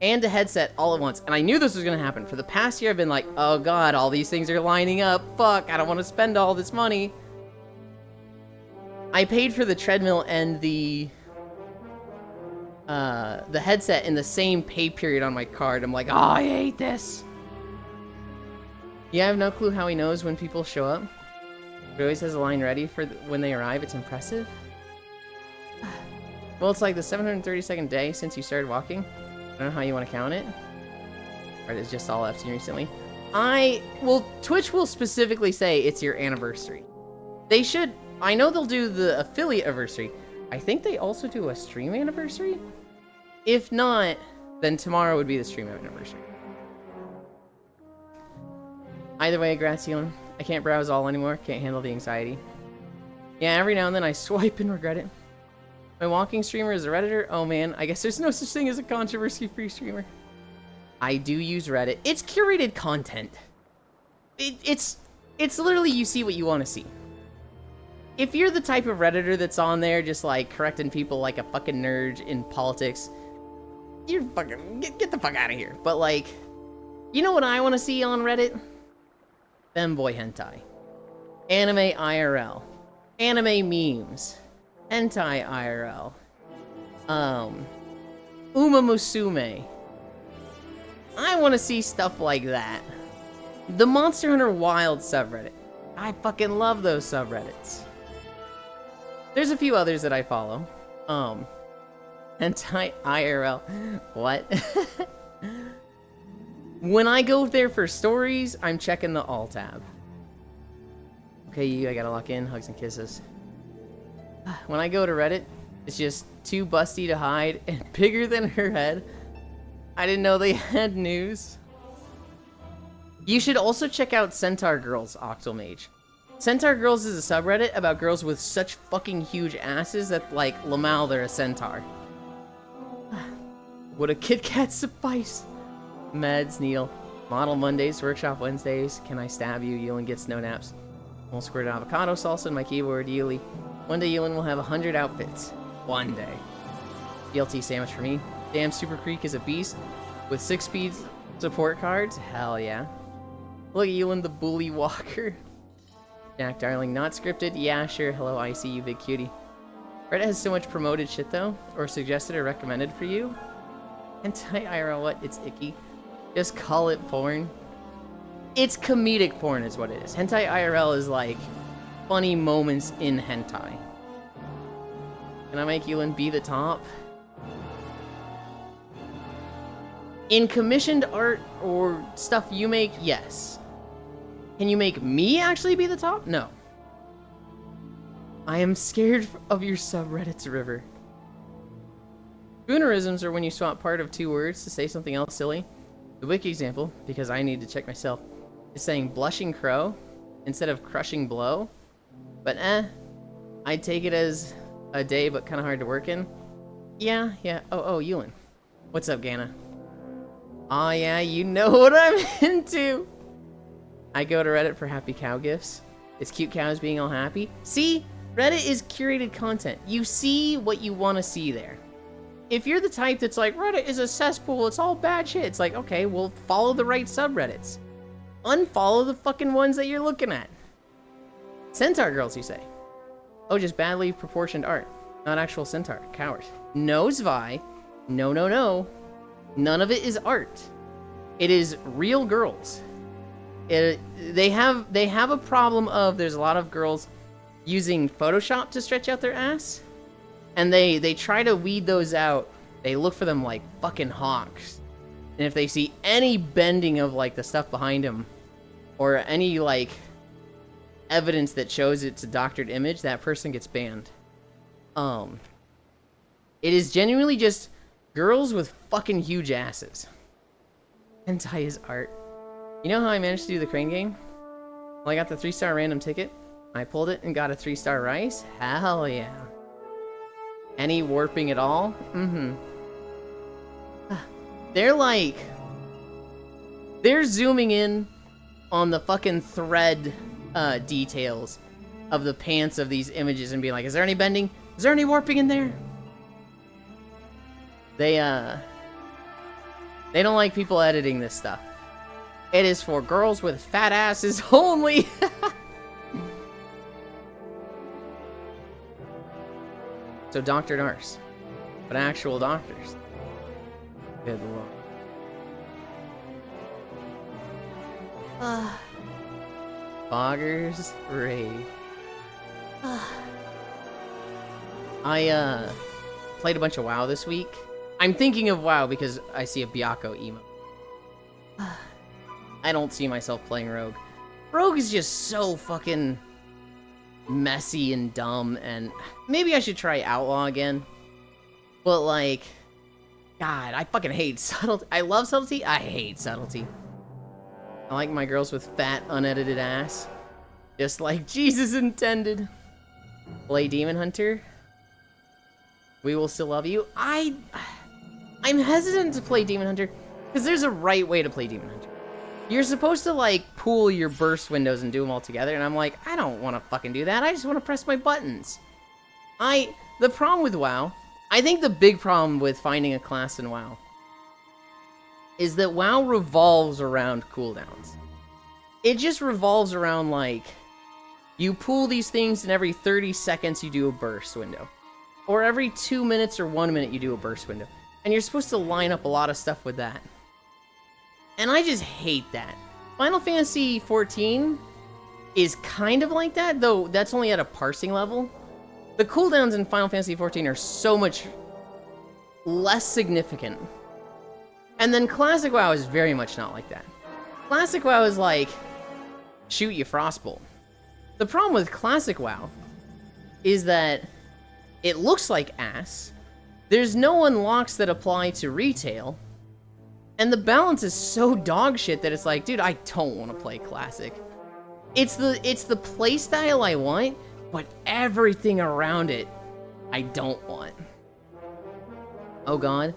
and a headset all at once. And I knew this was gonna happen. For the past year, I've been like, oh god, all these things are lining up. Fuck, I don't want to spend all this money. I paid for the treadmill and the headset in the same pay period on my card. I'm like, oh, I hate this. Yeah, I have no clue how he knows when people show up. He always has a line ready for when they arrive. It's impressive. Well, it's like the 732nd day since you started walking. I don't know how you want to count it. Or it's just all Epstein recently. Well, Twitch will specifically say it's your anniversary. They should. I know they'll do the affiliate anniversary. I think they also do a stream anniversary. If not, then tomorrow would be the stream anniversary. Either way, Gracian, I can't browse all anymore. Can't handle the anxiety. Yeah, every now and then I swipe and regret it. My walking streamer is a Redditor. Oh man, I guess there's no such thing as a controversy-free streamer. I do use Reddit. It's curated content. It's literally you see what you want to see. If you're the type of Redditor that's on there just like correcting people like a fucking nerd in politics, you're fucking get the fuck out of here. But like, you know what I want to see on Reddit? Femboy hentai, anime IRL, anime memes, hentai IRL, Uma Musume. I want to see stuff like that. The Monster Hunter Wild subreddit. I fucking love those subreddits. There's a few others that I follow. Hentai IRL. What? When I go there for stories, I'm checking the alt tab. Okay, I gotta lock in. Hugs and kisses. When I go to Reddit, it's just too busty to hide and bigger than her head. I didn't know they had news. You should also check out Centaur Girls Octomage. Centaur Girls is a subreddit about girls with such fucking huge asses that, like, Lamal, they're a centaur. Would a Kit Kat suffice? Meds, Neil. Model Mondays, Workshop Wednesdays. Can I stab you? Yulin gets no naps. Whole squared avocado salsa in my keyboard, Yuli. One day Yulin will have 100 outfits. One day. BLT sandwich for me. Damn, Super Creek is a beast. With 6-speed support cards? Hell yeah. Look at Yulin, the bully walker. Jack Darling, not scripted? Yeah, sure. Hello, Icy, you big cutie. Reddit has so much promoted shit, though. Or suggested or recommended for you. Anti-IRL, what? It's icky. Just call it porn. It's comedic porn is what it is. Hentai IRL is like funny moments in hentai. Can I make Yulin be the top? In commissioned art or stuff you make, yes. Can you make me actually be the top? No. I am scared of your subreddits, River. Spoonerisms are when you swap part of two words to say something else silly. The wiki example, because I need to check myself, is saying blushing crow instead of crushing blow. But I'd take it as a day, but kind of hard to work in. Yeah. Oh, Yulin. What's up, Gana? Aw, yeah, you know what I'm into. I go to Reddit for happy cow gifts. It's cute cows being all happy. See? Reddit is curated content. You see what you want to see there. If you're the type that's like, Reddit is a cesspool, it's all bad shit, it's like, okay, well, follow the right subreddits. Unfollow the fucking ones that you're looking at. Centaur Girls, you say? Oh, just badly proportioned art. Not actual centaur. Coward. No, Zvi. No. None of it is art. It is real girls. They have a problem of there's a lot of girls using Photoshop to stretch out their ass. And they try to weed those out. They look for them like fucking hawks. And if they see any bending of like the stuff behind them, or any like evidence that shows it's a doctored image, that person gets banned. It is genuinely just girls with fucking huge asses. Hentai is art. You know how I managed to do the crane game? Well, I got the 3-star random ticket. I pulled it and got a 3-star rice. Hell yeah. Any warping at all? They're zooming in on the fucking thread details of the pants of these images and being like, is there any bending? Is there any warping in there? They don't like people editing this stuff. It is for girls with fat asses only. So Dr. Nurse, but actual doctors. Good lord. Foggers Rave. I played a bunch of WoW this week. I'm thinking of WoW because I see a Byakko emo. I don't see myself playing Rogue. Rogue is just so fucking messy and dumb, and maybe I should try Outlaw again. But like, God, I fucking hate subtlety. I love subtlety, I hate subtlety. I like my girls with fat, unedited ass. Just like Jesus intended. Play Demon Hunter. We will still love you. I'm hesitant to play Demon Hunter because there's a right way to play Demon Hunter. You're supposed to like pool your burst windows and do them all together, and I'm like, I don't want to fucking do that. I just want to press my buttons. The problem with WoW, I think the big problem with finding a class in WoW is that WoW revolves around cooldowns. It just revolves around like, you pool these things and every 30 seconds you do a burst window. Or every 2 minutes or 1 minute you do a burst window. And you're supposed to line up a lot of stuff with that. And I just hate that. Final Fantasy XIV is kind of like that, though that's only at a parsing level. The cooldowns in Final Fantasy XIV are so much less significant. And then Classic WoW is very much not like that. Classic WoW is like, shoot you Frostbolt. The problem with Classic WoW is that it looks like ass, there's no unlocks that apply to retail, and the balance is so dog shit that it's like, dude, I don't want to play Classic. It's the play style I want, but everything around it I don't want. Oh god.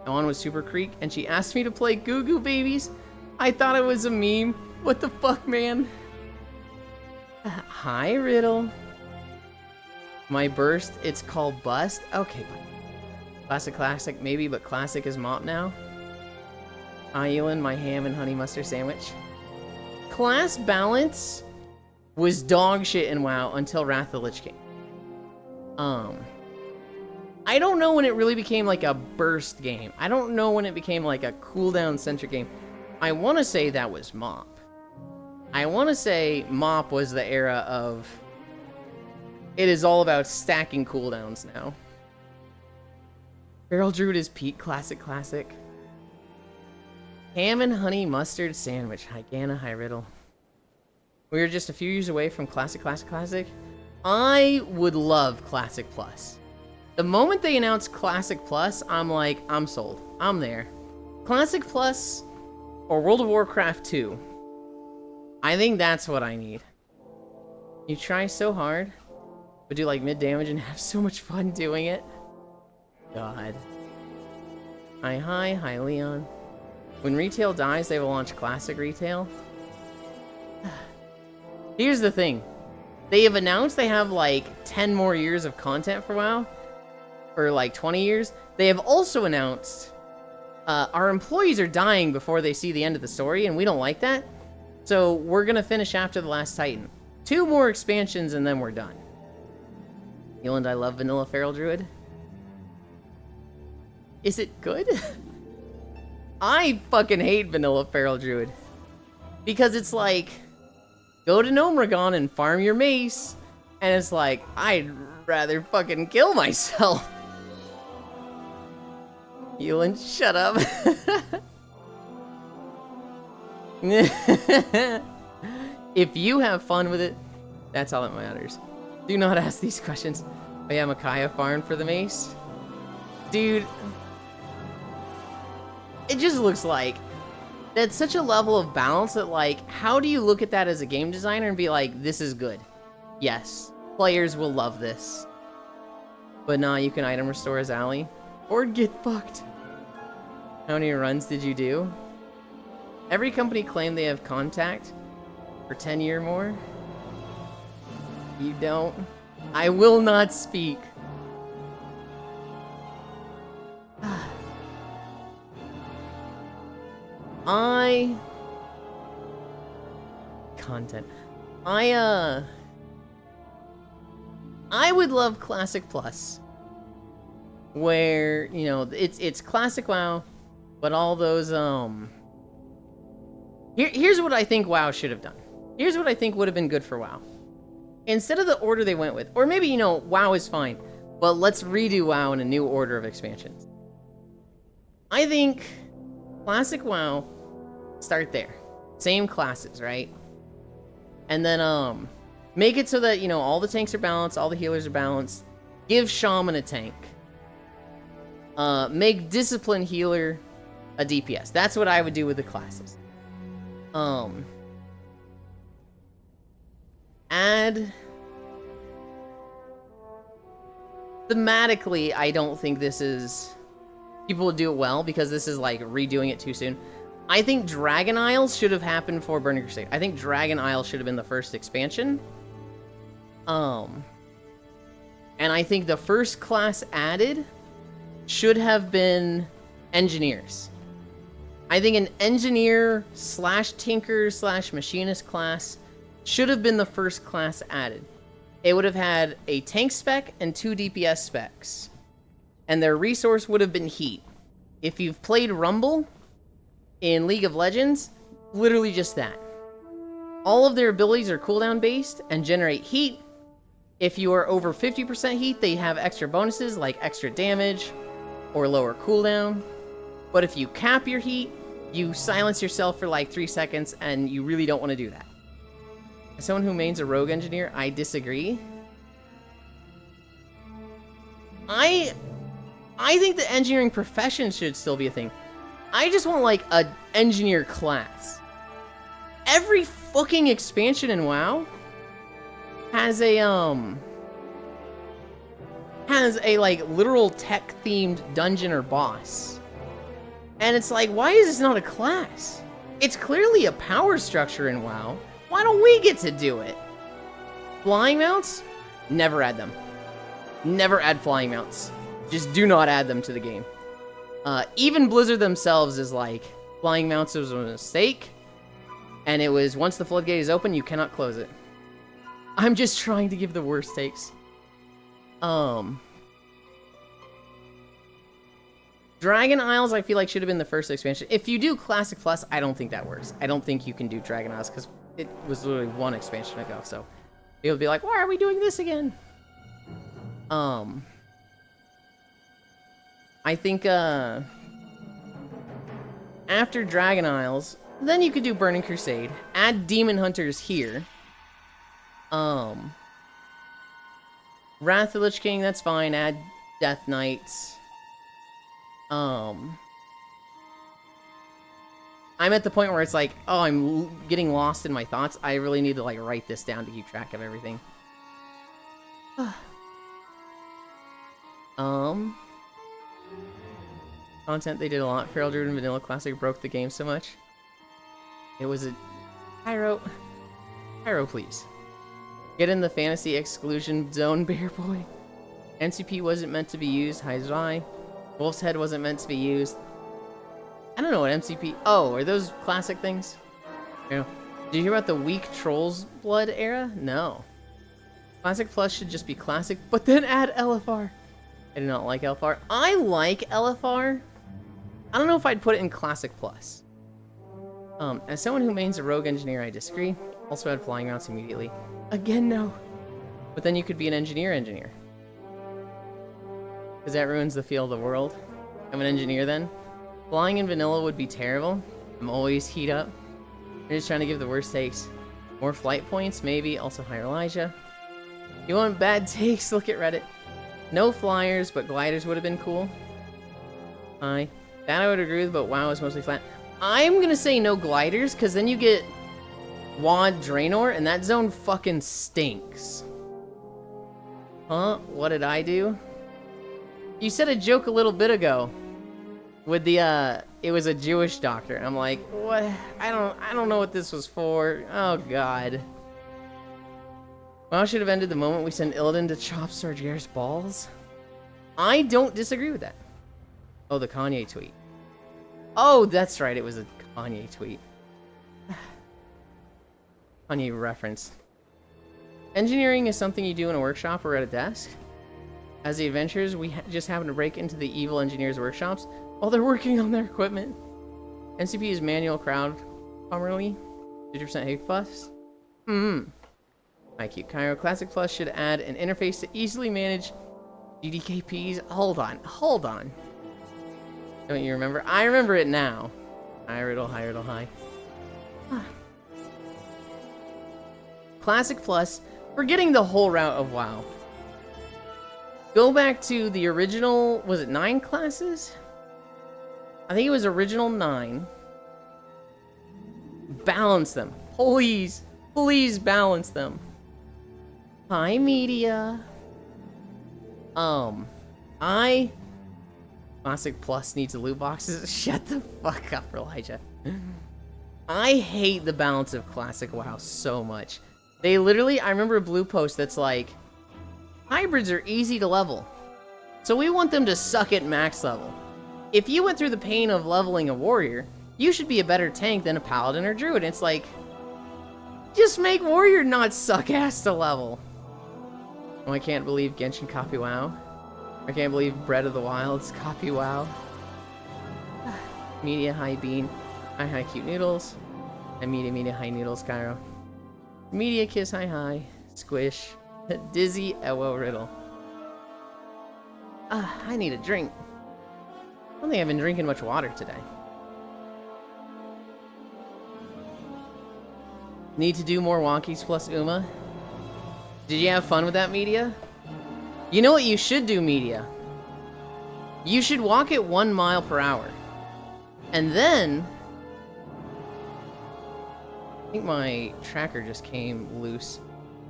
Dawn was Super Creek and she asked me to play Goo Goo Babies. I thought it was a meme. What the fuck, man? Hi, Riddle. My burst, it's called Bust. Okay, classic, maybe, but classic is Mop now. Elan, my ham and honey mustard sandwich. Class balance was dog shit in WoW until Wrath of the Lich King. I don't know when it really became like a burst game. I don't know when it became like a cooldown centric game. I want to say that was Mop. I want to say Mop was the era of it is all about stacking cooldowns now. Feral Druid is peak classic. Ham and honey mustard sandwich. Hi Gana, hi Riddle. We are just a few years away from classic. I would love Classic Plus. The moment they announced Classic Plus, I'm like, I'm sold. I'm there. Classic Plus or World of Warcraft 2. I think that's what I need. You try so hard, but do like mid damage and have so much fun doing it. God. Hi Leon. When retail dies, they will launch classic retail. Here's the thing. They have announced they have like 10 more years of content for WoW. For like 20 years. They have also announced our employees are dying before they see the end of the story, and we don't like that. So we're gonna finish after the Last Titan. 2 more expansions and then we're done. Eland, I love Vanilla Feral Druid. Is it good? I fucking hate Vanilla Feral Druid. Because it's like, go to Gnomeregan and farm your mace. And it's like, I'd rather fucking kill myself. Eland, shut up. If you have fun with it, that's all that matters. Do not ask these questions. Oh yeah, Micaiah farmed for the mace. Dude, it just looks like that's such a level of balance that, like, how do you look at that as a game designer and be like, this is good? Yes, players will love this. But nah, you can item restore as Allie. Or get fucked. How many runs did you do? Every company claimed they have contact for 10 year more. You don't. I will not speak. Content. I would love Classic Plus. Where, you know, it's classic WoW, but all those, Here's what I think WoW should have done. Here's what I think would have been good for WoW. Instead of the order they went with, or maybe, you know, WoW is fine, but let's redo WoW in a new order of expansions. I think classic WoW, start there. Same classes, right? And then, make it so that, you know, all the tanks are balanced, all the healers are balanced. Give Shaman a tank. Make Discipline Healer a DPS. That's what I would do with the classes. Add... Thematically, I don't think this is... People would do it well, because this is, like, redoing it too soon. I think Dragon Isles should have happened for Burning Crusade. I think Dragon Isles should have been the first expansion. And I think the first class added should have been Engineers. I think an Engineer / Tinker / Machinist class should have been the first class added. It would have had a tank spec and 2 DPS specs. And their resource would have been heat. If you've played Rumble in League of Legends, literally just that. All of their abilities are cooldown based and generate heat. If you are over 50% heat, they have extra bonuses like extra damage or lower cooldown. But if you cap your heat, you silence yourself for like 3 seconds, and you really don't want to do that. As someone who mains a rogue engineer, I disagree. I think the engineering profession should still be a thing. I just want like an engineer class. Every fucking expansion in WoW has a like literal tech themed dungeon or boss. And it's like, why is this not a class? It's clearly a power structure in WoW. Why don't we get to do it? Flying mounts? Never add them. Never add flying mounts. Just do not add them to the game. Even Blizzard themselves is like, flying mounts was a mistake. And it was, once the floodgate is open, you cannot close it. I'm just trying to give the worst takes. Dragon Isles, I feel like should have been the first expansion. If you do Classic Plus, I don't think that works. I don't think you can do Dragon Isles because it was literally one expansion ago. So it would be like, why are we doing this again? I think after Dragon Isles, then you could do Burning Crusade. Add Demon Hunters here. Wrath of the Lich King, that's fine. Add Death Knights. I'm at the point where it's like, oh, I'm getting lost in my thoughts. I really need to like write this down to keep track of everything. Content, they did a lot. Feral Druid and Vanilla Classic broke the game so much. It was a... Pyro, please. Get in the fantasy exclusion zone, Bear Boy. NCP wasn't meant to be used. Haizai. Wolf's Head wasn't meant to be used. I don't know what MCP... Oh, are those classic things? No. Did you hear about the weak Trolls Blood era? No. Classic Plus should just be classic, but then add LFR. I do not like LFR. I like LFR. I don't know if I'd put it in Classic Plus. As someone who mains a rogue engineer, I disagree. Also add flying mounts immediately. Again, no. But then you could be an engineer. Because that ruins the feel of the world. I'm an engineer then. Flying in vanilla would be terrible. I'm always heat up. I'm just trying to give the worst takes. More flight points, maybe. Also hire Elijah. You want bad takes? Look at Reddit. No flyers, but gliders would have been cool. That I would agree with, but WoW is mostly flat. I'm gonna say no gliders, because then you get Wad Draenor, and that zone fucking stinks. Huh? What did I do? You said a joke a little bit ago. With the, it was a Jewish doctor. I'm like, what? I don't know what this was for. Oh, God. WoW should have ended the moment we send Illidan to chop Sarger's balls. I don't disagree with that. Oh, the Kanye tweet. Oh, that's right. It was a Kanye tweet. Kanye reference. Engineering is something you do in a workshop or at a desk. As the adventurers, we just happen to break into the evil engineers' workshops while they're working on their equipment. NCP is manual crowd formerly. 50% Hate Plus. IQ Cairo Classic Plus should add an interface to easily manage GDKPs. Hold on. Don't you remember? I remember it now. High riddle, high. Classic Plus, forgetting the whole route of WoW. Go back to the original, was it 9 classes? I think it was original 9. Balance them. Please balance them. Hi, media. Classic Plus needs loot boxes. Shut the fuck up, Elijah. I hate the balance of Classic WoW so much. They literally, I remember a blue post that's like, hybrids are easy to level, so we want them to suck at max level. If you went through the pain of leveling a warrior, you should be a better tank than a paladin or druid. It's like, just make warrior not suck ass to level. Oh, I can't believe Genshin copy WoW. I can't believe Breath of the Wild's copy WoW. Media high bean. Hi cute noodles. And media high noodles, Cairo. Media kiss hi. Squish. Dizzy Ewo riddle. I need a drink. I don't think I've been drinking much water today. Need to do more wonkies plus Uma. Did you have fun with that, media? You know what you should do, media? You should walk at 1 mile per hour. And then I think my tracker just came loose.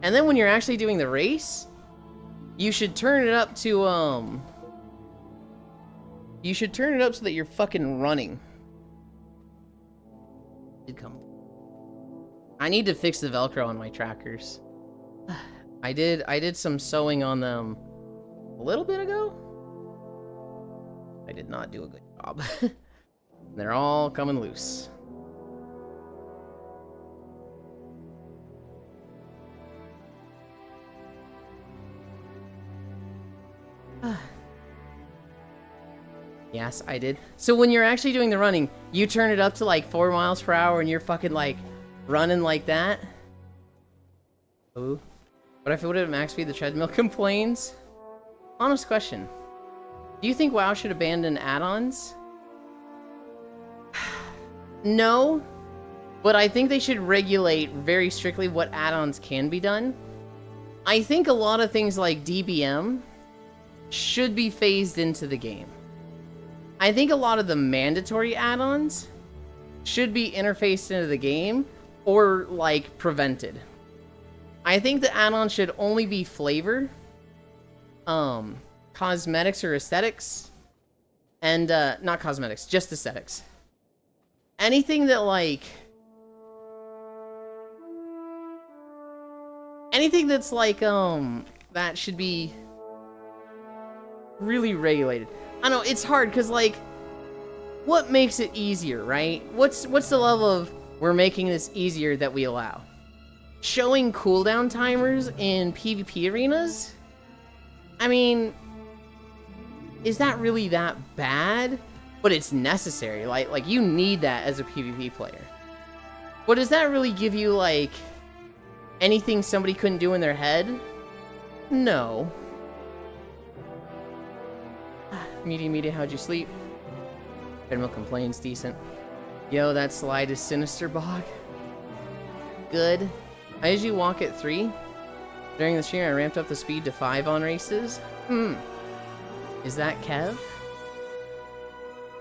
And then when you're actually doing the race, you should turn it up to, you should turn it up so that you're fucking running. Did come. I need to fix the Velcro on my trackers. I did some sewing on them a little bit ago. I did not do a good job. They're all coming loose. Yes, I did. So when you're actually doing the running, you turn it up to like 4 miles per hour and you're fucking like running like that. Ooh. What if it would have max speed? The treadmill complains. Honest question. Do you think WoW should abandon add-ons? No. But I think they should regulate very strictly what add-ons can be done. I think a lot of things like DBM should be phased into the game. I think a lot of the mandatory add-ons should be interfaced into the game or, like, prevented. I think the add-ons should only be flavor, cosmetics or aesthetics, and, not cosmetics, just aesthetics. Anything that, like... anything that's, like, that should be really regulated. I know, it's hard, because, like, what makes it easier, right? What's the level of, we're making this easier that we allow? Showing cooldown timers in PvP arenas? I mean, is that really that bad? But it's necessary, like you need that as a PvP player. But does that really give you, like, anything somebody couldn't do in their head? No. Media, how'd you sleep? Treadmill complains, decent. Yo, that slide is sinister, Bog. Good. I usually walk at 3. During the stream, I ramped up the speed to 5 on races. Is that Kev?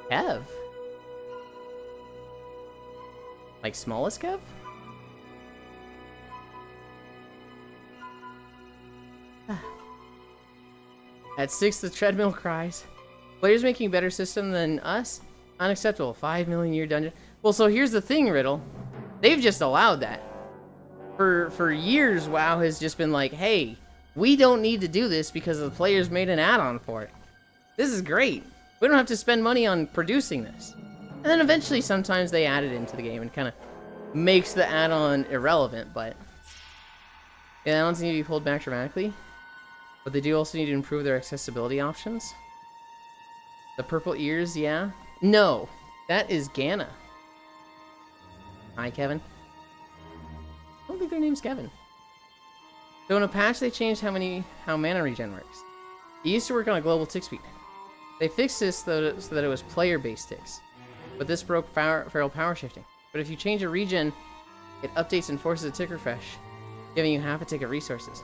Kev? Like smallest Kev? At 6, the treadmill cries. Players making better system than us? Unacceptable. 5 million year dungeon. Well, so here's the thing, Riddle. They've just allowed that. For years, WoW has just been like, hey, we don't need to do this because the players made an add-on for it. This is great. We don't have to spend money on producing this. And then eventually, sometimes they add it into the game and kind of makes the add-on irrelevant, but... yeah, add-ons need to be pulled back dramatically. But they do also need to improve their accessibility options. The purple ears, yeah. No, that is Ganna. Hi, Kevin. I don't think their name's Kevin. So in a patch, they changed how mana regen works. It used to work on a global tick speed. They fixed this so that it was player-based ticks. But this broke feral power shifting. But if you change a regen, it updates and forces a tick refresh, giving you half a tick of resources.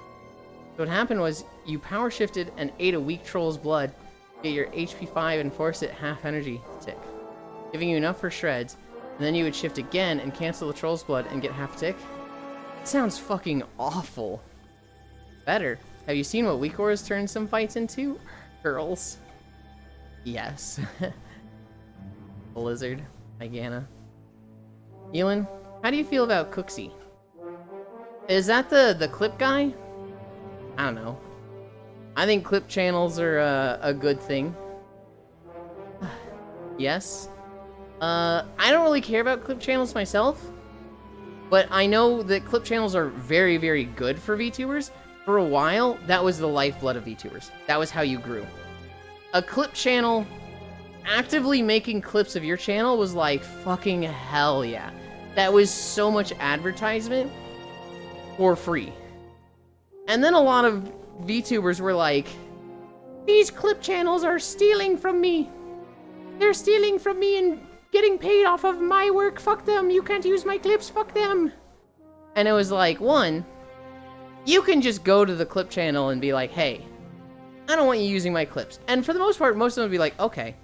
So what happened was, you power shifted and ate a weak troll's blood, get your HP 5 and force it half energy tick, giving you enough for shreds, and then you would shift again and cancel the troll's blood and get half a tick. It sounds fucking awful. Better. Have you seen what weak auras turned some fights into? Girls. Yes. Blizzard. Hi, Ganna. Elin, how do you feel about Cooksey? Is that the clip guy? I don't know. I think clip channels are a good thing. Yes. I don't really care about clip channels myself, but I know that clip channels are very, very good for VTubers. For a while, that was the lifeblood of VTubers. That was how you grew. A clip channel, actively making clips of your channel was like, fucking hell yeah. That was so much advertisement for free. And then a lot of VTubers were like, these clip channels are stealing from me. They're stealing from me and getting paid off of my work. Fuck them. You can't use my clips. Fuck them. And it was like, one, you can just go to the clip channel and be like, hey, I don't want you using my clips. And for the most part, most of them would be like, okay.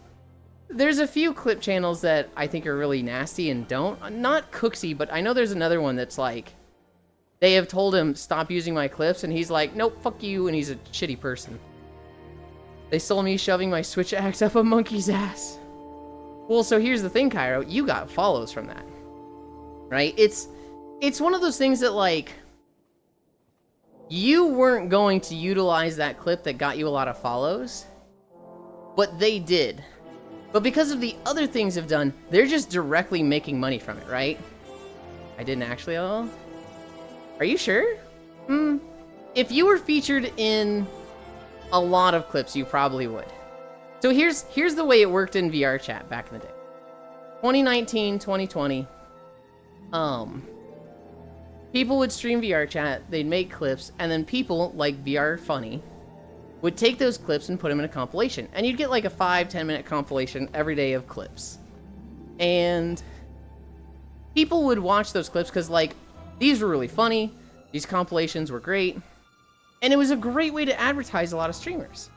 There's a few clip channels that I think are really nasty and don't. Not Cooksy, but I know there's another one that's like, they have told him, stop using my clips, and he's like, nope, fuck you, and he's a shitty person. They saw me shoving my Switch axe up a monkey's ass. Well, so here's the thing, Cairo. You got follows from that. Right? It's one of those things that, like, you weren't going to utilize that clip that got you a lot of follows, but they did. But because of the other things they've done, they're just directly making money from it, right? I didn't actually at all. Are you sure? If you were featured in a lot of clips, you probably would. So here's the way it worked in VR chat back in the day. 2019, 2020. People would stream VR chat, they'd make clips, and then people like VR Funny would take those clips and put them in a compilation. And you'd get like a 5-10 minute compilation every day of clips. And people would watch those clips because, like, these were really funny, these compilations were great, and it was a great way to advertise a lot of streamers.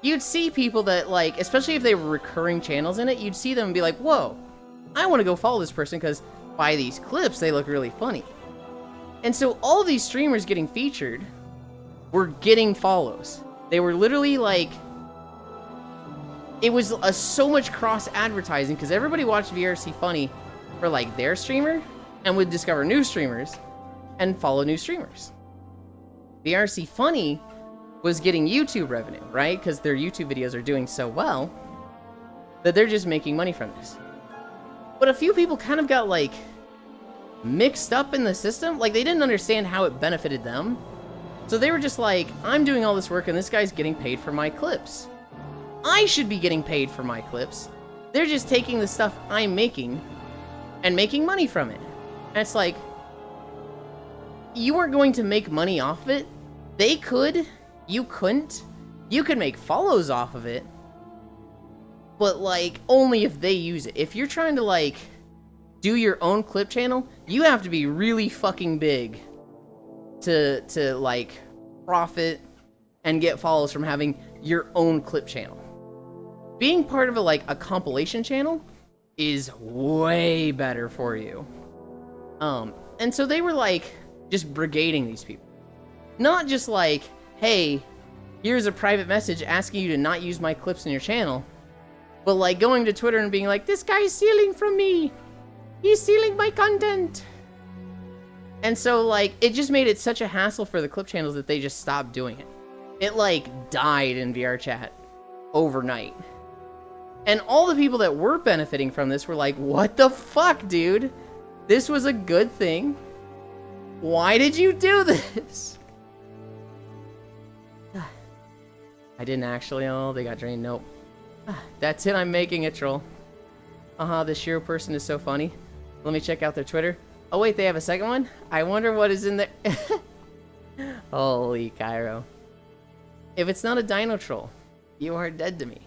You'd see people that, like, especially if they were recurring channels in it, you'd see them and be like, whoa, I want to go follow this person because by these clips, they look really funny. And so all of these streamers getting featured were getting follows. They were literally like, it was so much cross advertising because everybody watched VRC Funny for like their streamer and would discover new streamers and follow new streamers. VRC Funny was getting YouTube revenue, right? Because their YouTube videos are doing so well that they're just making money from this. But a few people kind of got like mixed up in the system. Like they didn't understand how it benefited them. So they were just like, I'm doing all this work and this guy's getting paid for my clips. I should be getting paid for my clips. They're just taking the stuff I'm making and making money from it. And it's like, you weren't going to make money off of it. They could. You couldn't. You could make follows off of it. But, like, only if they use it. If you're trying to, like, do your own clip channel, you have to be really fucking big to like, profit and get follows from having your own clip channel. Being part of a compilation channel is way better for you. And so they were, like, just brigading these people. Not just like, hey, here's a private message asking you to not use my clips in your channel, but like going to Twitter and being like, this guy's stealing from me. He's stealing my content. And so, like, it just made it such a hassle for the clip channels that they just stopped doing it. It, like, died in VR chat overnight. And all the people that were benefiting from this were like, what the fuck, dude? This was a good thing. Why did you do this? I didn't actually. Oh, they got drained. Nope. That's it. I'm making it, troll. This Shiro person is so funny. Let me check out their Twitter. Oh, wait, they have a second one? I wonder what is in there. Holy Cairo. If it's not a dino troll, you are dead to me.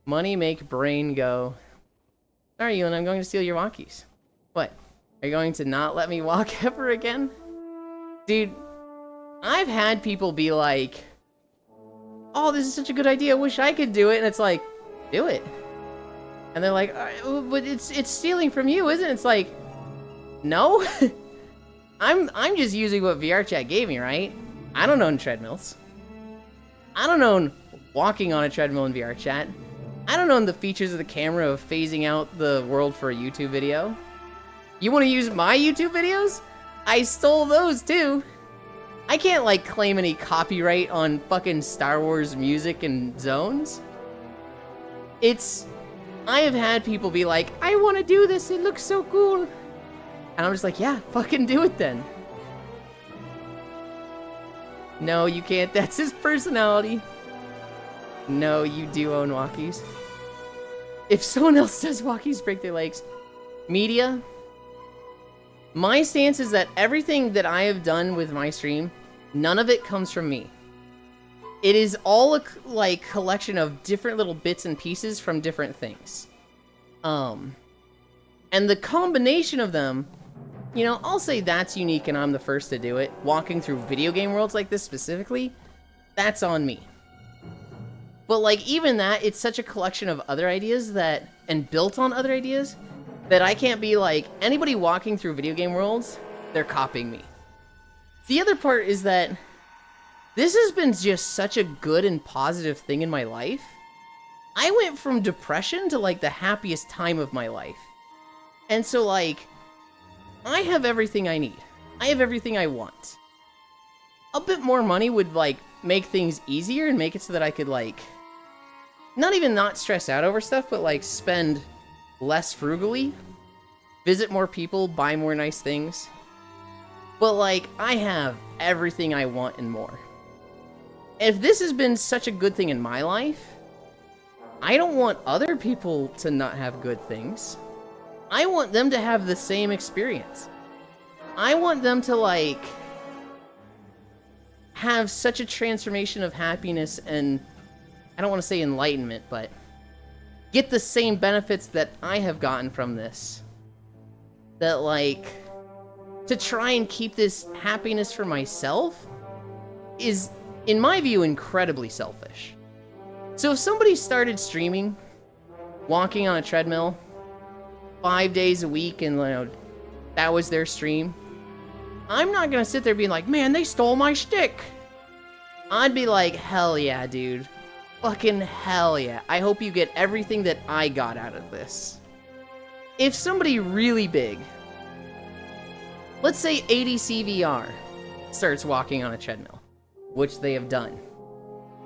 Money make brain go. Sorry, Ewan, I'm going to steal your walkies. What? Are you going to not let me walk ever again? Dude, I've had people be like, oh, this is such a good idea, I wish I could do it. And it's like, do it. And they're like, but it's stealing from you, isn't it? It's like, no. I'm just using what VRChat gave me, right? I don't own treadmills. I don't own walking on a treadmill in VRChat. I don't own the features of the camera of phasing out the world for a YouTube video. You want to use my YouTube videos? I stole those too. I can't, like, claim any copyright on fucking Star Wars music and zones. I have had people be like, I want to do this, it looks so cool. And I'm just like, yeah, fucking do it then. No, you can't, that's his personality. No, you do own walkies. If someone else does walkies, break their legs. Media. My stance is that everything that I have done with my stream, none of it comes from me. It is all a collection of different little bits and pieces from different things. And the combination of them, you know, I'll say that's unique and I'm the first to do it. Walking through video game worlds like this specifically, that's on me. But like even that, it's such a collection of other ideas that, and built on other ideas, that I can't be like, anybody walking through video game worlds, they're copying me. The other part is that this has been just such a good and positive thing in my life. I went from depression to like the happiest time of my life. And so like, I have everything I need. I have everything I want. A bit more money would like make things easier and make it so that I could like, not even not stress out over stuff, but like spend less frugally, visit more people, buy more nice things. But like, I have everything I want and more. If this has been such a good thing in my life, I don't want other people to not have good things. I want them to have the same experience. I want them to like have such a transformation of happiness and, I don't want to say enlightenment, but get the same benefits that I have gotten from this. That like, to try and keep this happiness for myself is, in my view, incredibly selfish. So if somebody started streaming, walking on a treadmill, 5 days a week, and you know, that was their stream, I'm not gonna sit there being like, man, they stole my shtick. I'd be like, hell yeah, dude. Fucking hell yeah. I hope you get everything that I got out of this. If somebody really big, let's say ADC VR, starts walking on a treadmill, which they have done,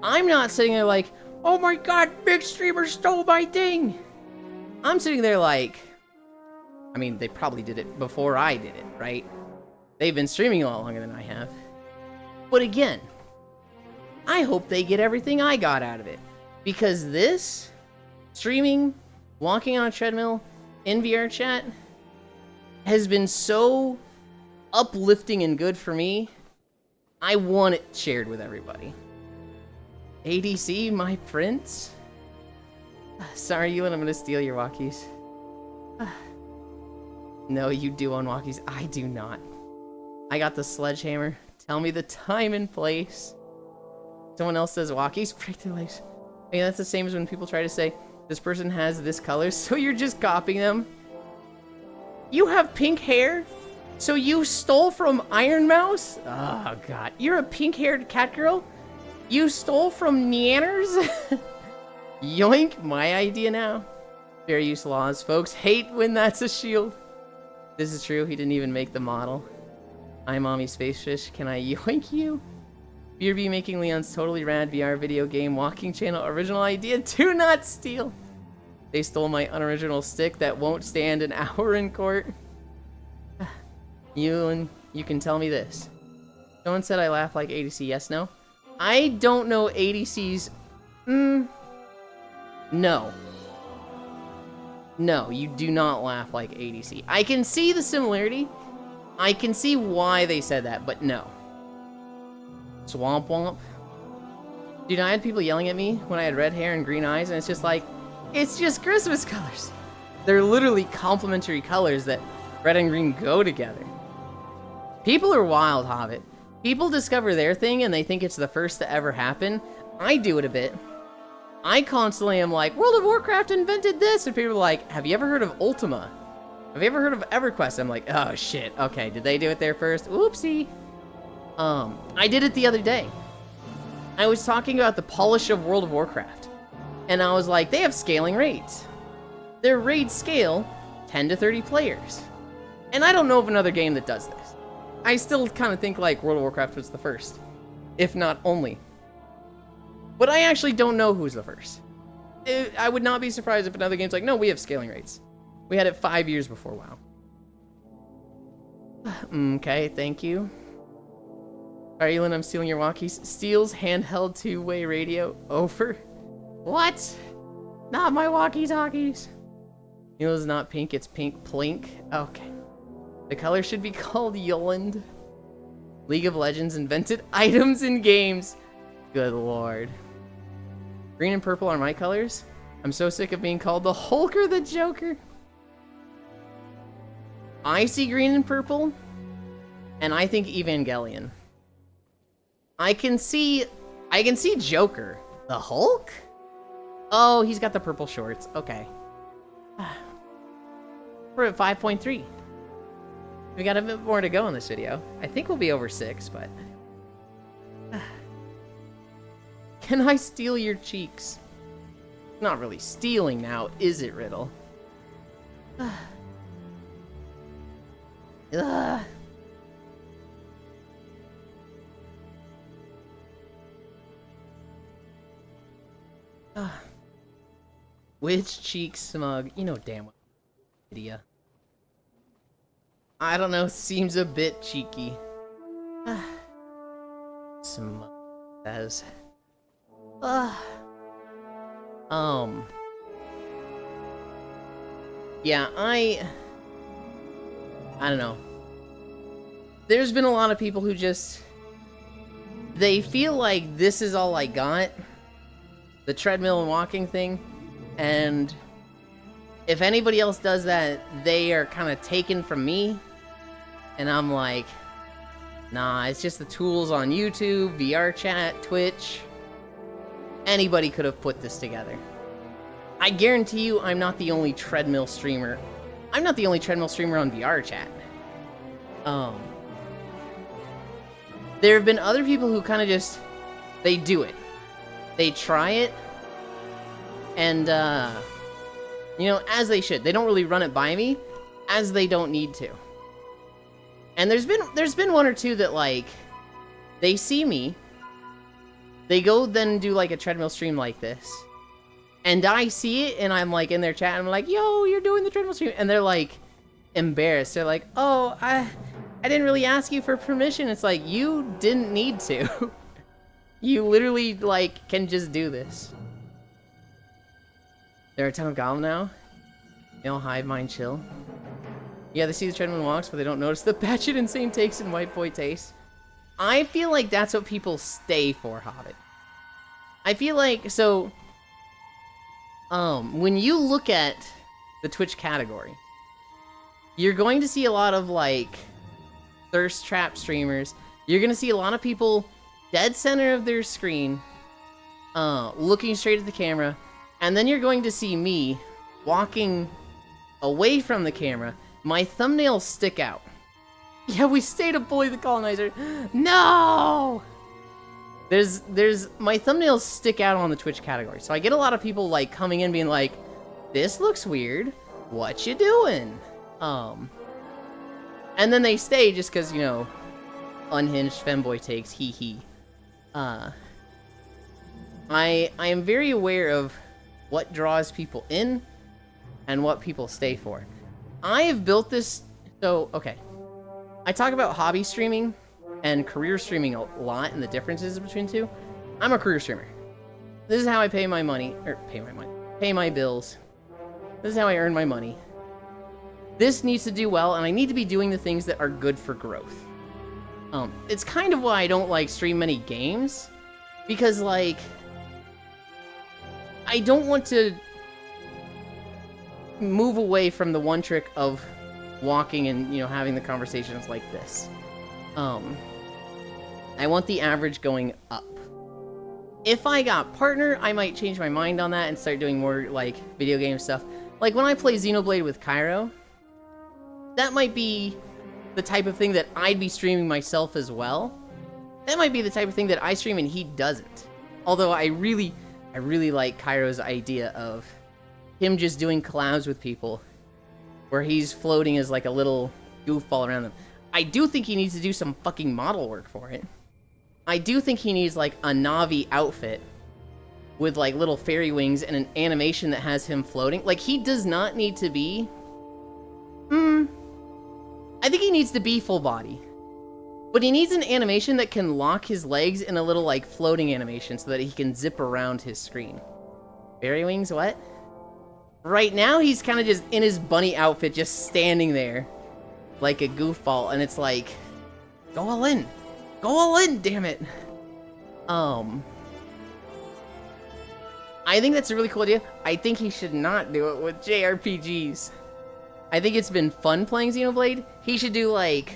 I'm not sitting there like, oh my god, big streamer stole my thing. I'm sitting there like, I mean, they probably did it before I did it, right? They've been streaming a lot longer than I have. But again, I hope they get everything I got out of it. Because this, streaming, walking on a treadmill, in VR chat, has been so uplifting and good for me. I want it shared with everybody. ADC, my prince? Sorry, Ewan, I'm gonna steal your walkies. No, you do own walkies. I do not. I got the sledgehammer. Tell me the time and place. Someone else says walkies, break their legs. I mean, that's the same as when people try to say, this person has this color, so you're just copying them. You have pink hair? So you stole from Iron Mouse? Oh, God. You're a pink-haired cat girl? You stole from Neanners? Yoink, my idea now. Fair use laws. Folks hate when that's a shield. This is true, he didn't even make the model. I'm Mommy's Space Fish. Can I yoink you? BRB making Leon's totally rad VR video game walking channel original idea. Do not steal. They stole my unoriginal stick that won't stand an hour in court. You can tell me this. Someone said I laugh like ADC. Yes, no? I don't know ADC's... No. No, you do not laugh like ADC. I can see the similarity. I can see why they said that, but no. Swamp Womp. Dude, I had people yelling at me when I had red hair and green eyes, and it's just like, it's just Christmas colors. They're literally complementary colors that red and green go together. People are wild, Hobbit. People discover their thing and they think it's the first to ever happen. I do it a bit. I constantly am like, World of Warcraft invented this, and people are like, have you ever heard of Ultima? Have you ever heard of EverQuest? I'm like, oh shit, okay, did they do it there first? Oopsie. I did it the other day. I was talking about the polish of World of Warcraft, and I was like, they have scaling raids. Their raids scale 10 to 30 players. And I don't know of another game that does this. I still kind of think like World of Warcraft was the first, if not only. But I actually don't know who's the first. I would not be surprised if another game's like, no, we have scaling rates. We had it 5 years before WoW. Okay, thank you. Alright, Elin, I'm stealing your walkies. Steals handheld two-way radio. Over? What? Not my walkie-talkies. Elin's not pink, it's pink plink. Okay. The color should be called Yoland. League of Legends invented items in games. Good lord. Green and purple are my colors. I'm so sick of being called the Hulk or the Joker. I see green and purple, and I think Evangelion. I can see Joker. The Hulk? Oh, he's got the purple shorts. Okay. We're at 5.3. We got a bit more to go in this video. I think we'll be over 6, but... Can I steal your cheeks? Not really stealing now, is it, Riddle? Ugh. Which cheek smug? You know damn well. Idea. I don't know, seems a bit cheeky. Smug says. Yeah, I don't know. There's been a lot of people who just... They feel like this is all I got. The treadmill and walking thing. And if anybody else does that, they are kind of taken from me. And I'm like, nah, it's just the tools on YouTube, VR chat, Twitch. Anybody could have put this together. I guarantee you I'm not the only treadmill streamer. I'm not the only treadmill streamer on VR chat. There have been other people who kind of just, they do it. They try it. And, you know, as they should. They don't really run it by me, as they don't need to. And there's been one or two that, like, they see me, they go then do, like, a treadmill stream like this, and I see it, and I'm, like, in their chat, and I'm like, yo, you're doing the treadmill stream, and they're, like, embarrassed. They're like, oh, I didn't really ask you for permission. It's like, you didn't need to. You literally, like, can just do this. They're a ton of Goblin now. They all hive mind chill. Yeah, they see the treadmill walks, but they don't notice the batshit insane takes and white boy taste. I feel like that's what people stay for, Hobbit. I feel like, so... when you look at the Twitch category, you're going to see a lot of, like, thirst trap streamers. You're going to see a lot of people dead center of their screen, looking straight at the camera, and then you're going to see me walking away from the camera. My thumbnails stick out. Yeah, we stay to bully the colonizer. No! There's my thumbnails stick out on the Twitch category. So I get a lot of people like coming in being like, this looks weird. What you doing? And then they stay just cause, you know, unhinged femboy takes, hee hee. I am very aware of what draws people in and what people stay for. I have built this, so, okay. I talk about hobby streaming and career streaming a lot and the differences between the two. I'm a career streamer. This is how I pay my money, or pay my bills. This is how I earn my money. This needs to do well, and I need to be doing the things that are good for growth. It's kind of why I don't, like, stream many games, because, like, I don't want to move away from the one trick of walking and, you know, having the conversations like this. I want the average going up. If I got partner, I might change my mind on that and start doing more, like, video game stuff. Like, when I play Xenoblade with Cairo, that might be the type of thing that I'd be streaming myself as well. That might be the type of thing that I stream and he doesn't. Although I really like Cairo's idea of him just doing collabs with people where he's floating as like a little goofball around them. I do think he needs to do some fucking model work for it. I do think he needs like a Navi outfit with like little fairy wings and an animation that has him floating. Like, he does not need to be... I think he needs to be full body. But he needs an animation that can lock his legs in a little like floating animation so that he can zip around his screen. Fairy wings, what? Right now he's kind of just in his bunny outfit, just standing there like a goofball, and it's like, go all in. Go all in, damn it. I think that's a really cool idea. I think he should not do it with JRPGs. I think it's been fun playing Xenoblade. He should do like...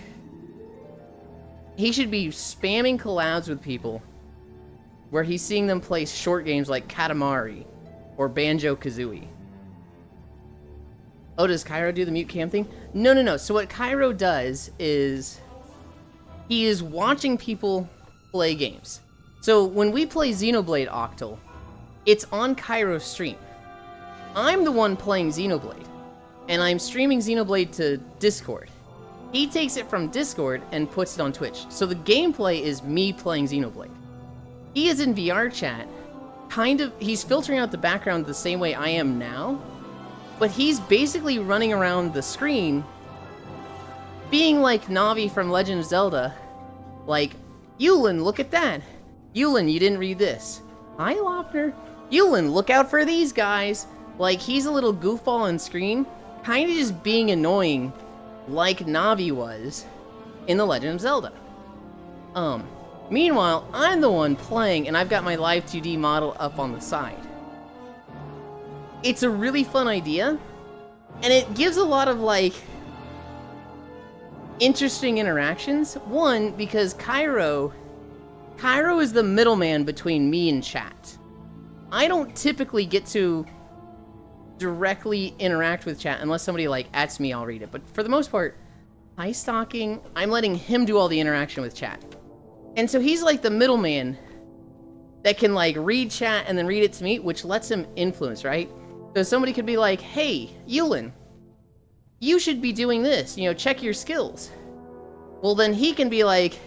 He should be spamming collabs with people where he's seeing them play short games like Katamari or Banjo-Kazooie. Oh, does Cairo do the mute cam thing? No. So what Cairo does is he is watching people play games. So when we play Xenoblade Octal, it's on Cairo's stream. I'm the one playing Xenoblade, and I'm streaming Xenoblade to Discord. He takes it from Discord and puts it on Twitch. So the gameplay is me playing Xenoblade. He is in VR chat, he's filtering out the background the same way I am now, but he's basically running around the screen being like Navi from Legend of Zelda. Like, Yulin, look at that. Yulin, you didn't read this. Hi, Lopner. Yulin, look out for these guys. Like, he's a little goofball on screen, kind of just being annoying like Navi was in The Legend of Zelda. Meanwhile, I'm the one playing, and I've got my Live 2D model up on the side. It's a really fun idea, and it gives a lot of, like, interesting interactions. One, because Cairo is the middleman between me and chat. I don't typically get to directly interact with chat unless somebody, like, @s me, I'll read it. But for the most part, hi stalking, I'm letting him do all the interaction with chat. And so he's like the middleman that can, like, read chat and then read it to me, which lets him influence, right? So somebody could be like, hey, Yulin, you should be doing this, you know, check your skills. Well, then he can be like,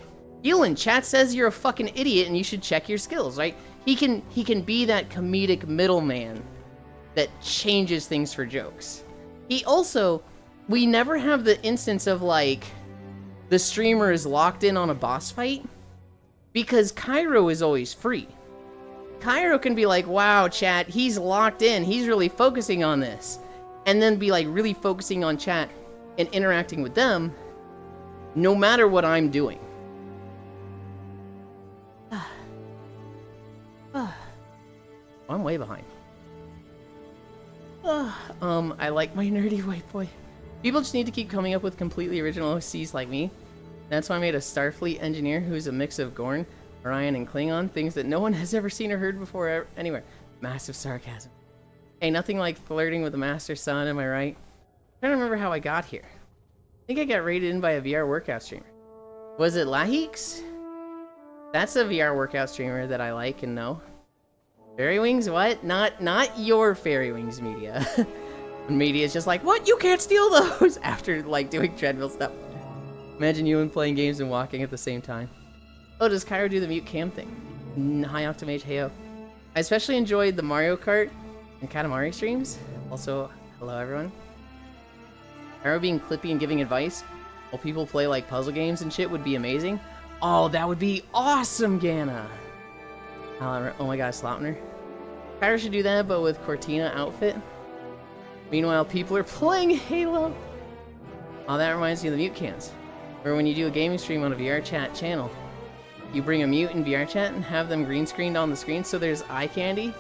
Yulin, chat says you're a fucking idiot and you should check your skills, right? He can be that comedic middleman that changes things for jokes. He also, we never have the instance of, like, the streamer is locked in on a boss fight, because Cairo is always free. Cairo can be like, wow, chat, he's locked in, he's really focusing on this. And then be, like, really focusing on chat and interacting with them, no matter what I'm doing. I'm way behind. I like my nerdy white boy. People just need to keep coming up with completely original OCs like me. That's why I made a Starfleet engineer who's a mix of Gorn, Orion, and Klingon, things that no one has ever seen or heard before anywhere. Massive sarcasm. Hey, nothing like flirting with a master son, am I right? I'm trying to remember how I got here. I think I got raided in by a VR workout streamer. Was it Lahix? That's a VR workout streamer that I like and know. Fairy Wings? What? Not your Fairy Wings media. Media is just like, what? You can't steal those! After, like, doing treadmill stuff. Imagine you and playing games and walking at the same time. Oh, does Cairo do the mute cam thing? Hi, Optimage, heyo. I especially enjoyed the Mario Kart and Katamari streams. Also, hello everyone. Cairo being clippy and giving advice while people play, like, puzzle games and shit would be amazing. Oh, that would be awesome, Gana! Oh my god, Slopner. Cairo should do that, but with Cortina outfit. Meanwhile, people are playing Halo. Oh, that reminds me of the mute cams. Where when you do a gaming stream on a VR chat channel, you bring a mute in VR chat and have them green screened on the screen so there's eye candy.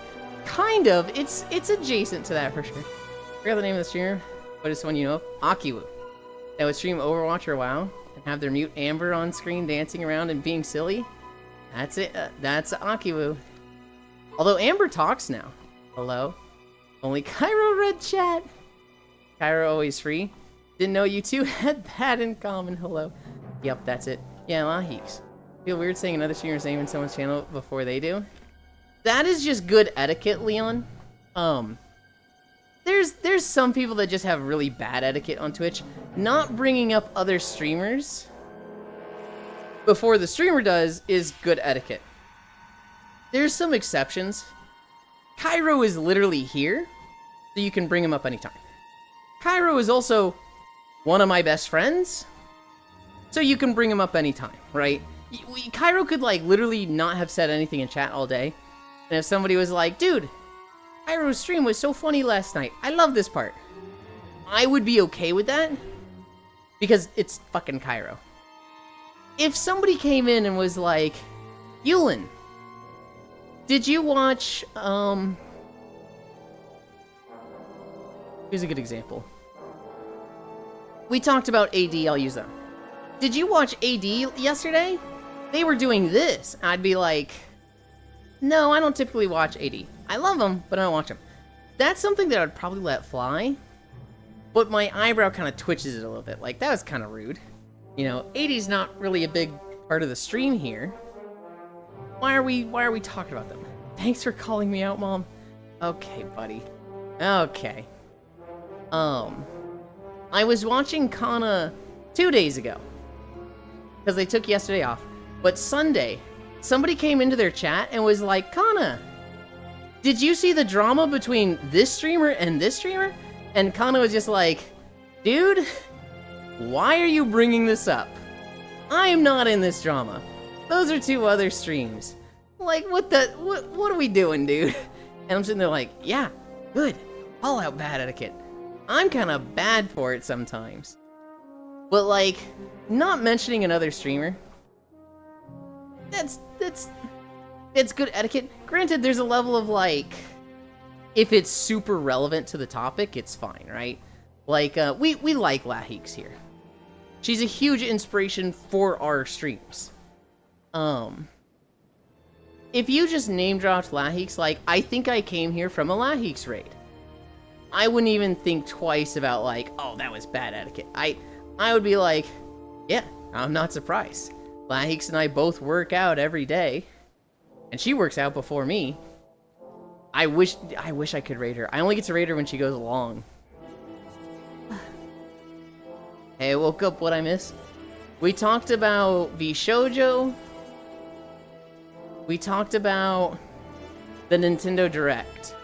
Kind of. It's adjacent to that for sure. I forgot the name of the streamer, but it's one you know of. Akiwu. That would stream Overwatch or WoW and have their mute Amber on screen dancing around and being silly. That's it. That's Akiwu. Although Amber talks now. Hello. Only Cairo read chat. Cairo always free. Didn't know you two had that in common. Hello. Yep, that's it. Yeah, Lahix. Feel weird saying another streamer's name in someone's channel before they do. That is just good etiquette, Leon. There's some people that just have really bad etiquette on Twitch. Not bringing up other streamers before the streamer does is good etiquette. There's some exceptions. Cairo is literally here, so you can bring him up anytime. Cairo is also one of my best friends, so you can bring him up anytime, right? Cairo could, like, literally not have said anything in chat all day, and if somebody was like, dude, Cairo's stream was so funny last night, I love this part, I would be okay with that, because it's fucking Cairo. If somebody came in and was like, Yulin, did you watch, here's a good example. We talked about AD, I'll use them. Did you watch AD yesterday? They were doing this. I'd be like, no, I don't typically watch AD. I love them, but I don't watch them. that's something that I'd probably let fly. But my eyebrow kind of twitches it a little bit. Like, that was kind of rude. You know, 80's not really a big part of the stream here. Why are we talking about them? Thanks for calling me out, Mom. Okay, buddy. Okay. I was watching Kana 2 days ago. Because they took yesterday off. But Sunday, somebody came into their chat and was like, Kana, did you see the drama between this streamer and this streamer? And Kana was just like, dude, why are you bringing this up? I'm not in this drama. Those are 2 other streams. Like, what are we doing, dude? And I'm sitting there like, yeah, good. All out bad etiquette. I'm kind of bad for it sometimes. But like, not mentioning another streamer, that's good etiquette. Granted, there's a level of like, if it's super relevant to the topic, it's fine, right? Like, we like Laheeks here. She's a huge inspiration for our streams. If you just name dropped Laheeks, like, I think I came here from a Laheeks raid, I wouldn't even think twice about like, oh, that was bad etiquette. I would be like, yeah, I'm not surprised. Laheeks and I both work out every day, and she works out before me. I wish I could raid her. I only get to raid her when she goes along. Hey, I woke up. What I miss? We talked about VShojo. We talked about the Nintendo Direct.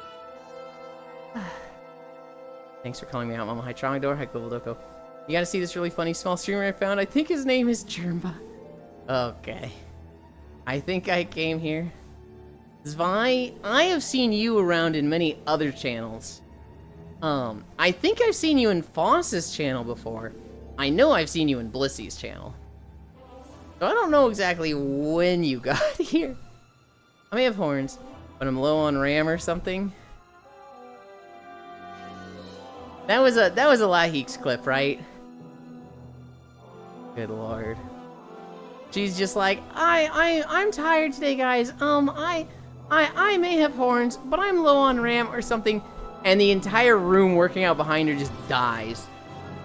Thanks for calling me out, Mama. Hi, Tramador. Hi, Global Doko. You gotta see this really funny small streamer I found. I think his name is Jerma. Okay. I think I came here. Zvi, I have seen you around in many other channels. I think I've seen you in Foss's channel before. I know I've seen you in Blissy's channel. So I don't know exactly when you got here. I may have horns, but I'm low on RAM or something. That was a Laheeks clip, right? Good lord. She's just like, I'm tired today, guys. I may have horns, but I'm low on RAM or something. And the entire room working out behind her just dies.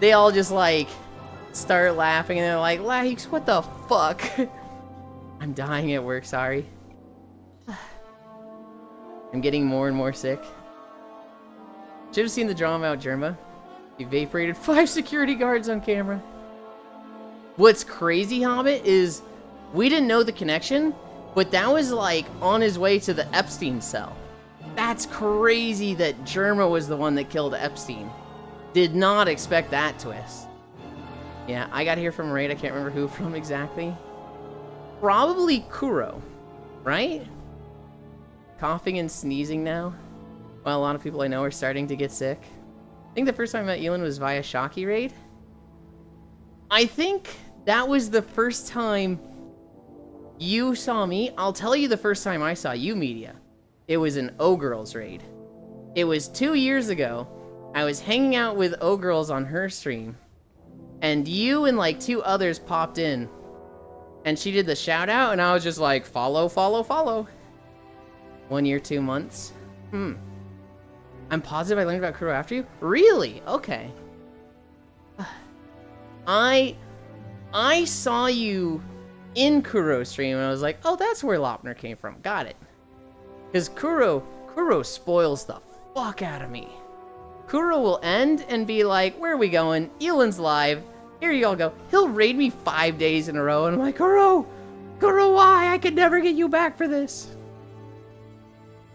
They all just like start laughing and they're like, Laheeks, what the fuck? I'm dying at work, sorry. I'm getting more and more sick. Should have seen the drama about Jerma. He vaporated 5 security guards on camera. What's crazy, Hobbit, is we didn't know the connection, but that was like on his way to the Epstein cell. That's crazy that Jerma was the one that killed Epstein. Did not expect that twist. Yeah, I got here from a raid. I can't remember who from exactly. Probably Kuro, right? Coughing and sneezing now. Well, a lot of people I know are starting to get sick. I think the first time I met Elin was via Shocky raid. I think that was the first time you saw me. I'll tell you the first time I saw you, Media. It was an O-Girls raid. It was 2 years ago. I was hanging out with O-Girls on her stream. And you and like 2 others popped in. And she did the shout out and I was just like, follow, follow, follow. 1 year, 2 months. I'm positive I learned about Kuro after you? Really? Okay. I saw you in Kuro's stream and I was like, oh, that's where Lopner came from. Got it. Because Kuro spoils the fuck out of me. Kuro will end and be like, where are we going? Elan's live. Here you all go. He'll raid me 5 days in a row and I'm like, Kuro, why? I could never get you back for this.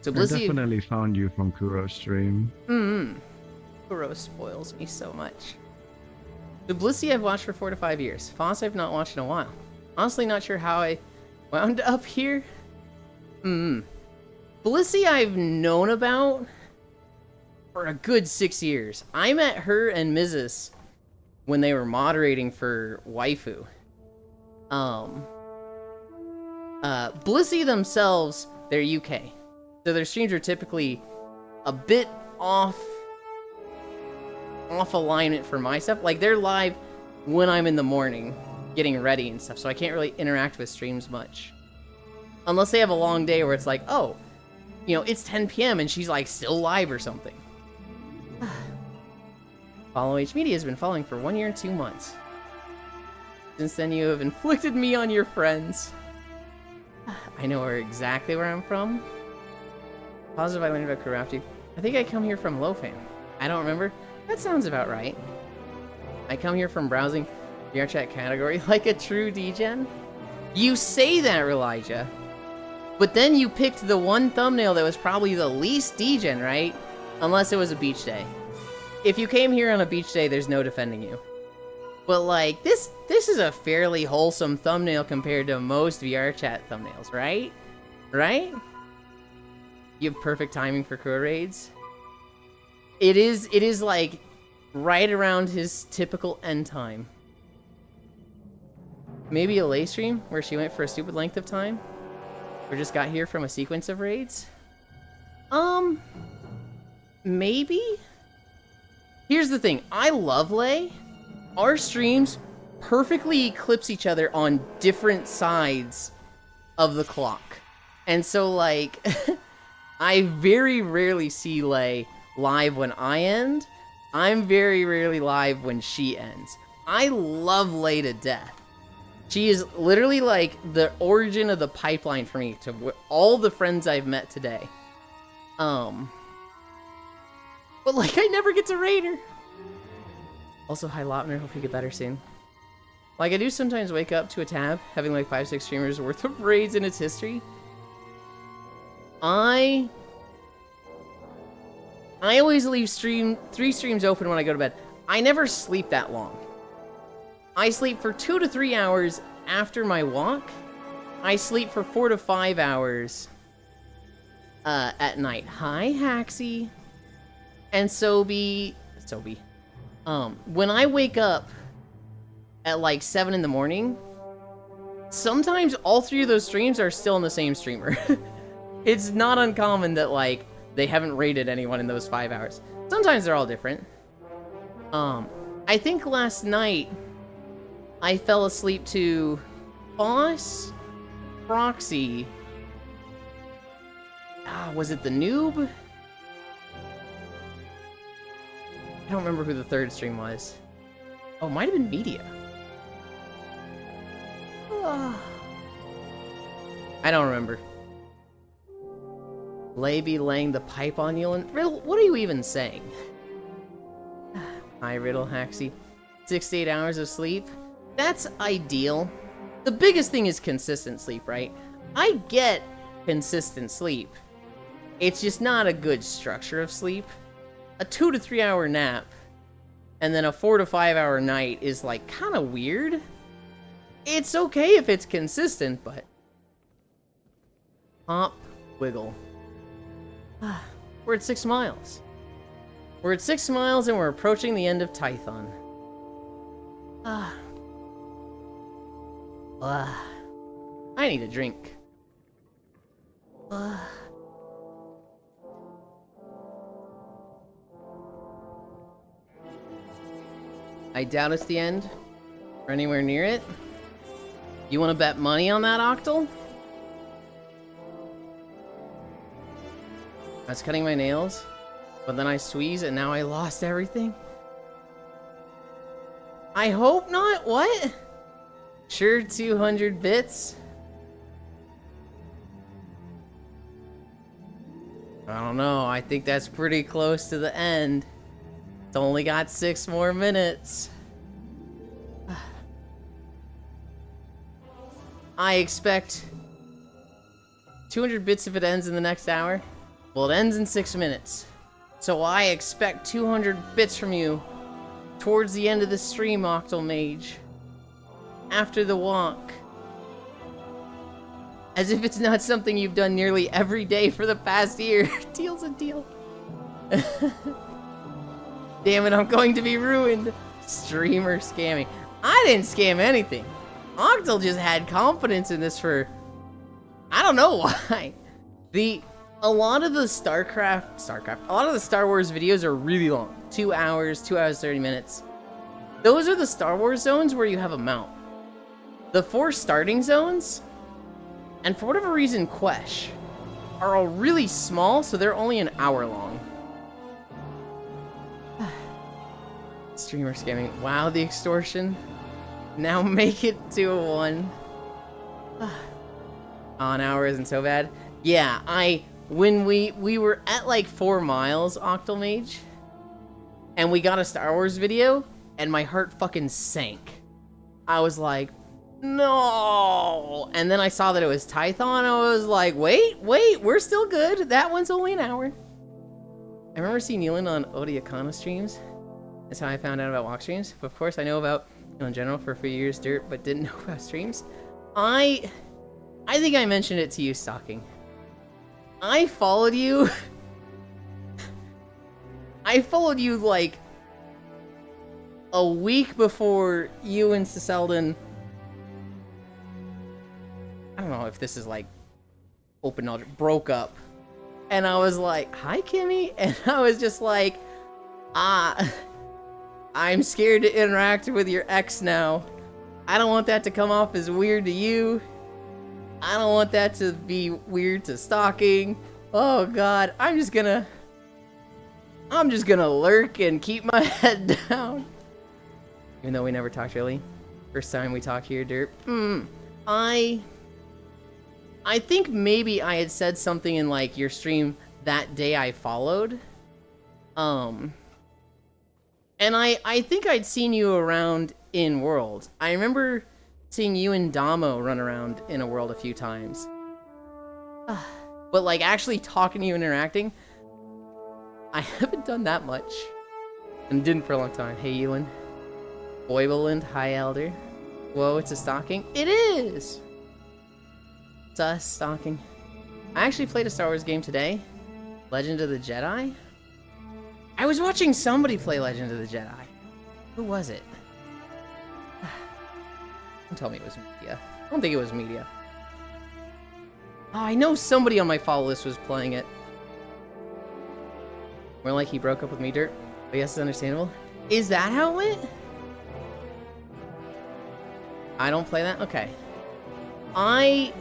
So I definitely found you from Kuro's stream. Kuro spoils me so much. The Blissey I've watched for 4 to 5 years. Foss I've not watched in a while. Honestly, not sure how I wound up here. Blissey I've known about for a good 6 years. I met her and Mrs. when they were moderating for Waifu. Blissey themselves, they're UK. So their streams are typically a bit off alignment for my stuff. Like, they're live when I'm in the morning getting ready and stuff, so I can't really interact with streams much. Unless they have a long day where it's like, oh, you know, it's 10 p.m. and she's like still live or something. Follow H Media has been following for 1 year and 2 months. Since then, you have inflicted me on your friends. I know exactly where I'm from. Positive I learned about Kurafti. I think I come here from Lofan. I don't remember. That sounds about right. I come here from browsing VRChat category like a true degen. You say that, Elijah. But then you picked the one thumbnail that was probably the least degen, right? Unless it was a beach day. If you came here on a beach day, there's no defending you. But like, this is a fairly wholesome thumbnail compared to most VRChat thumbnails, right? Right? You have perfect timing for Kura raids. It is like right around his typical end time. Maybe a lay stream where she went for a stupid length of time? Or just got here from a sequence of raids? Maybe? Here's the thing, I love Lay. Our streams perfectly eclipse each other on different sides of the clock. And so, like, I very rarely see Lay live when I end. I'm very rarely live when she ends. I love Lay to death. She is literally like the origin of the pipeline for me to all the friends I've met today. But like, I never get to raid her. Also, hi Lopner, hope you get better soon. Like, I do sometimes wake up to a tab having like 5-6 streamers worth of raids in its history. I always leave 3 streams open when I go to bed. I never sleep that long. I sleep for 2 to 3 hours after my walk. I sleep for 4 to 5 hours at night. Hi, Haxie. And Sobe. When I wake up at like 7 in the morning, sometimes all 3 of those streams are still in the same streamer. It's not uncommon that like they haven't raided anyone in those 5 hours. Sometimes they're all different. I think last night I fell asleep to Boss, Proxy. Was it the Noob? I don't remember who the 3rd stream was. Oh, it might have been Media. I don't remember. Lay be laying the pipe on you, and Riddle, what are you even saying? Hi, Riddle, Haxie. 6 to 8 hours of sleep? That's ideal. The biggest thing is consistent sleep, right? I get consistent sleep. It's just not a good structure of sleep. A 2 to 3 hour nap and then a 4 to 5 hour night is like kind of weird. It's okay if it's consistent, but hop, wiggle. We're at 6 miles. We're at 6 miles and we're approaching the end of Tython. I need a drink. I doubt it's the end, or anywhere near it. You want to bet money on that, Octal? I was cutting my nails, but then I squeezed and now I lost everything. I hope not. What? Sure, 200 bits? I don't know. I think that's pretty close to the end. It's only got 6 more minutes. I expect 200 bits if it ends in the next hour. Well, it ends in 6 minutes. So I expect 200 bits from you towards the end of the stream, Octal Mage. After the walk. As if it's not something you've done nearly every day for the past year. Deal's a deal. Damn it, I'm going to be ruined. Streamer scamming. I didn't scam anything. Octal just had confidence in this for... I don't know why. A lot of the a lot of the Star Wars videos are really long. 2 hours, 2 hours, 30 minutes. Those are the Star Wars zones where you have a mount. The 4 starting zones, and for whatever reason, Quesh, are all really small, so they're only an hour long. Streamer scamming. Wow, the extortion. Now make it to a 1. On hour isn't so bad. Yeah, when we were at like 4 miles, Octomage, and we got a Star Wars video, and my heart fucking sank. I was like, no! And then I saw that it was Tython, I was like, wait, we're still good. That one's only an hour. I remember seeing Nealon on Odiakana streams. That's how I found out about walk streams. But of course, I know about in general for a few years, Dirt, but didn't know about streams. I think I mentioned it to you, Stalking. I followed you. I followed you like a week before you and Selden. I don't know if this is like open knowledge. Broke up. And I was like, hi, Kimmy. And I was just like, I'm scared to interact with your ex now. I don't want that to come off as weird to you. I don't want that to be weird to Stalking. Oh god, I'm just gonna lurk and keep my head down. Even though we never talked really. First time we talked here, Dirt. I think maybe I had said something in like your stream that day I followed. And I think I'd seen you around in World. I remember seeing you and Damo run around in a World a few times. But like actually talking to you and interacting, I haven't done that much. And didn't for a long time. Hey, Ewan. Boybeland, hi, Elder. Whoa, it's a Stalking? It is! It's us, Stalking. I actually played a Star Wars game today. Legend of the Jedi? I was watching somebody play Legend of the Jedi. Who was it? Don't tell me it was Media. I don't think it was Media. Oh, I know somebody on my follow list was playing it. More like he broke up with me, Dirt. I guess it's understandable. Is that how it went? I don't play that? Okay. I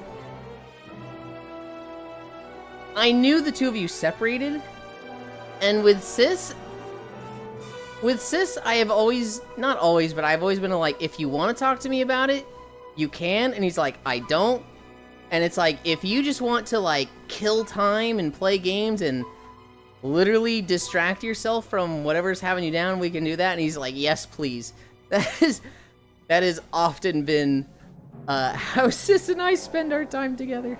knew the two of you separated. And with Sis, I have always, not always, but I've always been like, if you want to talk to me about it, you can. And he's like, I don't. And it's like, if you just want to like kill time and play games and literally distract yourself from whatever's having you down, we can do that. And he's like, yes, please. That has often been how Sis and I spend our time together.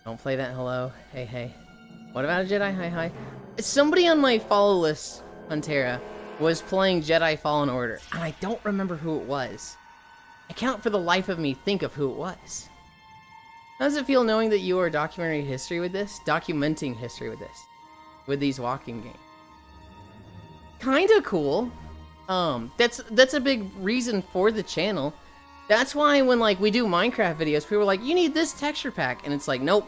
Don't play that. Hello. Hey, hey. What about a Jedi? Hi, hi. Somebody on my follow list, Pantera, was playing Jedi Fallen Order, and I don't remember who it was. I can't for the life of me think of who it was. How does it feel knowing that you are documenting history with this? Documenting history with this. With these walking games. Kinda cool. That's a big reason for the channel. That's why when like we do Minecraft videos, people are like, you need this texture pack. And it's like, nope,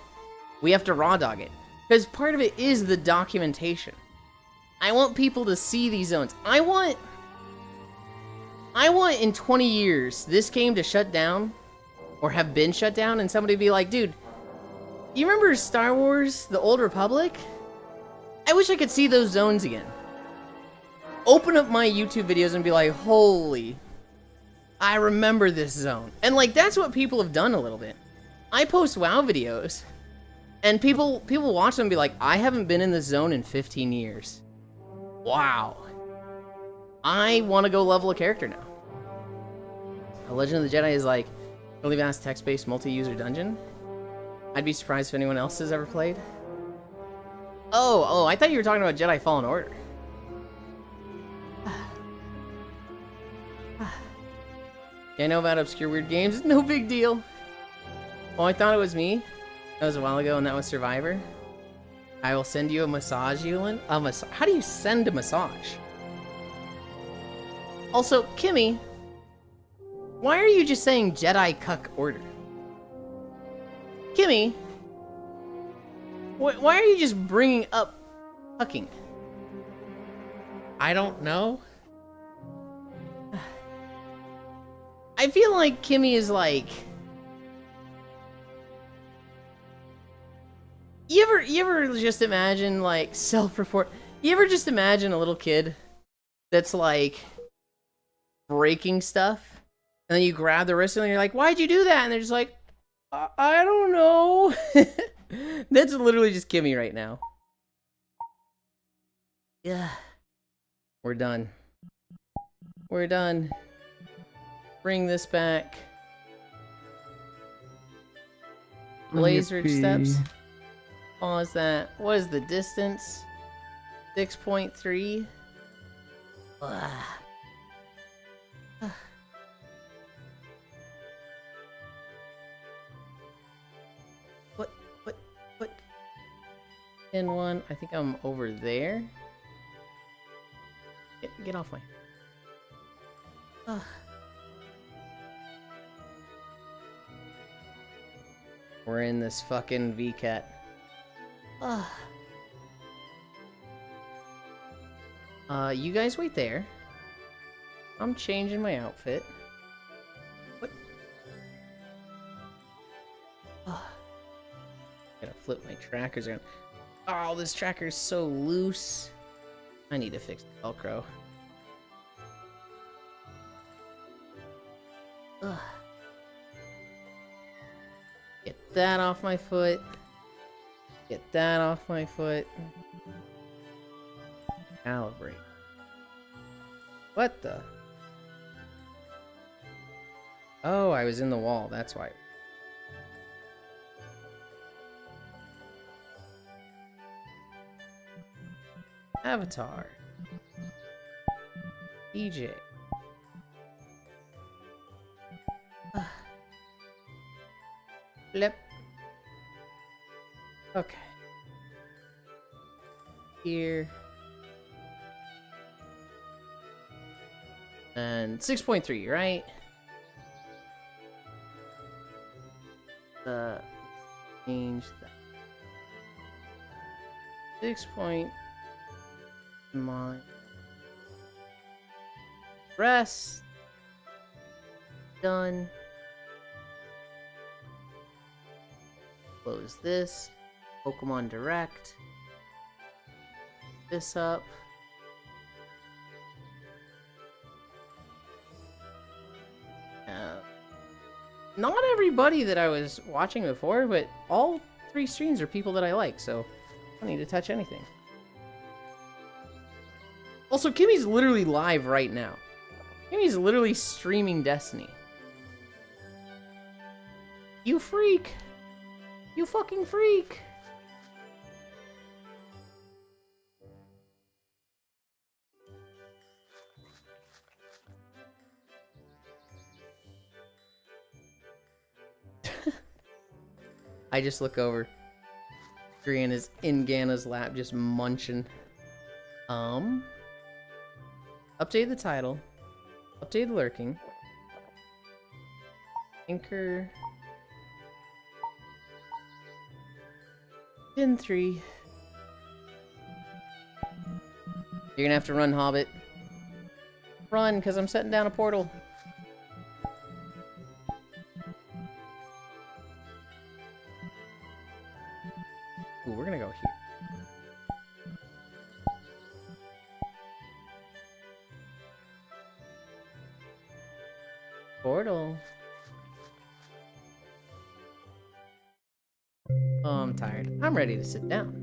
we have to raw dog it. Because part of it is the documentation. I want people to see these zones. I want in 20 years this game to shut down or have been shut down and somebody be like, dude, you remember Star Wars, The Old Republic? I wish I could see those zones again. Open up my YouTube videos and be like, holy, I remember this zone. And like, that's what people have done a little bit. I post WoW videos and people watch them and be like, I haven't been in this zone in 15 years. Wow. I want to go level a character now. A Legend of the Jedi is like really vast text-based multi-user dungeon. I'd be surprised if anyone else has ever played. Oh, I thought you were talking about Jedi Fallen Order. Yeah, I know about obscure weird games. No big deal. Oh, I thought it was me. That was a while ago, and that was Survivor. I will send you a massage, Yulin. How do you send a massage? Also, Kimmy, why are you just saying Jedi Cuck Order? Kimmy, why are you just bringing up cucking? I don't know. I feel like Kimmy is like... You ever just imagine like self-report? You ever just imagine a little kid that's like breaking stuff, and then you grab the wrist and you're like, "Why'd you do that?" And they're just like, I don't know." That's literally just Kimmy right now. Yeah. We're done. We're done. Bring this back. Blazer steps. Pause that. What is the distance? 6.3. What? Pin 1. I think I'm over there. Get off my... We're in this fucking VCAT. You guys wait there. I'm changing my outfit. What? Gotta flip my trackers around. Oh, this tracker's so loose. I need to fix the Velcro. Get that off my foot. Get that off my foot. Calibrate. What the? Oh, I was in the wall, that's why. Avatar. DJ. Flip. Okay. Here. And 6.3, right? Change that. 6.9. Rest. Done. Close this. Pokemon Direct. This up. Not everybody that I was watching before, but all 3 streams are people that I like, so I don't need to touch anything. Also, Kimmy's literally live right now. Kimmy's literally streaming Destiny. You freak! You fucking freak! I just look over. Grian is in Gana's lap, just munching. Update the title. Update lurking. Anchor. Pin 3. You're gonna have to run, Hobbit. Run, because I'm setting down a portal. Ooh, we're gonna go here. Portal. Oh, I'm tired. I'm ready to sit down.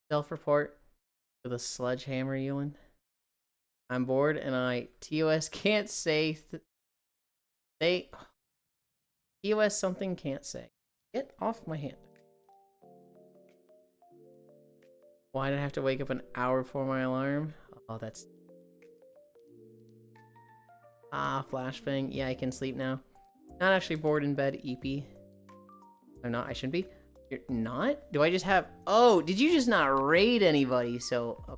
Self-report with a sledgehammer, Ewan. I'm bored and TOS can't say TOS something can't say. Get off my hand. Why did I have to wake up an hour before my alarm? Oh, that's... flashbang. Yeah, I can sleep now. Not actually bored in bed, EP. I'm not, I shouldn't be. You're not? Do I just have... Oh, did you just not raid anybody? So, I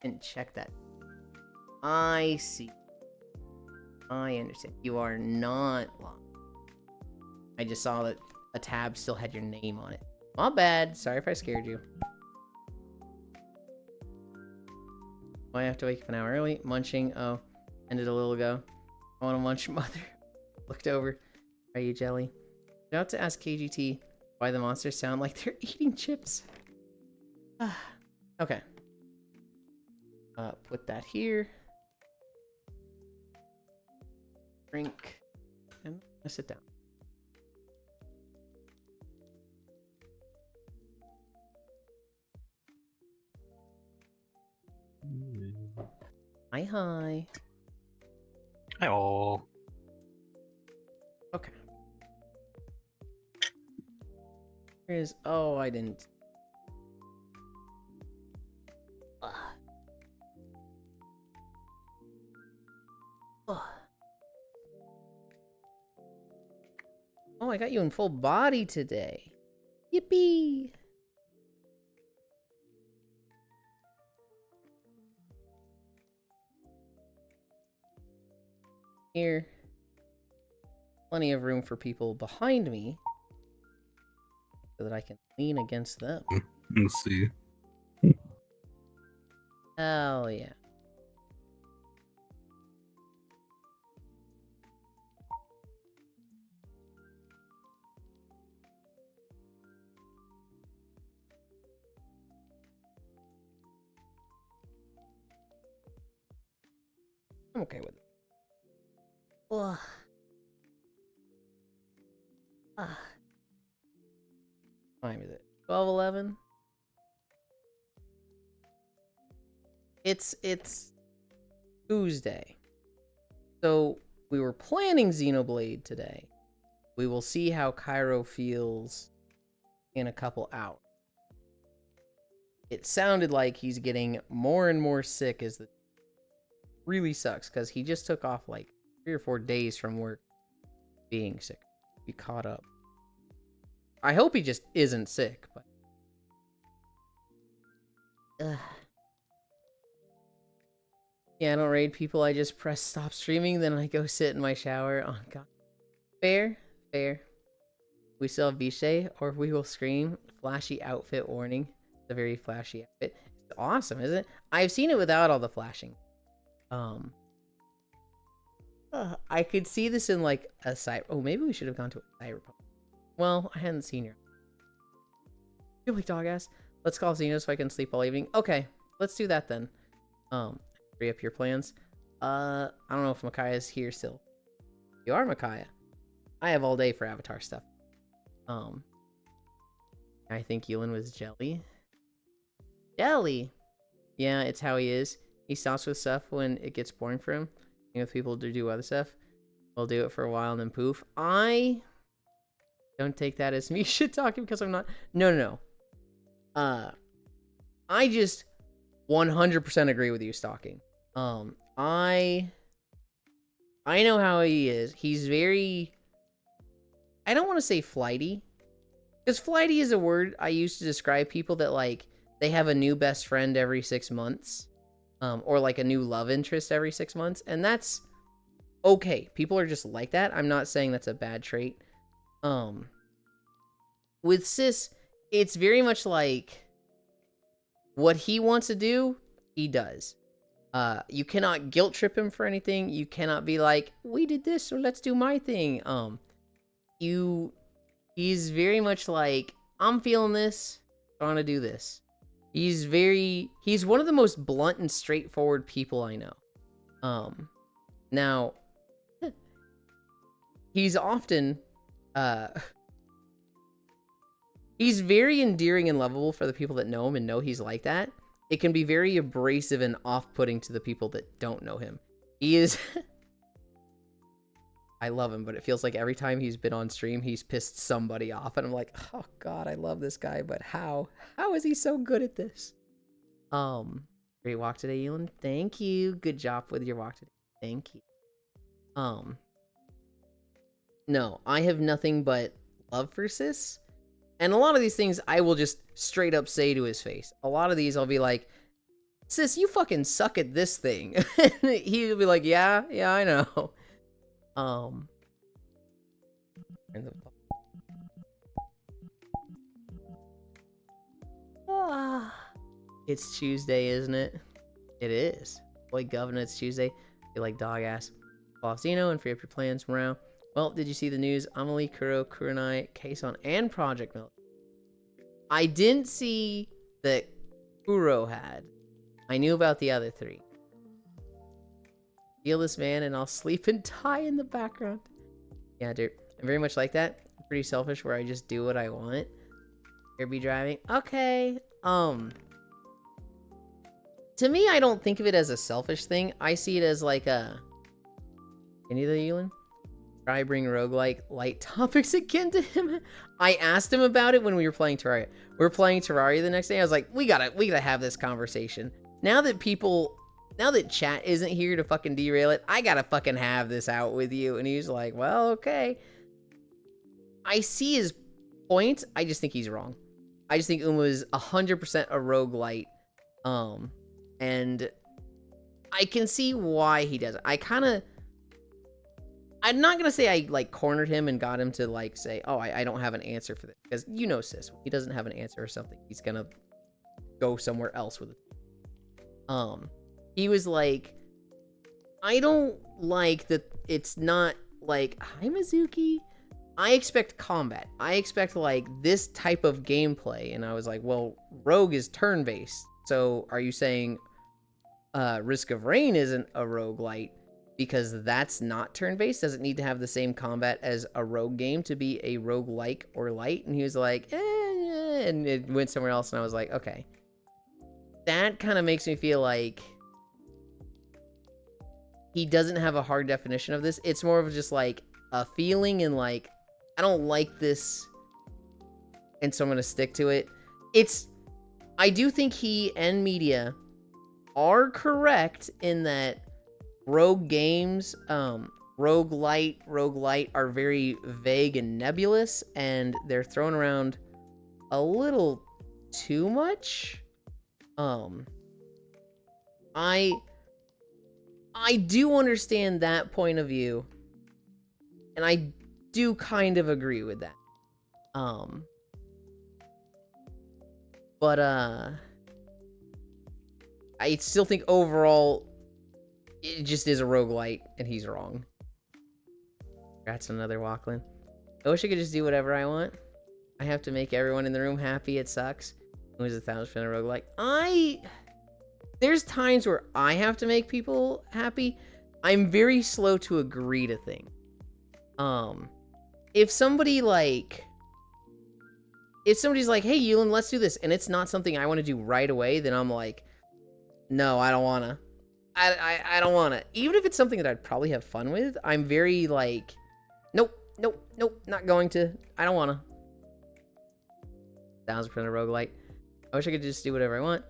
didn't check that. I see. I understand. You are not locked. I just saw that a tab still had your name on it. My bad. Sorry if I scared you. Oh, I have to wake up an hour early. Munching. Oh, ended a little ago. I want to munch, mother. Looked over. Are you jelly? Shout out to ask KGT why the monsters sound like they're eating chips. Okay. Put that here. Drink. And I'm gonna sit down. Hi, hi. Hi-oh. Okay. Here's. Oh, I didn't. Ugh. Ugh. Oh, I got you in full body today. Yippee! Here. Plenty of room for people behind me so that I can lean against them. Let's see. Hell yeah. I'm okay with it. Ugh. Time is it? 12:11. It's Tuesday. So we were planning Xenoblade today. We will see how Cairo feels in a couple hours. It sounded like he's getting more and more sick as the really sucks because he just took off like 3 or 4 days from work being sick. Be caught up. I hope he just isn't sick, but yeah, I don't raid people. I just press stop streaming, then I go sit in my shower. Oh god. Fair. We still have Biche, or we will scream. Flashy outfit warning. It's a very flashy outfit. It's awesome, isn't it? I've seen it without all the flashing. I could see this in like a cyber. Oh, maybe we should have gone to a cyberpunk. Well, I hadn't seen your. You're like dog ass. Let's call Xeno so I can sleep all evening. Okay, let's do that then. Free up your plans. I don't know if Makaya's here still. You are Makaya. I have all day for Avatar stuff. I think Yulin was Jelly. Jelly! Yeah, it's how he is. He stops with stuff when it gets boring for him. And with people to do other stuff. We'll do it for a while and then poof. I don't take that as me shit talking because I'm not. No. I just 100% agree with you, Stalking. I know how he is. He's very, I don't want to say flighty, because flighty is a word I use to describe people that like they have a new best friend every 6 months, or like a new love interest every 6 months, and that's okay. People are just like that. I'm not saying that's a bad trait. With Sis, it's very much like what he wants to do, he does. You cannot guilt trip him for anything. You cannot be like, we did this, so let's do my thing. He's very much like, I'm feeling this, I want to do this. He's one of the most blunt and straightforward people I know. Now, he's often, he's very endearing and lovable for the people that know him and know he's like that. It can be very abrasive and off-putting to the people that don't know him. He is... I love him, but it feels like every time he's been on stream, he's pissed somebody off. And I'm like, oh god, I love this guy, but how? How is he so good at this? Great walk today, Elon. Thank you. Good job with your walk today. Thank you. No, I have nothing but love for Sis. And a lot of these things I will just straight up say to his face. A lot of these I'll be like, Sis, you fucking suck at this thing. He'll be like, yeah, I know. It's Tuesday, isn't it? It is. Boy, Governor, it's Tuesday. Feel like dog ass. Call off Xeno and free up your plans, Morale. Well, did you see the news? Amelie, Kuro, Kurenai, Kason, and Project Milk. I didn't see that Kuro had. I knew about the other 3. Feel this man and I'll sleep and die in the background. Yeah, dude. I'm very much like that. I'm pretty selfish where I just do what I want. Here be driving. Okay. To me, I don't think of it as a selfish thing. I see it as like a... Any of the Yulin? Try bring roguelike light topics again to him. I asked him about it when we were playing Terraria. We were playing Terraria the next day. I was like, we gotta have this conversation. Now that chat isn't here to fucking derail it, I gotta fucking have this out with you. And he's like, well, okay. I see his point. I just think he's wrong. I just think Uma is 100% a roguelite. And I can see why he does it. I'm not gonna say I like cornered him and got him to like say, oh, I don't have an answer for this, because you know, sis, when he doesn't have an answer or something, he's gonna go somewhere else with it. He was like, I don't like that it's not like, hi Mizuki. I expect combat. I expect like this type of gameplay. And I was like, well, Rogue is turn-based. So are you saying Risk of Rain isn't a roguelite because that's not turn-based? Does it need to have the same combat as a Rogue game to be a roguelike or light? And he was like, and it went somewhere else. And I was like, okay. That kind of makes me feel like he doesn't have a hard definition of this. It's more of just like a feeling and like, I don't like this, and so I'm going to stick to it. I do think he and media are correct in that Rogue games, roguelite are very vague and nebulous, and they're thrown around a little too much. I do understand that point of view, and I do kind of agree with that. But I still think overall it just is a roguelite, and he's wrong. Congrats on another Walkland. I wish I could just do whatever I want. I have to make everyone in the room happy. It sucks. It was 1,000% a roguelike. There's times where I have to make people happy. I'm very slow to agree to things. If somebody's like, hey, Yulin, let's do this, and it's not something I want to do right away, then I'm like, no, I don't want to. I don't want to. Even if it's something that I'd probably have fun with, I'm very like, nope, not going to. I don't want to. 1,000% a roguelite. I wish I could just do whatever I want.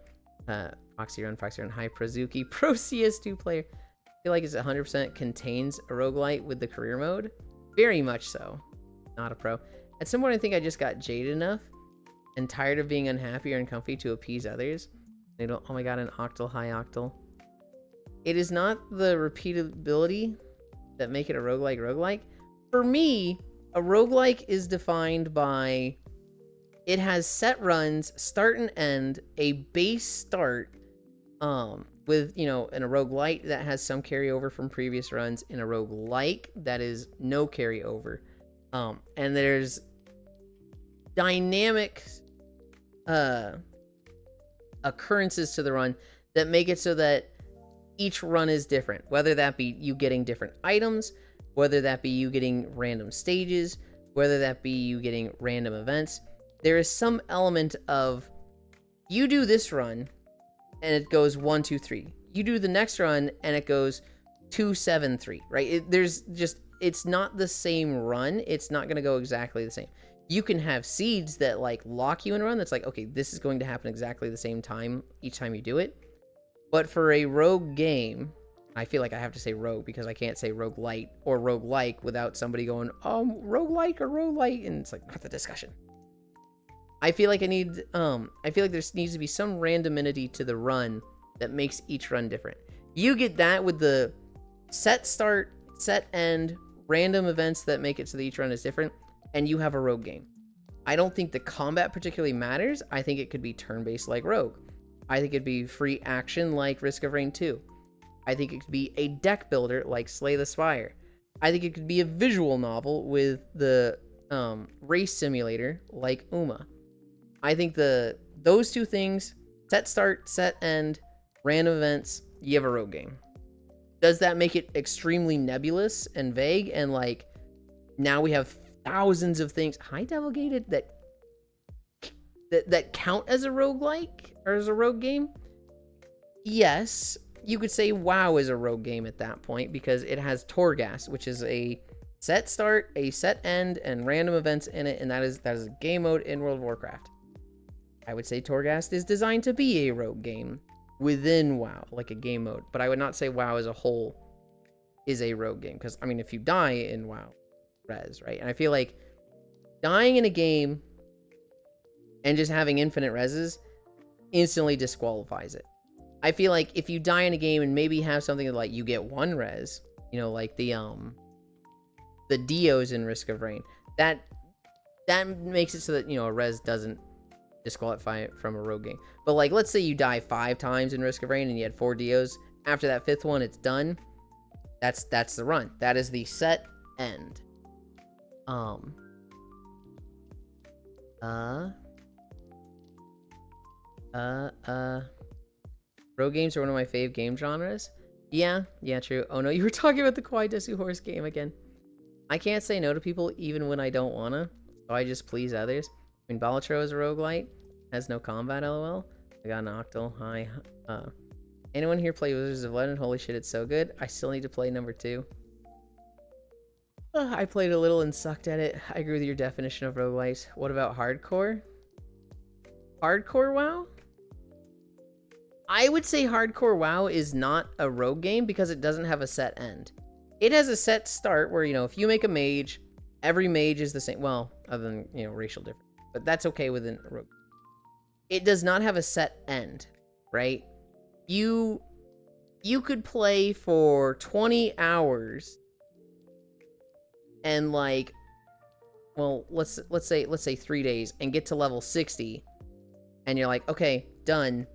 Foxy Run, Hi, Prozuki, Pro CS2 player. I feel like it's 100% contains a roguelite with the career mode. Very much so. Not a pro. At some point, I think I just got jaded enough and tired of being unhappy or uncomfy to appease others. They don't, oh my god, an Octal, hi Octal. It is not the repeatability that make it a roguelike. For me, a roguelike is defined by it has set runs, start and end, a base start, with, in a roguelite that has some carryover from previous runs, in a roguelike that is no carryover. And there's dynamic occurrences to the run that make it so that each run is different, whether that be you getting different items, whether that be you getting random stages, whether that be you getting random events. There is some element of you do this run and it goes 1, 2, 3. You do the next run and it goes 2, 7, 3, right? It's not the same run. It's not going to go exactly the same. You can have seeds that like lock you in a run that's like, okay, this is going to happen exactly the same time each time you do it. But for a rogue game, I feel like I have to say rogue because I can't say roguelite or roguelike without somebody going, roguelike or roguelite, and it's like not the discussion. I feel like there needs to be some randomity to the run that makes each run different. You get that with the set start, set end, random events that make it so that each run is different, and you have a rogue game. I don't think the combat particularly matters. I think it could be turn-based like Rogue. I think it'd be free action like Risk of Rain 2. I think it could be a deck builder like Slay the Spire. I think it could be a visual novel with the race simulator like UMA. I think those two things, set start, set end, random events, you have a rogue game. Does that make it extremely nebulous and vague and like now we have thousands of things, High Devil Gated, that count as a roguelike or as a rogue game? Yes, you could say WoW is a rogue game at that point because it has Torghast, which is a set start, a set end, and random events in it, and that is a game mode in World of Warcraft. I would say Torghast is designed to be a rogue game within WoW, like a game mode, but I would not say WoW as a whole is a rogue game because, I mean, if you die in WoW, res, right? And I feel like dying in a game and just having infinite reses instantly disqualifies it. I feel like if you die in a game and maybe have something like you get one res, you know, like the Dios in Risk of Rain, that makes it so that, you know, a res doesn't disqualify it from a rogue game. But like, let's say you die 5 times in Risk of Rain and you had 4 Dios. After that 5th one, it's done. That's the run. That is the set end. Rogue games are one of my fave game genres. Yeah, true. Oh no, you were talking about the Kawaii Desu Horse game again. I can't say no to people even when I don't wanna, so I just please others. I mean, Balatro is a roguelite, has no combat, lol. I got an Octal, hi. Anyone here play Wizards of Legend? Holy shit, it's so good. I still need to play number 2. I played a little and sucked at it. I agree with your definition of roguelite. What about hardcore? Hardcore WoW? I would say hardcore WoW is not a rogue game because it doesn't have a set end. It has a set start where, you know, if you make a mage, every mage is the same. Well, other than, you know, racial difference. But that's okay within a rogue. It does not have a set end, right? You could play for 20 hours and like, well, let's say 3 days and get to level 60 and you're like, okay, done.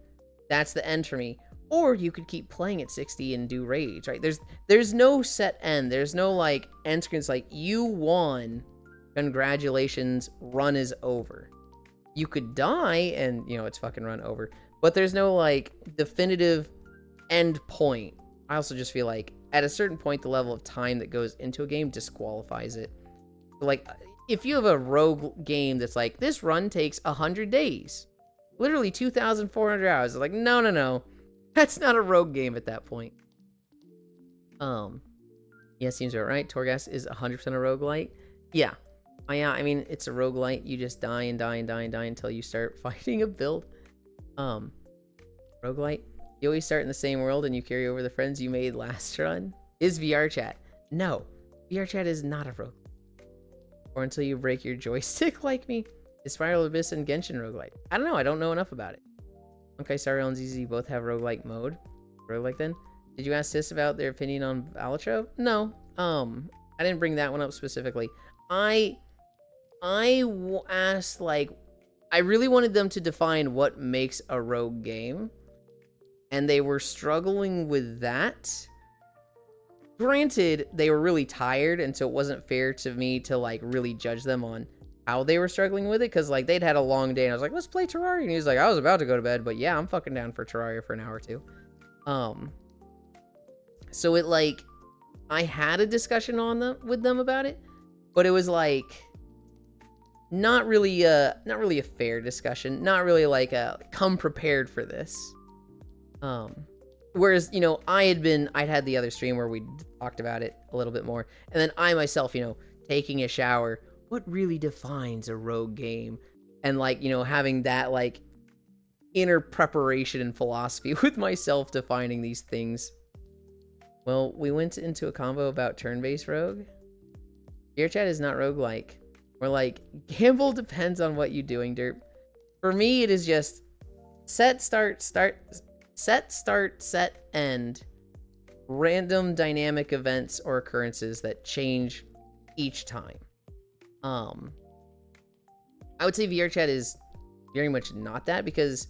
That's the end for me. Or you could keep playing at 60 and do raids, right? There's no set end. There's no like end screens like you won. Congratulations, run is over. You could die and, you know, it's fucking run over. But there's no like definitive end point. I also just feel like at a certain point, the level of time that goes into a game disqualifies it. Like if you have a rogue game that's like, this run takes 100 days. Literally 2,400 hours. It's like, no. That's not a rogue game at that point. Yeah, seems about right. Torghast is 100% a roguelite. Yeah. I mean, it's a roguelite. You just die and die and die and die until you start fighting a build. Roguelite. You always start in the same world and you carry over the friends you made last run. Is VR chat? No. VR chat is not a roguelite. Or until you break your joystick like me. Is Spiral Abyss and Genshin roguelite? I don't know. I don't know enough about it. Okay, Sariel and ZZ both have roguelike mode. Roguelike then? Did you ask Sis about their opinion on Balatro? No. I didn't bring that one up specifically. I asked, like, I really wanted them to define what makes a rogue game. And they were struggling with that. Granted, they were really tired, and so it wasn't fair to me to, like, really judge them on how they were struggling with it, because like they'd had a long day and I was like, let's play Terraria, and he was like, I was about to go to bed, but yeah, I'm fucking down for Terraria for an hour or two. So it like I had a discussion with them about it, but it was like not really a fair discussion, not really like a come prepared for this. Whereas, you know, I'd had the other stream where we talked about it a little bit more, and then I myself, you know, taking a shower, what really defines a rogue game? And like, you know, having that like inner preparation and philosophy with myself defining these things. Well, we went into a convo about turn-based rogue. Dear chat is not roguelike. We're like, gamble depends on what you're doing, derp. For me, it is just set, start, set, end. Random dynamic events or occurrences that change each time. I would say VR chat is very much not that, because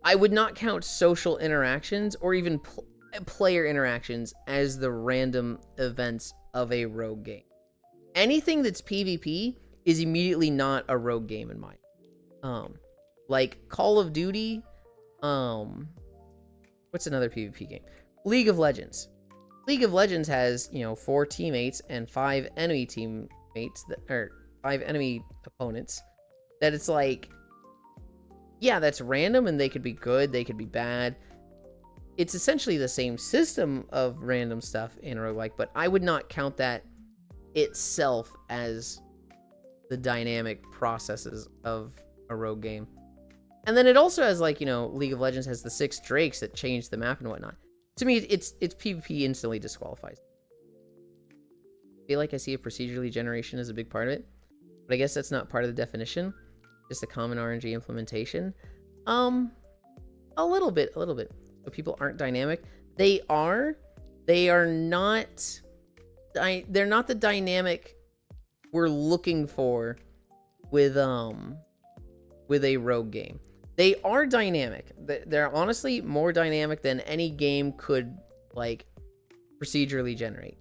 I would not count social interactions or even player interactions as the random events of a rogue game. Anything that's PvP is immediately not a rogue game in my like Call of Duty, what's another PvP game? League of Legends. League of Legends has, 4 teammates and 5 enemy teammates or 5 enemy opponents that it's like, yeah, that's random and they could be good, they could be bad. It's essentially the same system of random stuff in roguelike, but I would not count that itself as the dynamic processes of a rogue game. And then it also has, like, League of Legends has the 6 drakes that change the map and whatnot. To me, it's PvP instantly disqualifies. I feel like I see a procedurally generation as a big part of it, but I guess that's not part of the definition. Just a common RNG implementation. A little bit. So people aren't dynamic. They are not. They're not the dynamic we're looking for with a rogue game. They are dynamic. They're honestly more dynamic than any game could, like, procedurally generate.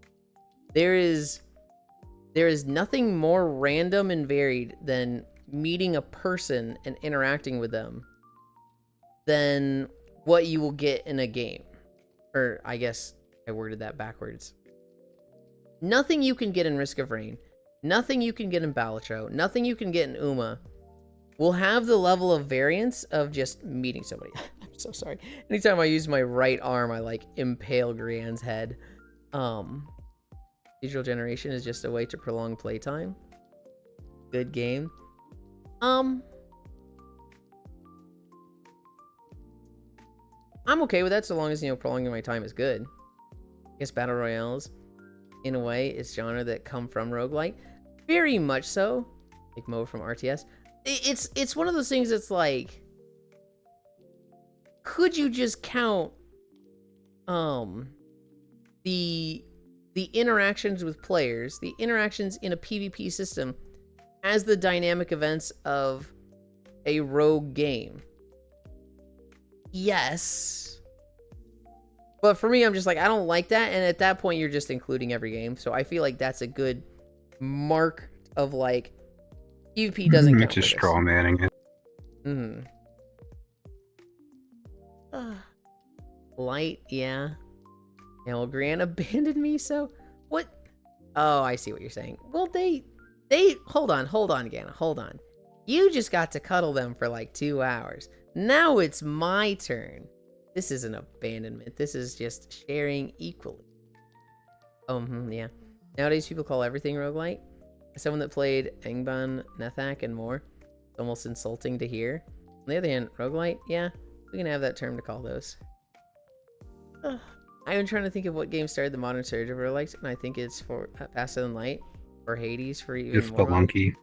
There is nothing more random and varied than meeting a person and interacting with them than what you will get in a game. Or, I guess I worded that backwards. Nothing you can get in Risk of Rain, nothing you can get in Balatro, nothing you can get in Uma will have the level of variance of just meeting somebody. I'm so sorry. Anytime I use my right arm, I, like, impale Grianne's head. Digital generation is just a way to prolong playtime. Good game. I'm okay with that so long as, prolonging my time is good. I guess Battle Royales, in a way, is genre that come from roguelike. Very much so. Like Mo from RTS. It's one of those things that's like, could you just count the interactions with players, the interactions in a PvP system as the dynamic events of a rogue game? Yes. But for me, I'm just like, I don't like that, and at that point you're just including every game. So I feel like that's a good mark of, like, PvP doesn't count. Just straw manning it. Light, yeah. Yeah, well, Grianne abandoned me, so what? Oh, I see what you're saying. Well, they hold on, Ganna, hold on. You just got to cuddle them for like 2 hours. Now it's my turn. This isn't abandonment. This is just sharing equally. Yeah. Nowadays, people call everything roguelite. As someone that played Angband, Nethak, and more, it's almost insulting to hear. On the other hand, roguelite, yeah, we can have that term to call those. I'm trying to think of what game started the modern surge of roguelikes, and I think it's for Faster Than Light, or Hades for even It's more. Spelunky.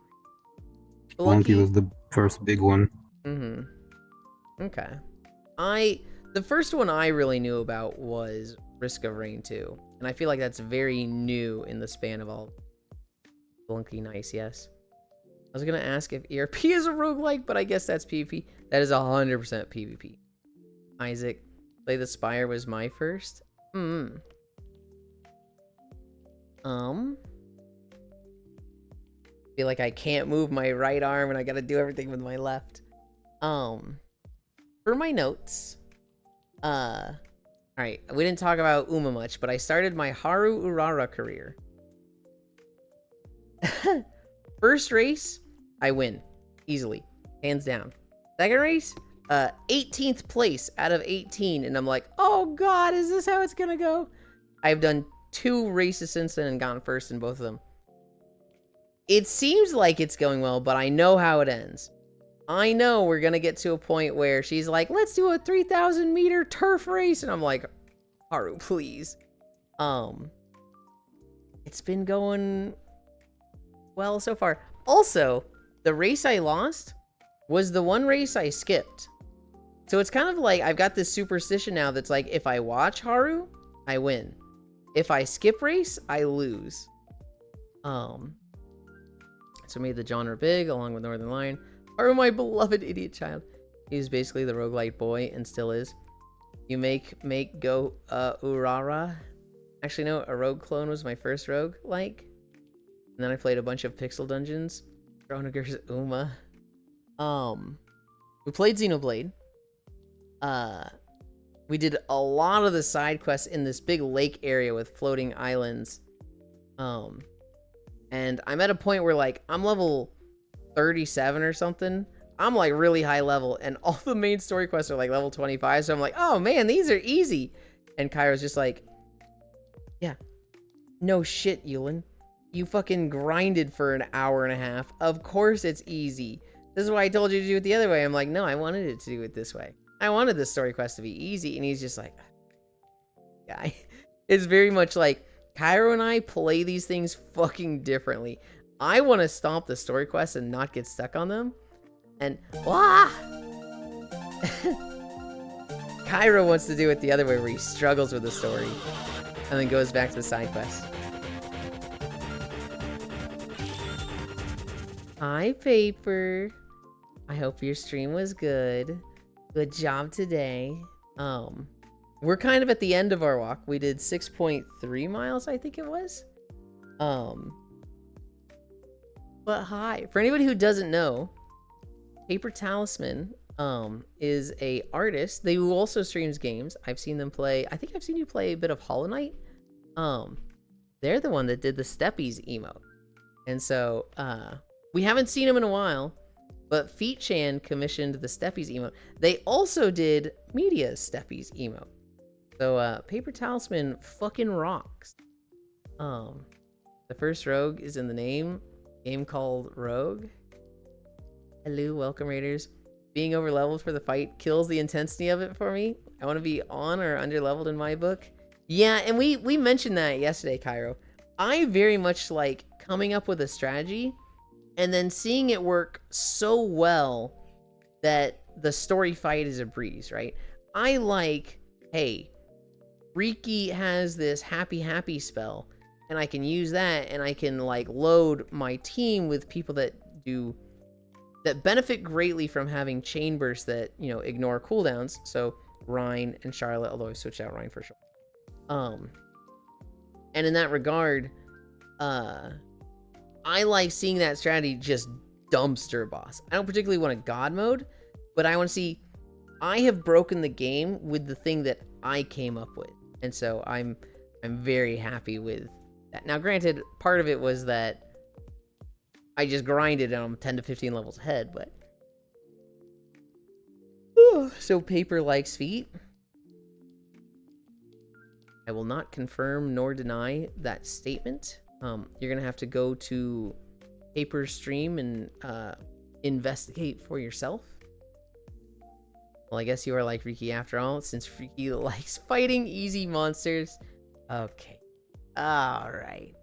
Spelunky was the first big one. Okay. The first one I really knew about was Risk of Rain 2, and I feel like that's very new in the span of all. Spelunky, nice, yes. I was gonna ask if ERP is a roguelike, but I guess that's PvP. That is 100% PvP. Isaac, Play the Spire was my first. Feel like I can't move my right arm and I gotta do everything with my left. For my notes, alright, we didn't talk about Uma much, but I started my Haru Urara career. First race, I win. Easily. Hands down. Second race, 18th place out of 18, and I'm like, oh god, is this how it's gonna go? I've done 2 races since then and gotten first in both of them. It seems like it's going well, but I know how it ends. I know we're gonna get to a point where she's like, let's do a 3,000 meter turf race, and I'm like, Haru, please. It's been going well so far. Also, the race I lost was the one race I skipped. So it's kind of like I've got this superstition now that's like, if I watch Haru, I win. If I skip race, I lose. So made the genre big along with Northern Lion. Haru, my beloved idiot child. He's basically the roguelite boy and still is. You make go Urara. Actually, no, a rogue clone was my first rogue, like. And then I played a bunch of Pixel Dungeons. Chronogears Uma. We played Xenoblade. We did a lot of the side quests in this big lake area with floating islands. And I'm at a point where, like, I'm level 37 or something. I'm, like, really high level, and all the main story quests are, like, level 25, so I'm like, oh, man, these are easy. And Kairo's just like, yeah, no shit, Yulin. You fucking grinded for an hour and a half. Of course it's easy. This is why I told you to do it the other way. I'm like, no, I wanted it to do it this way. I wanted this story quest to be easy. And he's just like, guy. It's very much like, Cairo and I play these things fucking differently. I want to stomp the story quests and not get stuck on them. And, Cairo wants to do it the other way, where he struggles with the story and then goes back to the side quest. Hi, Paper. I hope your stream was good. Good job today. We're kind of at the end of our walk. We did 6.3 miles, I think it was. But hi. For anybody who doesn't know, Paper Talisman is a artist. They also streams games. I've seen them play. I think I've seen you play a bit of Hollow Knight. They're the one that did the Steppies emote. And so, we haven't seen him in a while, but Feet-chan commissioned the Steppies emote. They also did Media's Steppies emote. So, Paper Talisman fucking rocks. The first rogue is in the name. Game called Rogue. Hello, welcome raiders. Being overleveled for the fight kills the intensity of it for me. I want to be on or underleveled in my book. Yeah, and we mentioned that yesterday, Cairo. I very much like coming up with a strategy and then seeing it work so well that the story fight is a breeze, right? I like, hey, Riki has this happy spell, and I can use that, and I can like load my team with people that benefit greatly from having chain bursts that, you know, ignore cooldowns. So Rhine and Charlotte, although I switched out Rhine for sure. And in that regard, I like seeing that strategy just dumpster boss. I don't particularly want a god mode, but I want to see, I have broken the game with the thing that I came up with. And so I'm very happy with that. Now, granted, part of it was that I just grinded and I'm 10 to 15 levels ahead, but so Paper likes Feet. I will not confirm nor deny that statement. You're gonna have to go to Paper's stream and investigate for yourself. Well, I guess you are like Riki after all, since Riki likes fighting easy monsters. Okay. Alright.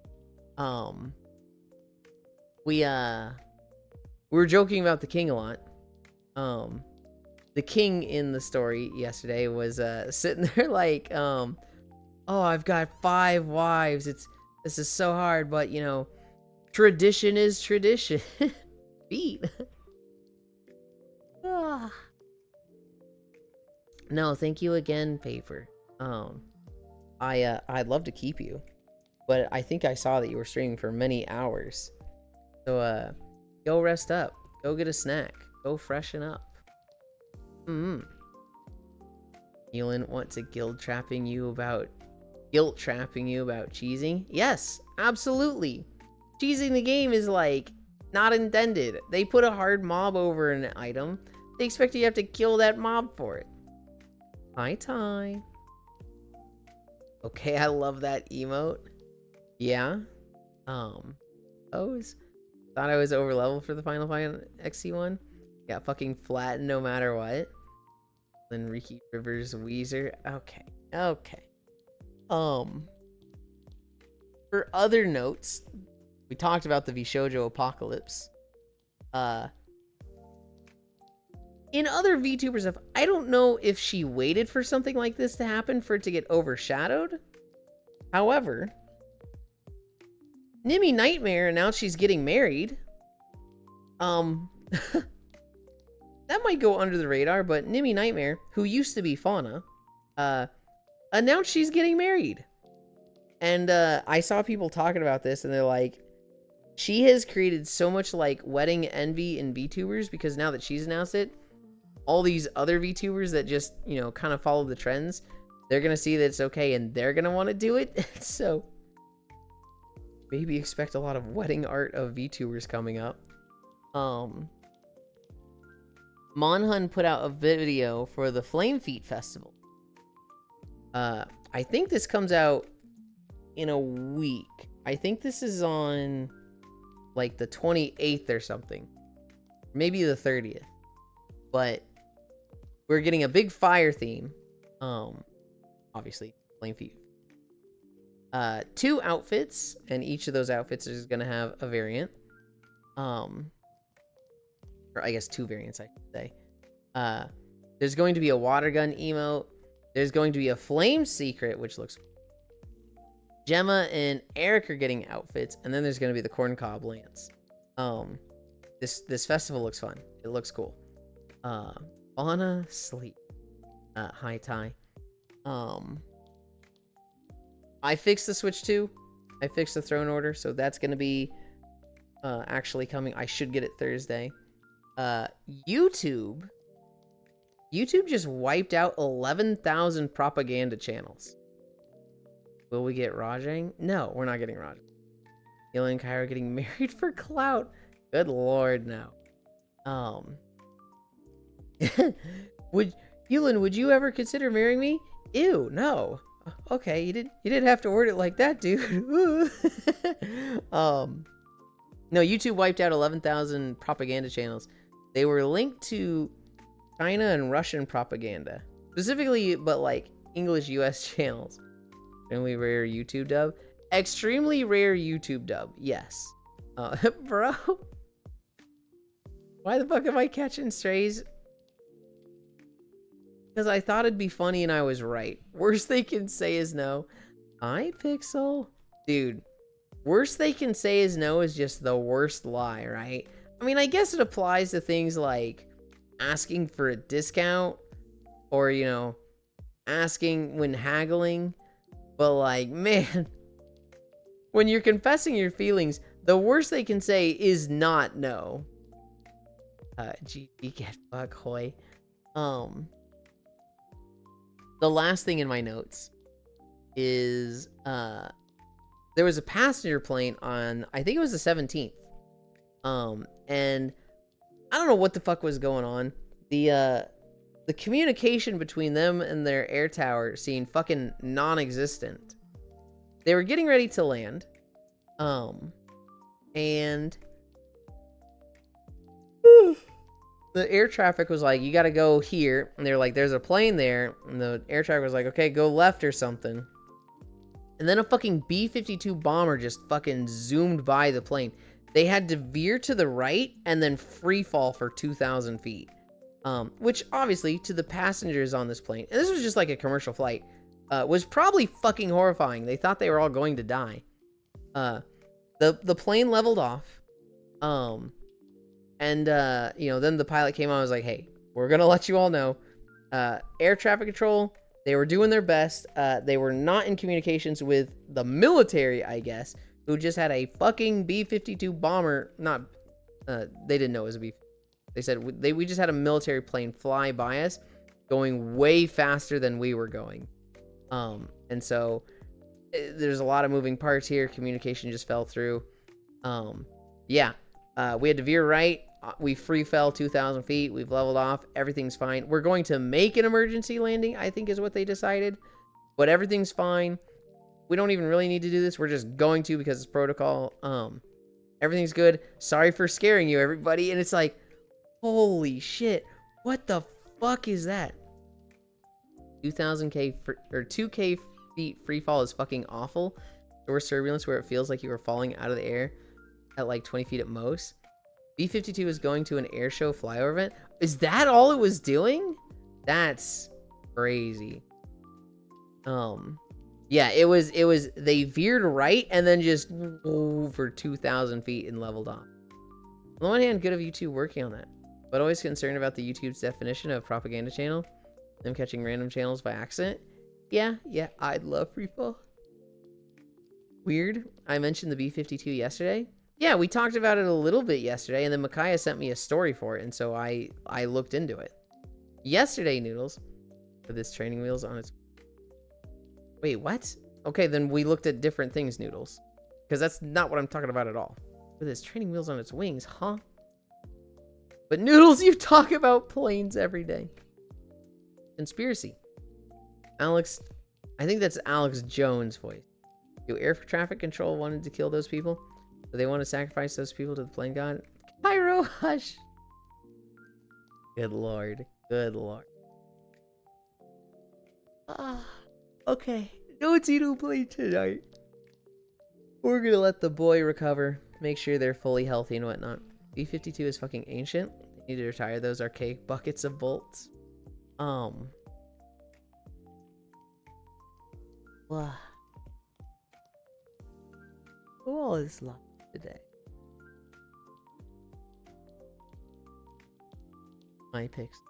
We were joking about the king a lot. The king in the story yesterday was sitting there like, oh, I've got 5 wives. This is so hard, but you know, tradition is tradition. Beat. No, thank you again, Paper. I'd love to keep you, but I think I saw that you were streaming for many hours. So go rest up. Go get a snack. Go freshen up. Elin want to guilt trapping you about cheesing? Yes, absolutely. Cheesing the game is like not intended. They put a hard mob over an item. They expect you to have to kill that mob for it. Hi, Ty. Okay, I love that emote. Yeah. Pose. Thought I was over leveled for the final fight on XC1. Got fucking flattened no matter what. Then Riki Rivers Weezer. Okay. For other notes, we talked about the Vishojo Apocalypse. In other VTuber stuff, I don't know if she waited for something like this to happen for it to get overshadowed. However, Nimi Nightmare announced she's getting married. That might go under the radar, but Nimi Nightmare, who used to be Fauna, announced she's getting married. And I saw people talking about this, and they're like, she has created so much like wedding envy in VTubers because now that she's announced it, all these other VTubers that just, you know, kind of follow the trends, they're gonna see that it's okay and they're gonna want to do it. So maybe expect a lot of wedding art of VTubers coming up. Monhun put out a video for the Flame Feet Festival. I think this comes out in a week. I think this is on like the 28th or something. Maybe the 30th. But we're getting a big fire theme. Obviously, Flame Feet. 2 outfits, and each of those outfits is going to have a variant. Or I guess 2 variants, I should say. There's going to be a water gun emote. There's going to be a flame secret, which looks... Gemma and Eric are getting outfits, and then there's going to be the corncob lance. This festival looks fun. It looks cool. Anna Sleep. Hi, Ty. I fixed the Switch 2. I fixed the throne order, so that's going to be actually coming. I should get it Thursday. YouTube just wiped out 11,000 propaganda channels. Will we get Rajang? No, we're not getting Rajang. Hila and Kyra getting married for clout. Good lord, no. Helen, would you ever consider marrying me? Ew, no. Okay, you didn't have to word it like that, dude. No, YouTube wiped out 11,000 propaganda channels. They were linked to China and Russian propaganda. Specifically, but like English US channels. Extremely rare YouTube dub. Extremely rare YouTube dub, yes. Bro. Why the fuck am I catching strays? Because I thought it'd be funny and I was right. Worst they can say is no. iPixel? Dude. Worst they can say is no is just the worst lie, right? I mean, I guess it applies to things like asking for a discount or, you know, asking when haggling. But like, man, when you're confessing your feelings, the worst they can say is not no. GG get fuck hoy. The last thing in my notes is there was a passenger plane on, I think it was the 17th. And I don't know what the fuck was going on. The communication between them and their air tower seemed fucking non-existent. They were getting ready to land. And the air traffic was like, you gotta go here. And they're like, there's a plane there. And the air traffic was like, okay, go left or something. And then a fucking B-52 bomber just fucking zoomed by the plane. They had to veer to the right and then free fall for 2,000 feet. Which obviously to the passengers on this plane, and this was just like a commercial flight, was probably fucking horrifying. They thought they were all going to die. The plane leveled off. And you know, then the pilot came on and was like, hey, we're gonna let you all know. Air traffic control, they were doing their best. They were not in communications with the military, I guess, who just had a fucking B-52 bomber. They didn't know it was a B-52. They said we just had a military plane fly by us, going way faster than we were going. And so there's a lot of moving parts here. Communication just fell through. Yeah, we had to veer right. We free fell 2,000 feet. We've leveled off. Everything's fine. We're going to make an emergency landing, I think is what they decided. But everything's fine. We don't even really need to do this. We're just going to because it's protocol. Everything's good. Sorry for scaring you, everybody. And it's like, holy shit, what the fuck is that? 2,000k or 2k feet free fall is fucking awful. Source turbulence where it feels like you were falling out of the air at like 20 feet at most. B-52 is going to an air show flyover event. Is that all it was doing? That's crazy. Yeah, it was they veered right and then just over 2,000 feet and leveled off. On the one hand, good of YouTube working on that, but always concerned about the YouTube's definition of propaganda channel, them catching random channels by accident. Yeah, I'd love free fall. Weird. I mentioned the B-52 yesterday. Yeah, we talked about it a little bit yesterday, and then Micaiah sent me a story for it, and so I looked into it. Yesterday, Noodles, with its training wheels on its... Wait, what? Okay, then we looked at different things, Noodles. Because that's not what I'm talking about at all. With its training wheels on its wings, huh? But Noodles, you talk about planes every day. Conspiracy. Alex... I think that's Alex Jones' voice. Do air traffic control wanted to kill those people? Do they want to sacrifice those people to the plane god? Pyro, hush! Good lord. Good lord. Okay. No Xenoblade tonight. We're gonna let the boy recover. Make sure they're fully healthy and whatnot. B-52 is fucking ancient. They need to retire those archaic buckets of bolts. Who all is left today? My picks.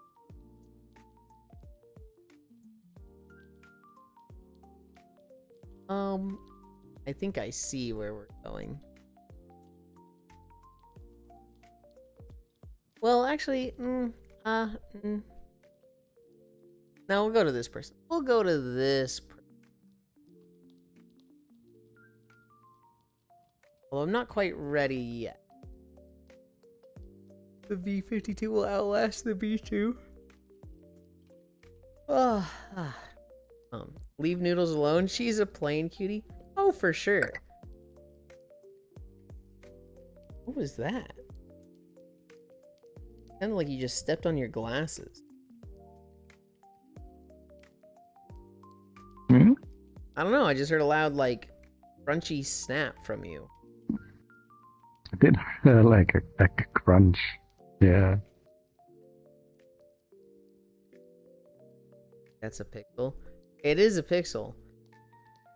I think I see where we're going. Well, actually, no, we'll go to this person. We'll go to this person. Although I'm not quite ready yet. The B-52 will outlast the B-2. Leave Noodles alone. She's a plain cutie. Oh, for sure. What was that? Kind of like you just stepped on your glasses. Hmm? I don't know. I just heard a loud, like, crunchy snap from you. I did like a crunch. Yeah. That's a pixel. It is a pixel.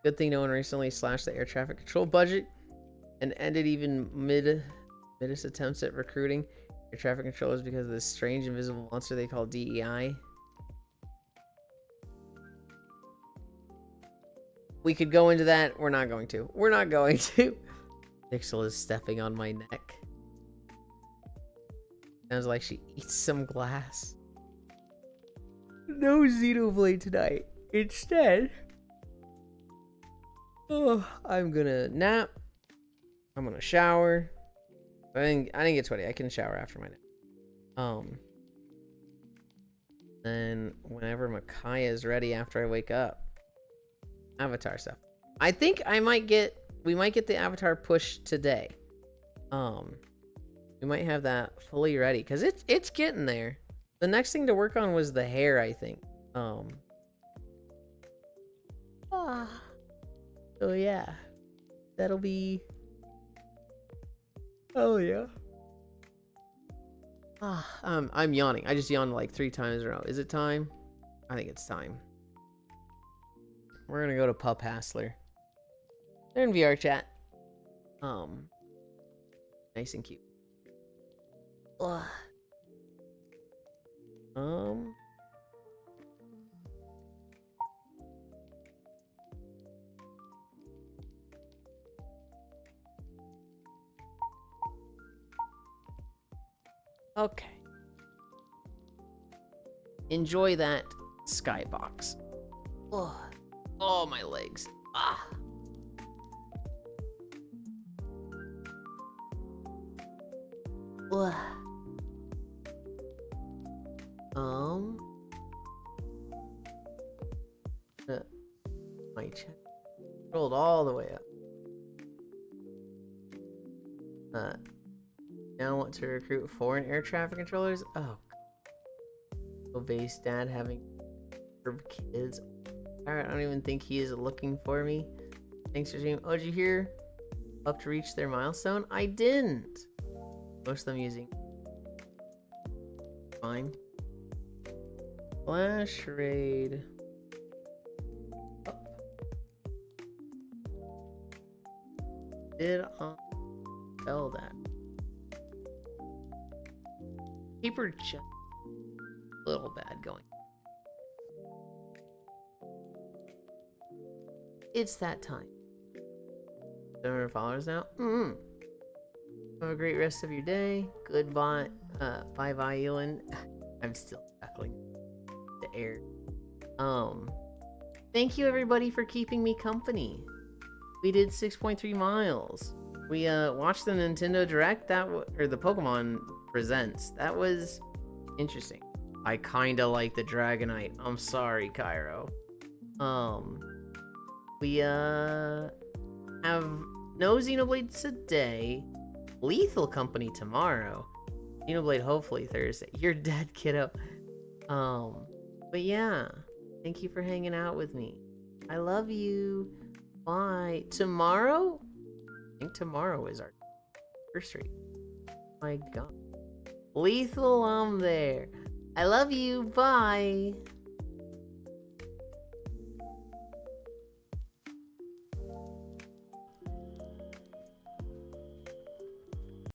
Good thing no one recently slashed the air traffic control budget and ended even midst attempts at recruiting air traffic controllers because of this strange invisible monster they call DEI. We could go into that. We're not going to. We're not going to. Pixel is stepping on my neck. Sounds like she eats some glass. No Xenoblade tonight. Instead, I'm gonna nap. I'm gonna shower. I didn't get sweaty. I can shower after my nap. Then whenever Micaiah is ready after I wake up, Avatar stuff. I think we might get the Avatar push today. We might have that fully ready because it's getting there. The next thing to work on was the hair, I think. So yeah, that'll be. Oh yeah. I'm yawning. I just yawned like 3 times in a row. Is it time? I think it's time. We're gonna go to Pup Hassler. They're in VR chat. Nice and cute. Ugh. Okay. Enjoy that skybox. Ugh. Oh, my legs. Ah. Ugh. My chest rolled all the way up. Now want to recruit foreign air traffic controllers? Oh. Base dad having kids. Alright, I don't even think he is looking for me. Thanks for streaming. Oh, did you hear? Up to reach their milestone? I didn't. Most of them using. Fine. Flash raid. Up. Did I spell that? Paper just a little bad going. It's that time. 700 followers now. Have a great rest of your day. Goodbye. Bye bye, Elin. I'm still chuckling. The air. Thank you everybody for keeping me company. We did 6.3 miles. We watched the Nintendo Direct or the Pokemon Presents. That was interesting. I kinda like the Dragonite. I'm sorry, Cairo. We have no Xenoblade today. Lethal Company tomorrow. Xenoblade hopefully Thursday. You're dead, kiddo. But yeah, thank you for hanging out with me. I love you. Bye. Tomorrow? I think tomorrow is our anniversary. My god. Lethal, I'm there. I love you. Bye.